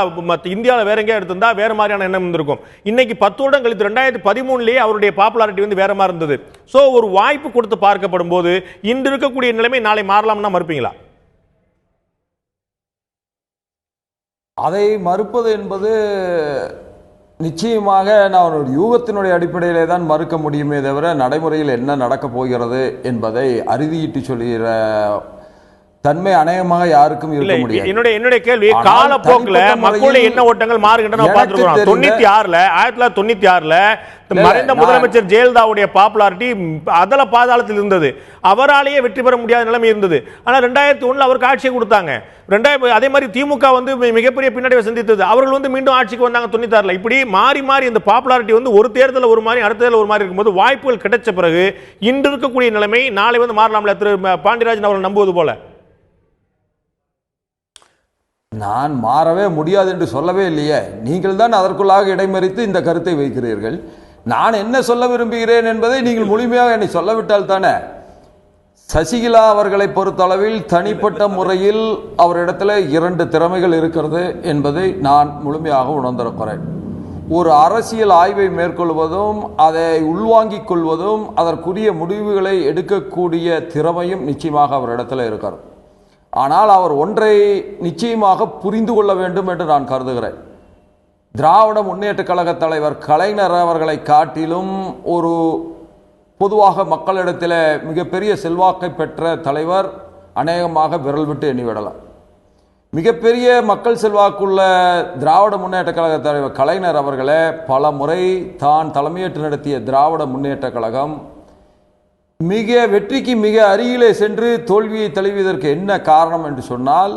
இந்தியாவில் வேற எங்கேயா எடுத்திருந்தா வேற மாதிரியான எண்ணம் இருந்திருக்கும். இன்னைக்கு 10 வருடம் கழித்து 2013 அவருடைய பாப்புலாரிட்டி வந்து வேற மாதிரி இருந்தது. சோ ஒரு வாய்ப்பு கொடுத்து பார்க்கப்படும் போது இன்று இருக்கக்கூடிய நிலைமை நாளை மாறலாம்னா மறுப்பீங்களா? அதை மறுப்பது என்பது நிச்சயமாக நான் ஒரு யூகத்தினுடைய அடிப்படையிலே தான் மறுக்க முடியுமே தவிர நடைமுறையில் என்ன நடக்கப் போகிறது என்பதை அறுதியிட்டு சொல்லுகிற தன்மை அநேகமாக யாருக்கும் இருக்க முடியாது. என்னுடைய கேள்வி, காலப்போக்கில் மக்களுடைய எண்ண ஓட்டங்கள் மாறுகின்றன. 1996 மறைந்த முதலமைச்சர் ஜெயலலிதாவுடைய பாப்புலாரிட்டி அதல பாதாளத்தில் இருந்தது. அவராலேயே வெற்றி பெற முடியாத நிலைமை இருந்தது. ஆனால் 2001 அவருக்கு ஆட்சியை கொடுத்தாங்க. அதே மாதிரி திமுக வந்து மிகப்பெரிய பின்னடைவை சந்தித்தது. அவர்கள் வந்து மீண்டும் ஆட்சிக்கு வந்தாங்க 96. இப்படி மாறி மாறி இந்த பாப்புலாரிட்டி வந்து ஒரு தேர்தல் ஒரு மாதிரி, அடுத்த தேர்தல் ஒரு மாதிரி இருக்கும்போது வாய்ப்புகள் கிடைச்ச பிறகு இன்று இருக்கக்கூடிய நிலைமை நாளை வந்து மாறலாம்ல திரு பாண்டியராஜன் அவர்கள் நம்புவது போல? நான் மாறவே முடியாது என்று சொல்லவே இல்லையே. நீங்கள் தான் அதற்குள்ளாக இடைமறித்து இந்த கருத்தை வைக்கிறீர்கள். நான் என்ன சொல்ல விரும்புகிறேன் என்பதை நீங்கள் முழுமையாக என்னை சொல்லவிட்டால் தானே. சசிகலா அவர்களை பொறுத்தளவில் தனிப்பட்ட முறையில் அவரிடத்தில் 2 திறமைகள் இருக்கிறது என்பதை நான் முழுமையாக உணர்ந்திருக்கிறேன். ஒரு அரசியல் ஆய்வை மேற்கொள்வதும் அதை உள்வாங்கிக் கொள்வதும் அதற்குரிய முடிவுகளை எடுக்கக்கூடிய திறமையும் நிச்சயமாக அவரிடத்தில் இருக்கிறது. ஆனால் அவர் ஒன்றை நிச்சயமாக புரிந்து கொள்ள வேண்டும் என்று நான் கருதுகிறேன். திராவிட முன்னேற்ற கழக தலைவர் கலைஞர் அவர்களை காட்டிலும் ஒரு பொதுவாக மக்களிடத்தில் மிகப்பெரிய செல்வாக்கை பெற்ற தலைவர் அநேகமாக விரல் விட்டு எண்ணிவிடலாம். மிகப்பெரிய மக்கள் செல்வாக்குள்ள திராவிட முன்னேற்ற கழக தலைவர் கலைஞர் அவர்களே பல முறை தான் தலைமையேற்று நடத்திய திராவிட முன்னேற்ற கழகம் மிக வெற்றிக்கு மிக அருகிலே சென்று தோல்வியை தழுவியதற்கு என்ன காரணம் என்று சொன்னால்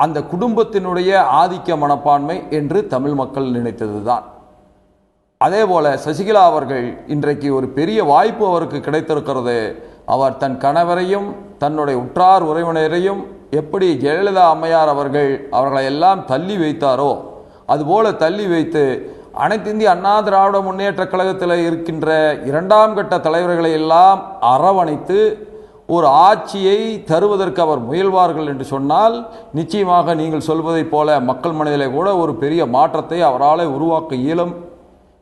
அந்த குடும்பத்தினுடைய ஆதிக்க மனப்பான்மை என்று தமிழ் மக்கள் நினைத்ததுதான். அதே போல சசிகலா அவர்கள் இன்றைக்கு ஒரு பெரிய வாய்ப்பு அவருக்கு கிடைத்திருக்கிறது. அவர் தன் கணவரையும் தன்னுடைய உற்றார் உறவினரையும் எப்படி ஜெயலலிதா அம்மையார் அவர்களை எல்லாம் தள்ளி வைத்தாரோ அதுபோல தள்ளி வைத்து அனைத்து இந்திய அண்ணா திராவிட முன்னேற்ற கழகத்தில் இருக்கின்ற 2ஆம் கட்ட தலைவர்களை எல்லாம் அரவணைத்து ஒரு ஆட்சியை தருவதற்கு அவர் முயல்வார்கள் என்று சொன்னால் நிச்சயமாக நீங்கள் சொல்வதைப் போல மக்கள் மனதிலே கூட ஒரு பெரிய மாற்றத்தை அவரால் உருவாக்க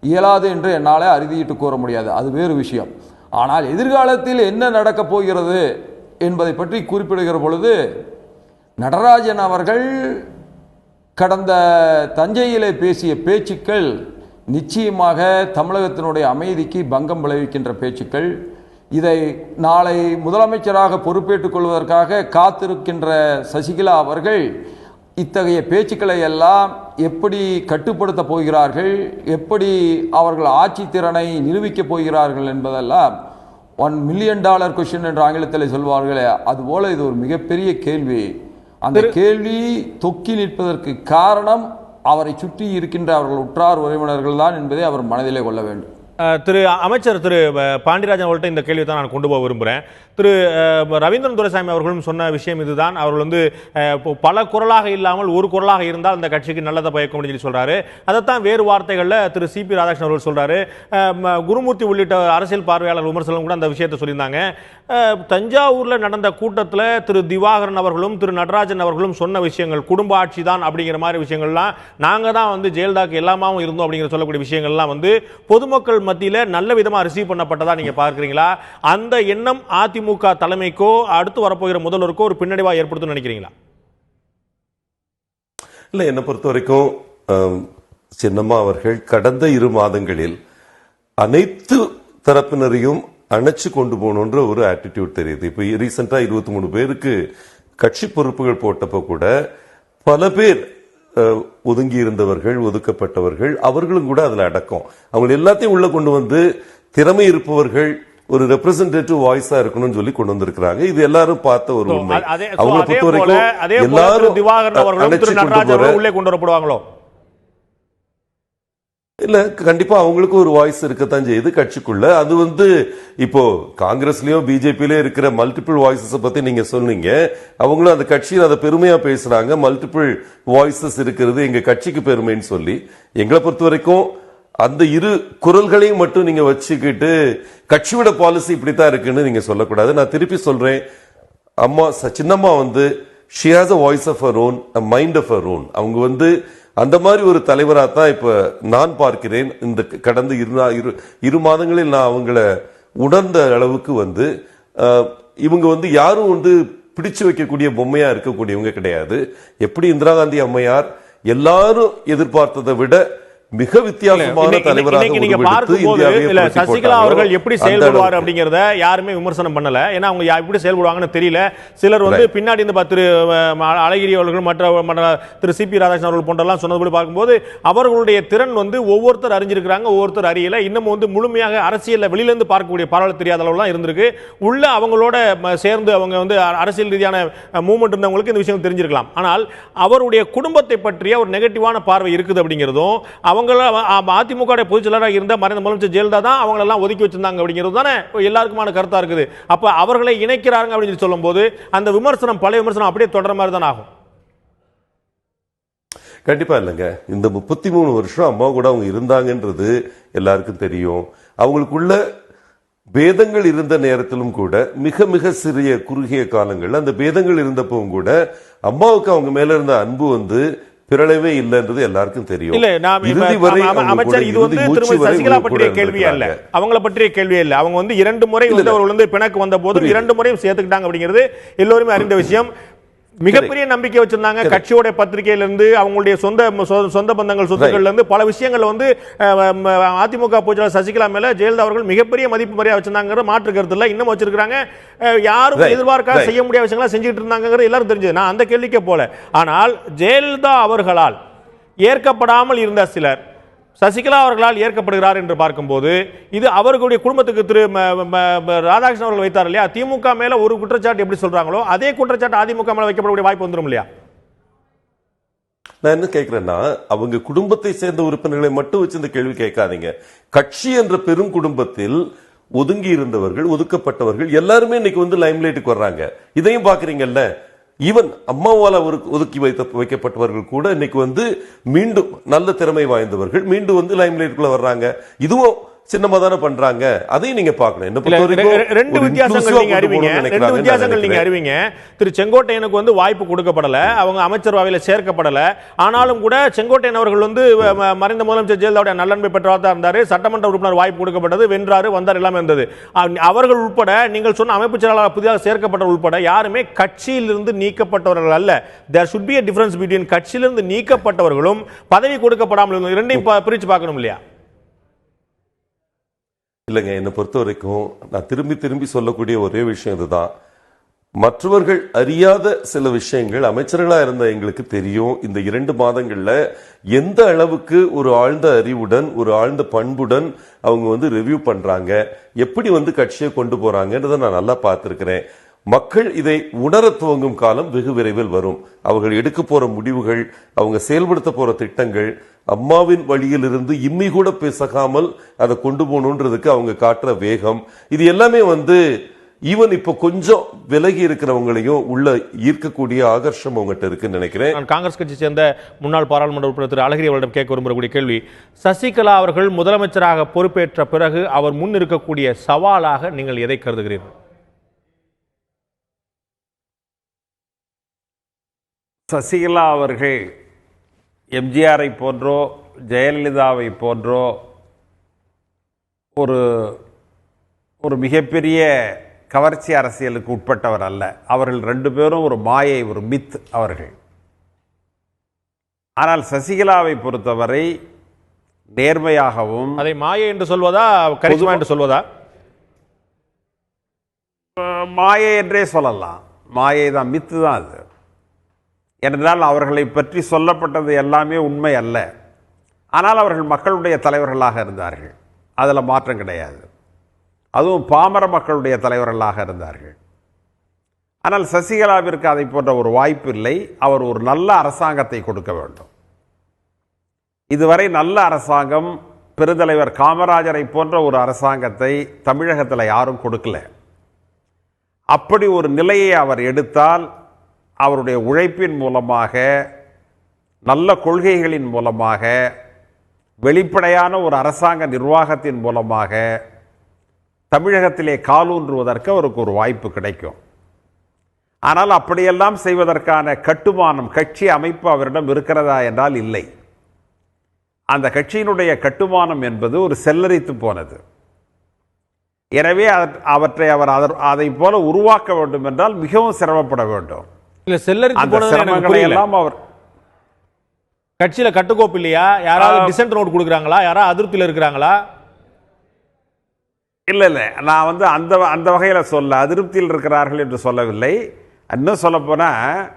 இயலாது என்று என்னால் அறுதியிட்டு கூற முடியாது. அது வேறு விஷயம். ஆனால் எதிர்காலத்தில் என்ன நடக்கப் போகிறது என்பதை பற்றி குறிப்பிடுகிற பொழுது நடராஜன் அவர்கள் கடந்த தஞ்சையிலே பேசிய பேச்சுக்கள் நிச்சயமாக தமிழகத்தினுடைய அமைதிக்கு பங்கம் விளைவிக்கின்ற பேச்சுக்கள். இதை நாளை முதலமைச்சராக பொறுப்பேற்றுக் கொள்வதற்காக காத்திருக்கின்ற சசிகலா அவர்கள் இத்தகைய பேச்சுக்களை எல்லாம் எப்படி கட்டுப்படுத்த போகிறார்கள், எப்படி அவர்கள் ஆட்சி திறனை நிரூபிக்கப் போகிறார்கள் என்பதெல்லாம் $1 மில்லியன் கொஸ்டின் என்று ஆங்கிலத்தில் சொல்வார்களே, அதுபோல இது ஒரு மிகப்பெரிய கேள்வி. அந்த கேள்வி தொக்கி நிற்பதற்கு காரணம் அவரை சுற்றி இருக்கின்ற அவர்கள் உற்றார் உறவினர்கள் தான் என்பதை அவர் மனதிலே கொள்ள வேண்டும். திரு அமைச்சர் திரு பாண்டியராஜன் அவர்கள்ட்ட இந்த கேள்வி தான் நான் கொண்டு போக விரும்புகிறேன். திரு ரவீந்திரன் துரைசாமி அவர்களும் சொன்ன விஷயம் இதுதான். அவர்கள் வந்து பல குரலாக இல்லாமல் ஒரு குரலாக இருந்தால் அந்த கட்சிக்கு நல்லதை பயக்க முடியும்னு சொல்றாரு. அதைத்தான் வேறு வார்த்தைகளில் திரு சிபி ராதாகிருஷ்ணன் அவர்கள் சொல்றாரு. குருமூர்த்தி உள்ளிட்ட அரசியல் பார்வையாளர் விமர்சனம் கூட அந்த விஷயத்தை சொல்லியிருந்தாங்க. தஞ்சாவூரில் நடந்த கூட்டத்தில் திரு திவாகரன் அவர்களும் திரு நடராஜன் அவர்களும் சொன்ன விஷயங்கள் குடும்ப ஆட்சி தான் அப்படிங்கிற மாதிரி விஷயங்கள்லாம், நாங்கள் தான் வந்து ஜெயலலிதாக்கு எல்லாமாவும் இருந்தோம் அப்படிங்கிற சொல்லக்கூடிய விஷயங்கள்லாம் வந்து பொதுமக்கள் மத்தியில் நல்ல விதமாக ரிசீவ் பண்ணப்பட்டதா நீங்க பார்க்குறீங்களா? அந்த எண்ணம் அதிமுக தலைமைக்கோ அடுத்து வரப்போகிற முதல்வருக்கோ ஒரு பின்னடைவாக ஏற்படுத்தும் நினைக்கிறீங்களா? இல்லை, என்னை பொறுத்த வரைக்கும் சின்னம்மா அவர்கள் கடந்த 2 மாதங்களில் அனைத்து தரப்பினரையும் அணைச்சு கொண்டு போகணுன்ற ஒரு ஆட்டிடியூட் தெரியுது. இப்போ ரீசெண்டா 23 பேருக்கு கட்சி பொறுப்புகள் போட்டப்போ கூட பல பேர் ஒதுங்கி இருந்தவர்கள், ஒதுக்கப்பட்டவர்கள், அவர்களும் கூட அதுல அடக்கம். அவங்க எல்லாத்தையும் உள்ள கொண்டு வந்து திறமை இருப்பவர்கள் ஒரு ரெப்ரசன்டேட்டிவ் வாய்ஸா இருக்கணும்னு சொல்லி கொண்டு வந்திருக்கிறாங்க. இது எல்லாரும் பார்த்த ஒரு உண்மை. அவங்களை பொறுத்த வரைக்கும் எல்லாரும் திவாகரன் அவர்களும் திரு நடராஜன் உள்ளே கொண்டு வரப்படுவாங்களோ? இல்ல கண்டிப்பா அவங்களுக்கு ஒரு வாய்ஸ் இருக்கத்தான் செய்யுது கட்சிக்குள்ள. அது வந்து இப்போ காங்கிரஸ்லயும் பிஜேபிலயும் இருக்கிற மல்டிபிள் வாய்ஸஸ் பத்தி நீங்க சொன்னீங்க. அவங்களும் அந்த கட்சியில் அதை பெருமையா பேசுறாங்க. மல்டிபிள் வாய்ஸஸ் இருக்கிறது எங்க கட்சிக்கு பெருமைன்னு சொல்லி. எங்களை பொறுத்த வரைக்கும் அந்த இரு குரல்களையும் மட்டும் நீங்க வச்சுக்கிட்டு கட்சியோட பாலிசி இப்படித்தான் இருக்குன்னு நீங்க சொல்லக்கூடாது. நான் திருப்பி சொல்றேன், அம்மா சின்னம்மா வந்து she has a voice of her own, a mind of her own. அவங்க வந்து அந்த மாதிரி ஒரு தலைவராக தான் இப்ப நான் பார்க்கிறேன். இந்த கடந்த இரு மாதங்களில் நான் அவங்கள உணர்ந்த அளவுக்கு வந்து இவங்க வந்து யாரும் வந்து பிடிச்சு வைக்கக்கூடிய பொம்மையா இருக்கக்கூடியவங்க கிடையாது. எப்படி இந்திரா காந்தி அம்மையார் எல்லாரும் எதிர்பார்த்ததை விட மிக வித்தியாசமான தலைவராக நீங்க பார்க்கும்போது சசிகலா அவர்கள் எப்படி செயல்படுவார் அப்படிங்கறத யாருமே விமர்சனம் பண்ணல. ஏன்னா அவங்க எப்படி செயல்படுவாங்கன்னு தெரியல. சிலர் வந்து பின்னாடி இந்த திரு அழகிரி அவர்கள் மற்ற திரு சிபி ராதாகிருஷ்ணன் அவர்கள் போன்றெல்லாம் சொன்னது பார்க்கும்போது அவர்களுடைய திறன் வந்து ஒவ்வொருத்தர் அறிஞ்சிருக்கிறாங்க, ஒவ்வொருத்தர் அறியல. இன்னும் வந்து முழுமையாக அரசியல் வெளியில இருந்து பார்க்கக்கூடிய பார்வை தெரியாத அளவுலாம் இருந்திருக்கு. உள்ள அவங்களோட சேர்ந்து அவங்க வந்து அரசியல் ரீதியான மூவ்மெண்ட் இருந்தவங்களுக்கு இந்த விஷயம் தெரிஞ்சிருக்கலாம். ஆனால் அவருடைய குடும்பத்தை பற்றிய ஒரு நெகட்டிவான பார்வை இருக்குது அப்படிங்கிறதும் அதிமுக பொதுச் செயலாளராக இருந்த மறைந்த முதலமைச்சர் ஜெயலலிதா தான் அவங்களெல்லாம் ஒதுக்கி வச்சிருந்தாங்க அப்படிங்கிறது தானே எல்லாருக்குமான கருத்தா இருக்குது. அப்ப அவர்களை இணைக்கிறாங்க அப்படின்னு சொல்லும் போது அந்த விமர்சனம் பழைய விமர்சனம் அப்படியே தொடர மாதிரி தான் ஆகும். கண்டிப்பா இல்லைங்க. இந்த 33 வருஷம் அம்மா கூட அவங்க இருந்தாங்கன்றது எல்லாருக்கும் தெரியும். அவங்களுக்குள்ள பேதங்கள் இருந்த நேரத்திலும் கூட மிக மிக சிறிய குறுகிய காலங்கள் அந்த பேதங்கள் இருந்தப்பவும் கூட அம்மாவுக்கு அவங்க மேல இருந்த அன்பு வந்து பிறளவே இல்லைன்றது எல்லாருக்கும் தெரியும். இல்ல அமைச்சர் இது வந்து திருமதி சசிகலா பற்றிய கேள்வியே இல்ல, அவங்கள பற்றிய கேள்வியே இல்ல. அவங்க வந்து 2 முறை வந்து பிணக்கு வந்த போது 2 முறையும் சேர்த்துக்கிட்டாங்க அப்படிங்கிறது எல்லோருமே அறிந்த விஷயம். மிகப்பெரிய நம்பிக்கை வச்சிருந்தாங்க. கட்சியோட பத்திரிகையிலிருந்து அவங்களுடைய சொந்த பந்தங்கள் சொத்துக்கள்ல இருந்து பல விஷயங்கள் வந்து அதிமுக பொதுச்செயலாளர் சசிகலா மேல ஜெயலலிதா அவர்கள் மிகப்பெரிய மதிப்பு மரியாதை வச்சிருந்தாங்க, மாற்று கருத்து இல்ல. இன்னும் வச்சிருக்காங்க. யாரும் எதிர்பார்க்காத செய்ய முடியாத விஷயங்களா செஞ்சுட்டு இருந்தாங்க எல்லாரும் தெரிஞ்சது. நான் அந்த கேள்விக்கே போல. ஆனால் ஜெயலலிதா அவர்களால் ஏற்கப்படாமல் இருந்த சிலர் சசிகலா அவர்களால் ஏற்கப்படுகிறார் என்று பார்க்கும்போது இது அவர்களுடைய குடும்பத்துக்கு திரு ராதாகிருஷ்ணன் அவர்கள் வைத்தார் இல்லையா, திமுக மேல ஒரு குற்றச்சாட்டு எப்படி சொல்றாங்களோ அதே குற்றச்சாட்டு அதிமுக மேல வைக்கப்படக்கூடிய வாய்ப்பு வந்துடும் இல்லையா? நான் என்ன கேட்கிறேன்னா, அவங்க குடும்பத்தை சேர்ந்த உறுப்பினர்களை மட்டும் வச்சு இந்த கேள்வி கேட்காதீங்க. கட்சி என்ற பெரும் குடும்பத்தில் ஒதுங்கி இருந்தவர்கள், ஒதுக்கப்பட்டவர்கள் எல்லாருமே இன்னைக்கு வந்து லைம்லைட்டுக்கு வர்றாங்க. இதையும் பாக்குறீங்கல்ல. ஈவன் அம்மாவால் ஒதுக்கி வைக்கப்பட்டவர்கள் கூட இன்னைக்கு வந்து மீண்டும் நல்ல திறமை வாய்ந்தவர்கள் மீண்டும் வந்து லைம்லைட்டுக்குள்ள வர்றாங்க. இதுவும் சின்னமா தானே பண்றாங்க. அதையும் நீங்க பார்க்கணும். ரெண்டு வித்தியாசங்கள் நீங்க அறிவிங்க. திரு செங்கோட்டையனுக்கு வந்து வாய்ப்பு கொடுக்கப்படல, அவங்க அமைச்சரவையில சேர்க்கப்படல. ஆனாலும் கூட செங்கோட்டையன் அவர்கள் வந்து மறைந்த முதலமைச்சர் ஜெயலலிதாவுடைய நல்லன்பை பெற்றவர் தான் இருந்தாரு. சட்டமன்ற உறுப்பினர் வாய்ப்பு கொடுக்கப்பட்டது, வென்றாரு, வந்தார், எல்லாமே இருந்தது. அவர்கள் உட்பட நீங்கள் சொன்ன அமைப்பு செயலாளர் புதிதாக சேர்க்கப்பட்ட உட்பட யாருமே கட்சியிலிருந்து நீக்கப்பட்டவர்கள் அல்ல. தேர் should be a difference between கட்சியிலிருந்து நீக்கப்பட்டவர்களும் பதவி கொடுக்கப்படாமல் இரண்டையும் பிரிச்சு பார்க்கணும் இல்லையா? இல்லைங்க, என்னை பொறுத்த வரைக்கும் நான் திரும்பி சொல்லக்கூடிய ஒரே விஷயம் இதுதான். மற்றவர்கள் அறியாத சில விஷயங்கள் அமைச்சர்களா இருந்த எங்களுக்கு தெரியும். இந்த 2 மாதங்கள்ல எந்த அளவுக்கு ஒரு ஆழ்ந்த அறிவுடன் ஒரு ஆழ்ந்த பண்புடன் அவங்க வந்து ரிவ்யூ பண்றாங்க, எப்படி வந்து கட்சியை கொண்டு போறாங்கன்றதை நான் நல்லா பார்த்திருக்கிறேன். மக்கள் இதை உணர துவங்கும் காலம் வெகு விரைவில் வரும். அவர்கள் எடுக்க போற முடிவுகள், அவங்க செயல்படுத்த போற திட்டங்கள், அம்மாவின் வழியிலிருந்து இம்மி கூட பேசாமல் அதை கொண்டு போகணுன்றதுக்கு அவங்க காட்டுற வேகம், இது எல்லாமே வந்து ஈவன் இப்ப கொஞ்சம் விலகி இருக்கிறவங்களையும் உள்ள ஈர்க்கக்கூடிய ஆகர்ஷம் அவங்ககிட்ட இருக்குன்னு நினைக்கிறேன். நான் காங்கிரஸ் கட்சி சேர்ந்த முன்னாள் பாராளுமன்ற உறுப்பினர் திரு அழகிரி அவர்களிடம் கேட்க விரும்பக்கூடிய கேள்வி, சசிகலா அவர்கள் முதலமைச்சராக பொறுப்பேற்ற பிறகு அவர் முன் இருக்கக்கூடிய சவாலாக நீங்கள் எதை கருதுகிறீர்கள்? சசிகலா அவர்கள் எம்ஜிஆரை போன்றோ ஜெயலலிதாவை போன்றோ ஒரு மிகப்பெரிய கவர்ச்சி அரசியலுக்கு உட்பட்டவர் அல்ல. அவர்கள் 2 பேரும் ஒரு மாயை, ஒரு மித் அவர்கள். ஆனால் சசிகலாவை பொறுத்தவரை நேர்மையாகவும், அதை மாயை என்று சொல்வதா கரிஷ்மா என்று சொல்வதா? மாயை என்றே சொல்லலாம். மாயை தான், மித்து தான் அது. என்றால் அவர்களை பற்றி சொல்லப்பட்டது எல்லாமே உண்மை அல்ல. ஆனால் அவர்கள் மக்களுடைய தலைவர்களாக இருந்தார்கள், அதில் மாற்றம் கிடையாது. அதுவும் பாமர மக்களுடைய தலைவர்களாக இருந்தார்கள். ஆனால் சசிகலாவிற்கு அதை போன்ற ஒரு வாய்ப்பு இல்லை. அவர் ஒரு நல்ல அரசாங்கத்தை கொடுக்க வேண்டும். இதுவரை நல்ல அரசாங்கம் பெருந்தலைவர் காமராஜரை போன்ற ஒரு அரசாங்கத்தை தமிழகத்தில் யாரும் கொடுக்கல. அப்படி ஒரு நிலையை அவர் எடுத்தால் அவருடைய உழைப்பின் மூலமாக, நல்ல கொள்கைகளின் மூலமாக, வெளிப்படையான ஒரு அரசாங்க நிர்வாகத்தின் மூலமாக தமிழகத்திலே காலூன்றுவதற்கு அவருக்கு ஒரு வாய்ப்பு கிடைக்கும். ஆனால் அப்படியெல்லாம் செய்வதற்கான கட்டுமானம், கட்சி அமைப்பு அவரிடம் இருக்கிறதா என்றால் இல்லை. அந்த கட்சியினுடைய கட்டுமானம் என்பது ஒரு செல்லரித்து போனது. எனவே அவற்றை அவர் அதை போல உருவாக்க வேண்டும் என்றால் மிகவும் சிரமப்பட வேண்டும். இல்ல செல்லரித்து அந்த போனது எனக்கு சிரமங்களை புரியல. எல்லாம் அவர் கட்சியில கட்டுக்கோப்பு இல்லையா? யாராவது டிசென்ட் நோட் கொடுக்குறாங்களா? யாராவது அதிருப்தியில் இருக்கிறாங்களா? இல்லை நான் அந்த வகையில் சொல்ல அதிருப்தியில் இருக்கிறார்கள் என்று சொல்லவில்லை. இன்னும் சொல்லப்போனால்,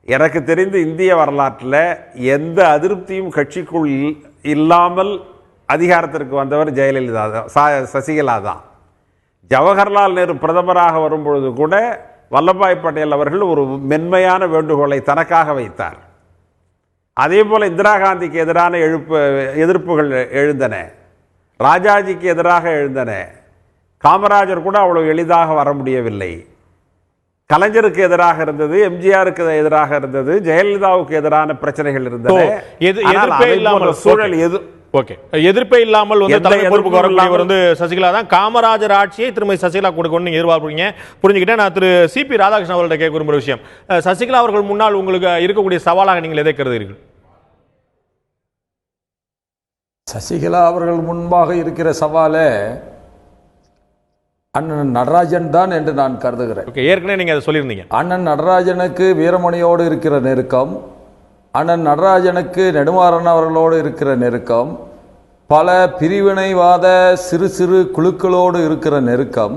எனக்கு தெரிந்து இந்திய வரலாற்றில் எந்த அதிருப்தியும் கட்சிக்குள் இல்லாமல் அதிகாரத்திற்கு வந்தவர் ஜெயலலிதா தான், சசிகலா தான். ஜவஹர்லால் நேரு பிரதமராக வரும்பொழுது கூட வல்லபாய் பட்டேல் அவர்கள் ஒரு மென்மையான வேண்டுகோளை தனக்காக வைத்தார். அதே போல இந்திரா காந்திக்கு எதிரான எதிர்ப்புகள் எழுந்தன, ராஜாஜிக்கு எதிராக எழுந்தன. காமராஜர் கூட அவ்வளவு எளிதாக வர முடியவில்லை. கலைஞருக்கு எதிராக இருந்தது, எம்ஜிஆருக்கு எதிராக இருந்தது, ஜெயலலிதாவுக்கு எதிரான பிரச்சனைகள் இருந்தன. சூழல் எதிர்ப்பே இல்லாமல் தலைமை பொறுப்புக்கு வரக்கூடியவர் சசிகலா தான். காமராஜர் ஆட்சியை திரும்ப சசிகலா கொடுக்கணும்னு நீங்க எதிர்பார்ப்பீங்க, புரிஞ்சுக்கிட்டேன். நான் திரு சிபி ராதாகிருஷ்ணன் அவர்கள்ட்ட கேட்க விரும்புகிற விஷயம், சசிகலா அவர்கள் முன்னால் உங்களுக்கு இருக்கக்கூடிய சவாலாக நீங்கள் எதை கருதுகிறீர்கள்? சசிகலா அவர்கள் முன்பாக இருக்கிற சவாலே அண்ணன் நடராஜன் தான் என்று நான் கருதுகிறேன். ஏற்கனவே நீங்க அதை சொல்லியிருந்தீங்க. அண்ணன் நடராஜனுக்கு வீரமணியோடு இருக்கிற நெருக்கம், அண்ணன் நடராஜனுக்கு நெடுமாறன் அவர்களோடு இருக்கிற நெருக்கம், பல பிரிவினைவாத சிறு சிறு குழுக்களோடு இருக்கிற நெருக்கம்,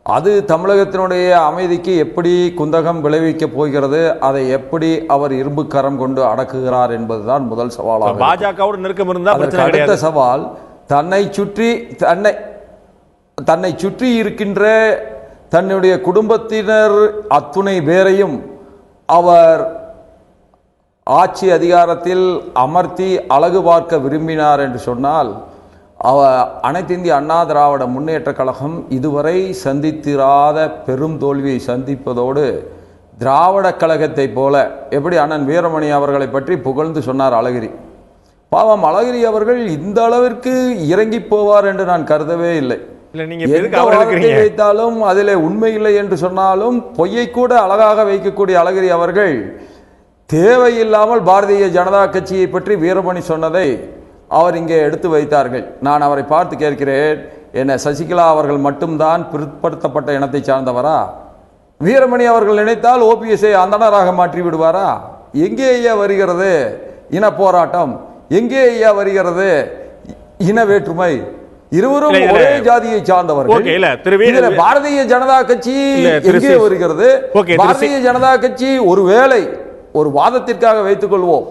அது தமிழகத்தினுடைய அமைதிக்கு எப்படி குந்தகம் விளைவிக்க போகிறது, அதை எப்படி அவர் இரும்பு கரம் கொண்டு அடக்குகிறார் என்பதுதான் முதல் சவாலாக. பாஜகவோடு நெருக்கம் இருந்தால் அடுத்த சவால் தன்னை சுற்றி இருக்கின்ற தன்னுடைய குடும்பத்தினர் அத்துணை பேரையும் அவர் ஆட்சி அதிகாரத்தில் அமர்த்தி அழகு பார்க்க விரும்பினார் என்று சொன்னால், அனைத்து இந்திய அண்ணா திராவிட முன்னேற்ற கழகம் இதுவரை சந்தித்திராத பெரும் தோல்வியை சந்திப்பதோடு, திராவிட கழகத்தை போல எப்படி அண்ணன் வீரமணி அவர்களை பற்றி புகழ்ந்து சொன்னார் அழகிரி. பாவம், அழகிரி அவர்கள் இந்த அளவிற்கு இறங்கி போவார் என்று நான் கருதவே இல்லை. வைத்தாலும் அதிலே உண்மை இல்லை என்று சொன்னாலும் பொய்யை கூட அழகாக வைக்கக்கூடிய அழகிரி அவர்கள் தேவையில்லாமல் பாரதிய ஜனதா கட்சியை பற்றி வீரமணி சொன்னதை அவர் இங்கே எடுத்து வைத்தார்கள். நான் அவரை பார்த்து கேட்கிறேன், என்ன சசிகலா அவர்கள் மட்டும்தான் பிற்படுத்தப்பட்ட இனத்தை சார்ந்தவரா? வீரமணி அவர்கள் நினைத்தால் ஓபிஎஸ்ஐ அந்தனராக மாற்றி விடுவாரா? எங்கே ஐயா வருகிறது இன போராட்டம்? எங்கே ஐயா வருகிறது இன வேற்றுமை? இருவரும் ஒரே ஜாதியை சார்ந்தவர்கள். பாரதிய ஜனதா கட்சி எங்கே வருகிறது? பாரதிய ஜனதா கட்சி ஒருவேளை ஒரு வாதத்திற்காக வைத்துக் கொள்வோம்,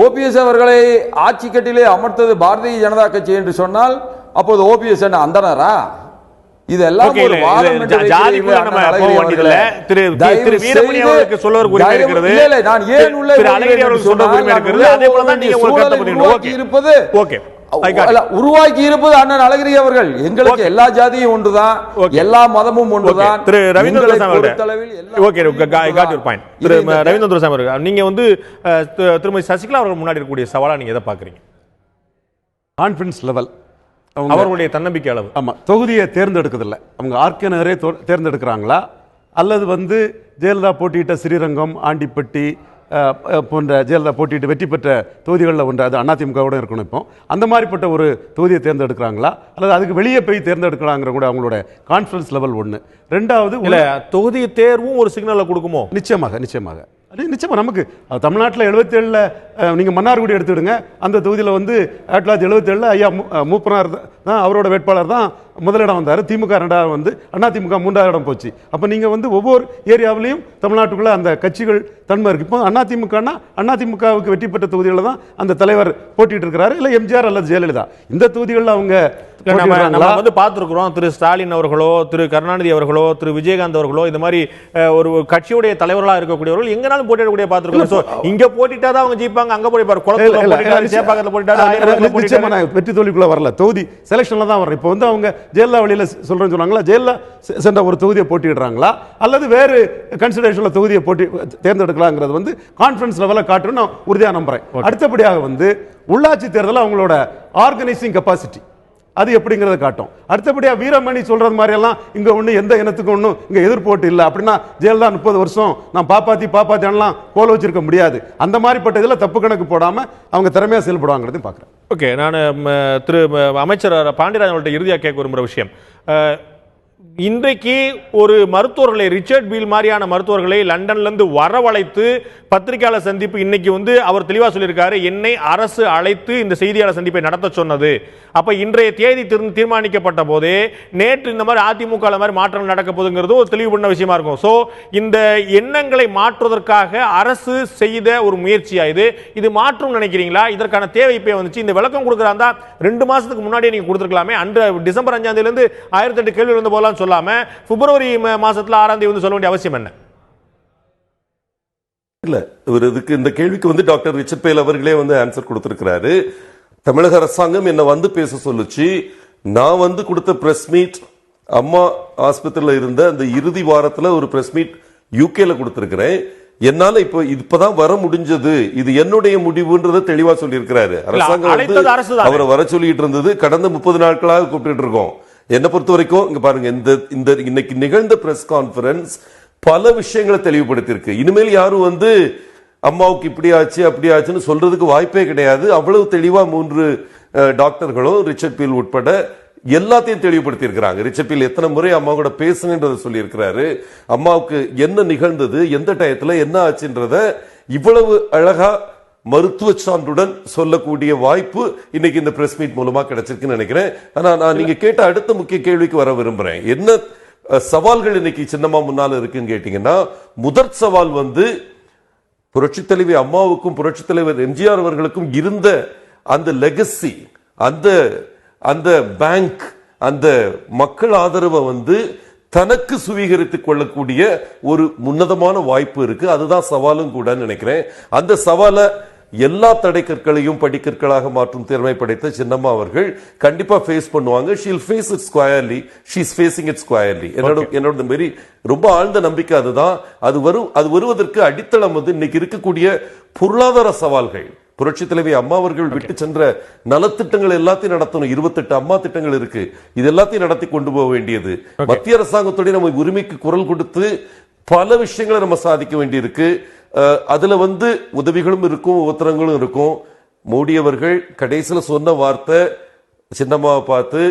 ஓபிஎஸ் அவர்களை ஆட்சி கட்டிலே அமர்த்தது பாரதிய ஜனதா கட்சி என்று சொன்னால், அப்போது ஓபிஎஸ் என்ன அந்தனரா? இதெல்லாம் ஒரு வாதம் என்று உருவாக்கி இருப்பது அண்ணன் அழகிரி அவர்கள். எங்களுக்கு எல்லா ஜாதியும் ஒன்றுதான், எல்லா மதமும் ஒன்றுதான். திரு ரவீந்திர நீங்க திருமதி சசிகலா அவர்கள் முன்னாடி இருக்கக்கூடிய சவாலா நீங்க எதை பாக்குறீங்க? கான்ஃபிடன்ஸ் லெவல், அவர்களுடைய தன்னம்பிக்கை அளவு. ஆமா, தொகுதியை தேர்ந்தெடுக்கிறதில்ல, அவங்க ஆர்கனரே தேர்ந்தெடுக்கிறாங்களா, அல்லது ஜெயலலிதா போட்டியிட்ட ஸ்ரீரங்கம், ஆண்டிப்பட்டி போன்ற ஜெயலலிதா போட்டிட்டு வெற்றி பெற்ற தொகுதிகளில் ஒன்று, அது அதிமுகவோட இருக்கணும். இப்போ அந்த மாதிரிப்பட்ட ஒரு தொகுதியை தேர்ந்தெடுக்கிறாங்களா, அல்லது அதுக்கு வெளியே போய் தேர்ந்தெடுக்கலாங்கிற கூட அவங்களோட கான்ஃபிடன்ஸ் லெவல் ஒன்று. ரெண்டாவது, தொகுதி தேர்வும் ஒரு சிக்னலை கொடுக்குமோ? நிச்சயமாக நமக்கு தமிழ்நாட்டில் 77 நீங்கள் மன்னார்குடி எடுத்துடுங்க, அந்த தொகுதியில் 1977 ஐயா மூப்பனார் தான் அவரோட வேட்பாளர் தான் முதலிடம் வந்தார், திமுக 2வது அதிமுக 3வது இடம் போச்சு. அப்போ நீங்கள் ஒவ்வொரு ஏரியாவிலையும் தமிழ்நாட்டுக்குள்ளே அந்த கட்சிகள் தன்மை இருக்குது. இப்போ அதிமுகவுக்கு வெற்றி பெற்ற தொகுதிகளில் தான் அந்த தலைவர் போட்டிட்டு இருக்கிறாரு, இல்லை எம்ஜிஆர் அல்லது ஜெயலலிதா. இந்த தொகுதிகளில் அவங்க போட்டிடுறாங்களா? வந்து பார்த்துருக்கிறோம், திரு ஸ்டாலின் அவர்களோ, திரு கருணாநிதி அவர்களோ, திரு விஜயகாந்த் அவர்களோ, இந்த மாதிரி ஒரு கட்சியுடைய தலைவர்களா இருக்கக்கூடியவர்கள் எங்கனாலும் போட்டியிடக்கூடிய பார்த்துருக்கோம். இங்க போட்டிட்டாதான் அவங்க ஜெயிப்பாங்க, அங்க போட்டிப்பாரு, குளத்துல சேப்பாக்கத்துல போட்டிட்டாரு. வெற்றி தோல்விக்குள்ள வரல, தொகுதி செலக்ஷன்ல தான் வர்றோம். இப்போ வந்து அவங்க ஜெயலலிதா வழியில சொல்றேன்னு சொன்னாங்களா, ஜெயலலிதா சென்ற ஒரு தொகுதியை போட்டிடுறாங்களா அல்லது வேறு கன்சிடரேஷன்ல தொகுதியை போட்டி தேர்ந்தெடுக்கலாங்கிறது வந்து கான்ஃபரன்ஸ் லெவலில் காட்டுன்னு நான் உறுதியாக நம்புறேன். அடுத்தபடியாக வந்து உள்ளாட்சி தேர்தல் அவங்களோட ஆர்கனைசிங் கெப்பாசிட்டி அது எப்படிங்கிறத காட்டும். அடுத்தபடியாக வீரமணி சொல்றது மாதிரி எல்லாம் இங்க ஒண்ணு எந்த இனத்துக்கும் ஒன்றும் இங்க எதிர்போட்டு இல்லை அப்படின்னா ஜெயலலிதா 30 வருஷம் நான் பாப்பாத்திலாம் கோல வச்சிருக்க முடியாது. அந்த மாதிரிப்பட்ட இதில் தப்பு கணக்கு போடாம அவங்க திறமையா செயல்படுவாங்கிறதையும் பார்க்குறேன். ஓகே, நான் திரு அமைச்சர் பாண்டியராஜன் அவர்கிட்ட இறுதியாக கேட்க விரும்புகிற விஷயம், இன்றைக்கு ஒரு மருத்துவர்களை, ரிச்சர்ட் பீல் மாதிரியான மருத்துவர்களை லண்டன்ல இருந்து வரவழைத்து பத்திரிகையாளர் சந்திப்பு, இன்னைக்கு வந்து அவர் தெளிவா சொல்லியிருக்காரு, என்னை அரசு அழைத்து இந்த செய்தியாளர் சந்திப்பை நடத்த சொன்னது. அப்ப இன்றைய தேதி தீர்மானிக்கப்பட்ட போதே நேற்று இந்த மாதிரி அதிமுக மாதிரி மாற்றம் நடக்க போகுதுங்கிறது ஒரு தெளிவு பண்ண விஷயமா இருக்கும். சோ இந்த எண்ணங்களை மாற்றுவதற்காக அரசு செய்த ஒரு முயற்சியா இது மாற்றும் நினைக்கிறீங்களா? இதற்கான தேவை இப்ப வந்துச்சு. இந்த விளக்கம் கொடுக்கறாந்தா 2 மாசத்துக்கு முன்னாடியே நீங்க கொடுத்துருக்கலாமே. அன்று டிசம்பர் 5ஆம் தேதியிலிருந்து 1008 கேள்வி இருந்த போலாம் சொல்லாம பிப்ரவரி மாசத்துல 6ஆம் தேதி வந்து சொல்ல வேண்டிய அவசியம் என்ன? இல்ல, இதுக்கு இந்த கேள்விக்கு வந்து டாக்டர் ரிச்சர்ட் பேல் அவர்களே வந்து ஆன்சர் கொடுத்திருக்கிறாரு. தமிழக அரசாங்கம் என்ன வந்து பேச சொல்லுச்சு. நான் வந்து கொடுத்த பிரஸ் மீட் அம்மா ஆஸ்பத்திரியில இருந்த அந்த இறுதி வாரத்துல ஒரு பிரஸ் மீட் யூகேல கொடுத்திருக்கிறேன். என்னால இப்பதான் வர முடிஞ்சது, இது என்னுடைய முடிவுன்றத தெளிவா சொல்லி இருக்கிறாரு. அரசாங்கம் வந்து அவரை வர சொல்லிட்டு இருந்தது. கடந்த 30 நாட்களாக கூப்பிட்டு இருக்கோம். என்ன பொறுத்த வரைக்கும் இங்க பாருங்க, இந்த இன்னைக்கு நிகழ்ந்த பிரஸ் கான்ஃபரன்ஸ் பல விஷயங்களை தெளிவுபடுத்தியிருக்கு. இனிமேல் யாரும் வந்து அம்மாவுக்கு இப்படி ஆச்சு அப்படி ஆச்சுன்னு சொல்றதுக்கு வாய்ப்பே கிடையாது. அவ்வளவு தெளிவா 3 டாக்டர்களும் ரிச்சர்ட் பீல் உட்பட எல்லாத்தையும் தெளிவுபடுத்தி இருக்கிறாங்க. ரிச்சர்ட் பீல் எத்தனை முறை அம்மா கூட பேசுங்கன்றத சொல்லி இருக்கிறாரு. அம்மாவுக்கு என்ன நிகழ்ந்தது, எந்த டயத்துல என்ன ஆச்சுன்றத இவ்வளவு அழகா மருத்துவ சான்றுடன் சொல்லக்கூடிய வாய்ப்பு இன்னைக்கு இந்த பிரஸ் மீட் மூலமா கிடைச்சிருக்குன்னு நினைக்கிறேன். ஆனா நான் நீங்க கேட்ட அடுத்த முக்கிய கேள்விக்கு வர விரும்புறேன். என்ன சவால்கள் இன்னைக்கு சின்னம்மா முன்னால இருக்குன்னு கேட்டீங்கன்னா, முதற் சவால் வந்து புரட்சி தலைவி அம்மாவுக்கும் புரட்சி தலைவர் எம்ஜிஆர் அவர்களுக்கும் இருந்த அந்த லெகசி, அந்த பேங்க், அந்த மக்கள் ஆதரவை வந்து தனக்கு சுவீகரித்துக் கொள்ளக்கூடிய ஒரு உன்னதமான வாய்ப்பு இருக்கு. அதுதான் சவாலும் கூட நினைக்கிறேன். அந்த சவாலை எல்லா தடைக்கற்களையும் படிக்கற்களாக மாற்றும் திறமை படைத்த சின்னம்மா அவர்கள் கண்டிப்பா ஃபேஸ் பண்ணுவாங்க. She'll face it squarely, she is facing it squarely. என்னோட மாரி ரொம்ப ஆழ்ந்த நம்பிக்கை அதுதான். அது வருவதற்கு அடித்தளம் வந்து இன்னைக்கு இருக்கக்கூடிய பொருளாதார சவால்கள். புரட்சி தலைவி அம்மா அவர்கள் விட்டு சென்ற நலத்திட்டங்கள் எல்லாத்தையும் நடத்தணும். 28 அம்மா திட்டங்கள் இருக்கு. இது எல்லாத்தையும் நடத்தி கொண்டு போக வேண்டியது. மத்திய அரசாங்கத்துடைய நம்ம உரிமைக்கு குரல் கொடுத்து பல விஷயங்களை நம்ம சாதிக்க வேண்டியிருக்கு. அதுல வந்து உதவிகளும் இருக்கும், உத்தரங்களும் இருக்கும். மோடி அவர்கள் கடைசியில் சொன்ன வார்த்தை சின்னம்மாவை பார்த்து,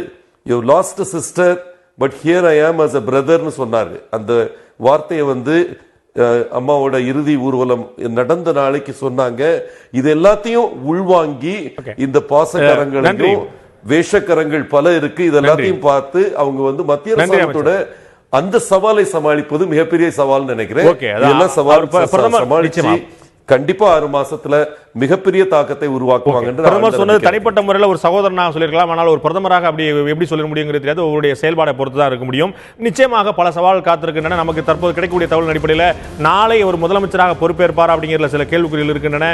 you last a sister but here I am as a brotherன்னு சொன்னாரு. அந்த வார்த்தையை வந்து அம்மாவோட இறுதி ஊர்வலம் நடந்த நாளைக்கு சொன்னாங்க. இது எல்லாத்தையும் உள்வாங்கி இந்த பாசக்கரங்களையும் வேஷக்கரங்கள் பல இருக்கு, இது எல்லாத்தையும் பார்த்து அவங்க வந்து மத்திய அரசாங்கத்தோட அந்த சவாலை சமாளிப்பது மிகப்பெரிய சவால் நினைக்கிறேன். கண்டிப்பா 6 மாசத்துல மிகப்பெரிய தாக்கத்தை உருவாக்குவாங்க. பிரதமர் சொன்னது தனிப்பட்ட முறையில் ஒரு சகோதரனாக சொல்லியிருக்கலாம், ஆனால் ஒரு பிரதமராக அப்படி எப்படி சொல்ல முடியுங்கிறது தெரியாது. அவருடைய செயல்பாடை பொறுத்து தான் இருக்க முடியும். நிச்சயமாக பல சவால்கள் காத்திருக்கின்றன. நமக்கு தற்போது கிடைக்கக்கூடிய தகவல் அடிப்படையில் நாளை ஒரு முதலமைச்சராக பொறுப்பேற்பார் அப்படிங்கிற சில கேள்விக்குறிகள் இருக்கின்றன.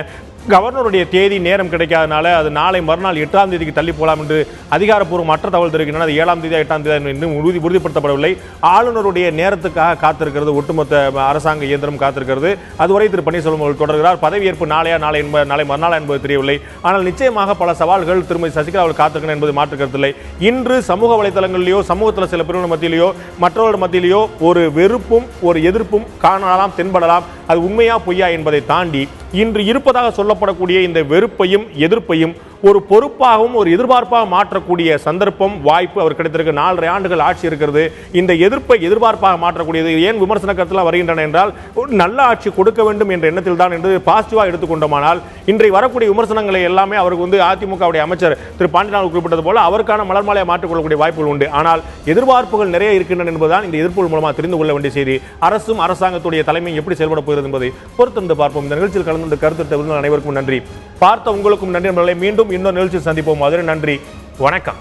கவர்னருடைய தேதி நேரம் கிடைக்காதனால அது நாளை மறுநாள் 8ஆம் தேதிக்கு தள்ளி போகலாம் என்று அதிகாரப்பூர்வ மற்ற தகவல் தெரிவிக்கின்றன. அது 7ஆம் தேதி 8ஆம் தேதி இன்னும் உறுதிப்படுத்தப்படவில்லை. ஆளுநருடைய நேரத்துக்காக காத்திருக்கிறது ஒட்டுமொத்த அரசாங்க இயந்திரம் காத்திருக்கிறது. அதுவரை திரு பன்னீர்செல்வம் அவர்கள் தொடர்கிறார். பதவியேற்பு நாளை மறுநாள் என்பது தெரியவில்லை. ஆனால் நிச்சயமாக பல சவால்கள் திருமதி சசிகலா அவர்கள் காத்திருக்கிறார் என்பது மாற்று கருத்தில்லை. இன்று சமூக வலைதளங்களிலேயோ சமூகத்தில் சில பிரிவினர் மத்தியிலேயோ மற்றவர்கள் மத்தியிலேயோ ஒரு வெறுப்பும் ஒரு எதிர்ப்பும் காணலாம், தென்படலாம். அது உண்மையா பொய்யா என்பதை தாண்டி இன்று இருப்பதாக சொல்லப்படக்கூடிய இந்த வெறுப்பையும் எதிர்ப்பையும் ஒரு பொறுப்பாகவும் ஒரு எதிர்பார்ப்பாக மாற்றக்கூடிய சந்தர்ப்பம் வாய்ப்பு அவர் கிடைத்திருக்கு. 4.5 ஆண்டுகள் ஆட்சி இருக்கிறது. இந்த எதிர்ப்பை எதிர்பார்ப்பாக மாற்றக்கூடியது. ஏன் விமர்சன கருத்துலாம் வருகின்றன என்றால், ஒரு நல்ல ஆட்சி கொடுக்க வேண்டும் என்ற எண்ணத்தில் தான் என்று பாசிட்டிவாக எடுத்துக்கொண்டோமானால் இன்றைய வரக்கூடிய விமர்சனங்களை எல்லாமே அவருக்கு வந்து அதிமுகவுடைய அமைச்சர் திரு பாண்டியராஜன் குறிப்பிட்டது போல அவருக்கான மலர்மாலையை மாற்றிக்கொள்ளக்கூடிய வாய்ப்புகள் உண்டு. ஆனால் எதிர்பார்ப்புகள் நிறைய இருக்கின்றன என்பதுதான் இந்த எதிர்ப்புகள் மூலமாக தெரிந்து கொள்ள வேண்டிய செய்தி. அரசும் அரசாங்கத்துடைய தலைமையும் எப்படி செயல்பட போகிறது என்பதை பொறுத்திருந்து பார்ப்போம். இந்த நிகழ்ச்சியில் கலந்து கருத்து அனைவருக்கும் நன்றி. பார்த்த உங்களுக்கும் நன்றி. மீண்டும் இன்னொரு நிகழ்ச்சியில் சந்திப்போம். அதுவரை நன்றி, வணக்கம்.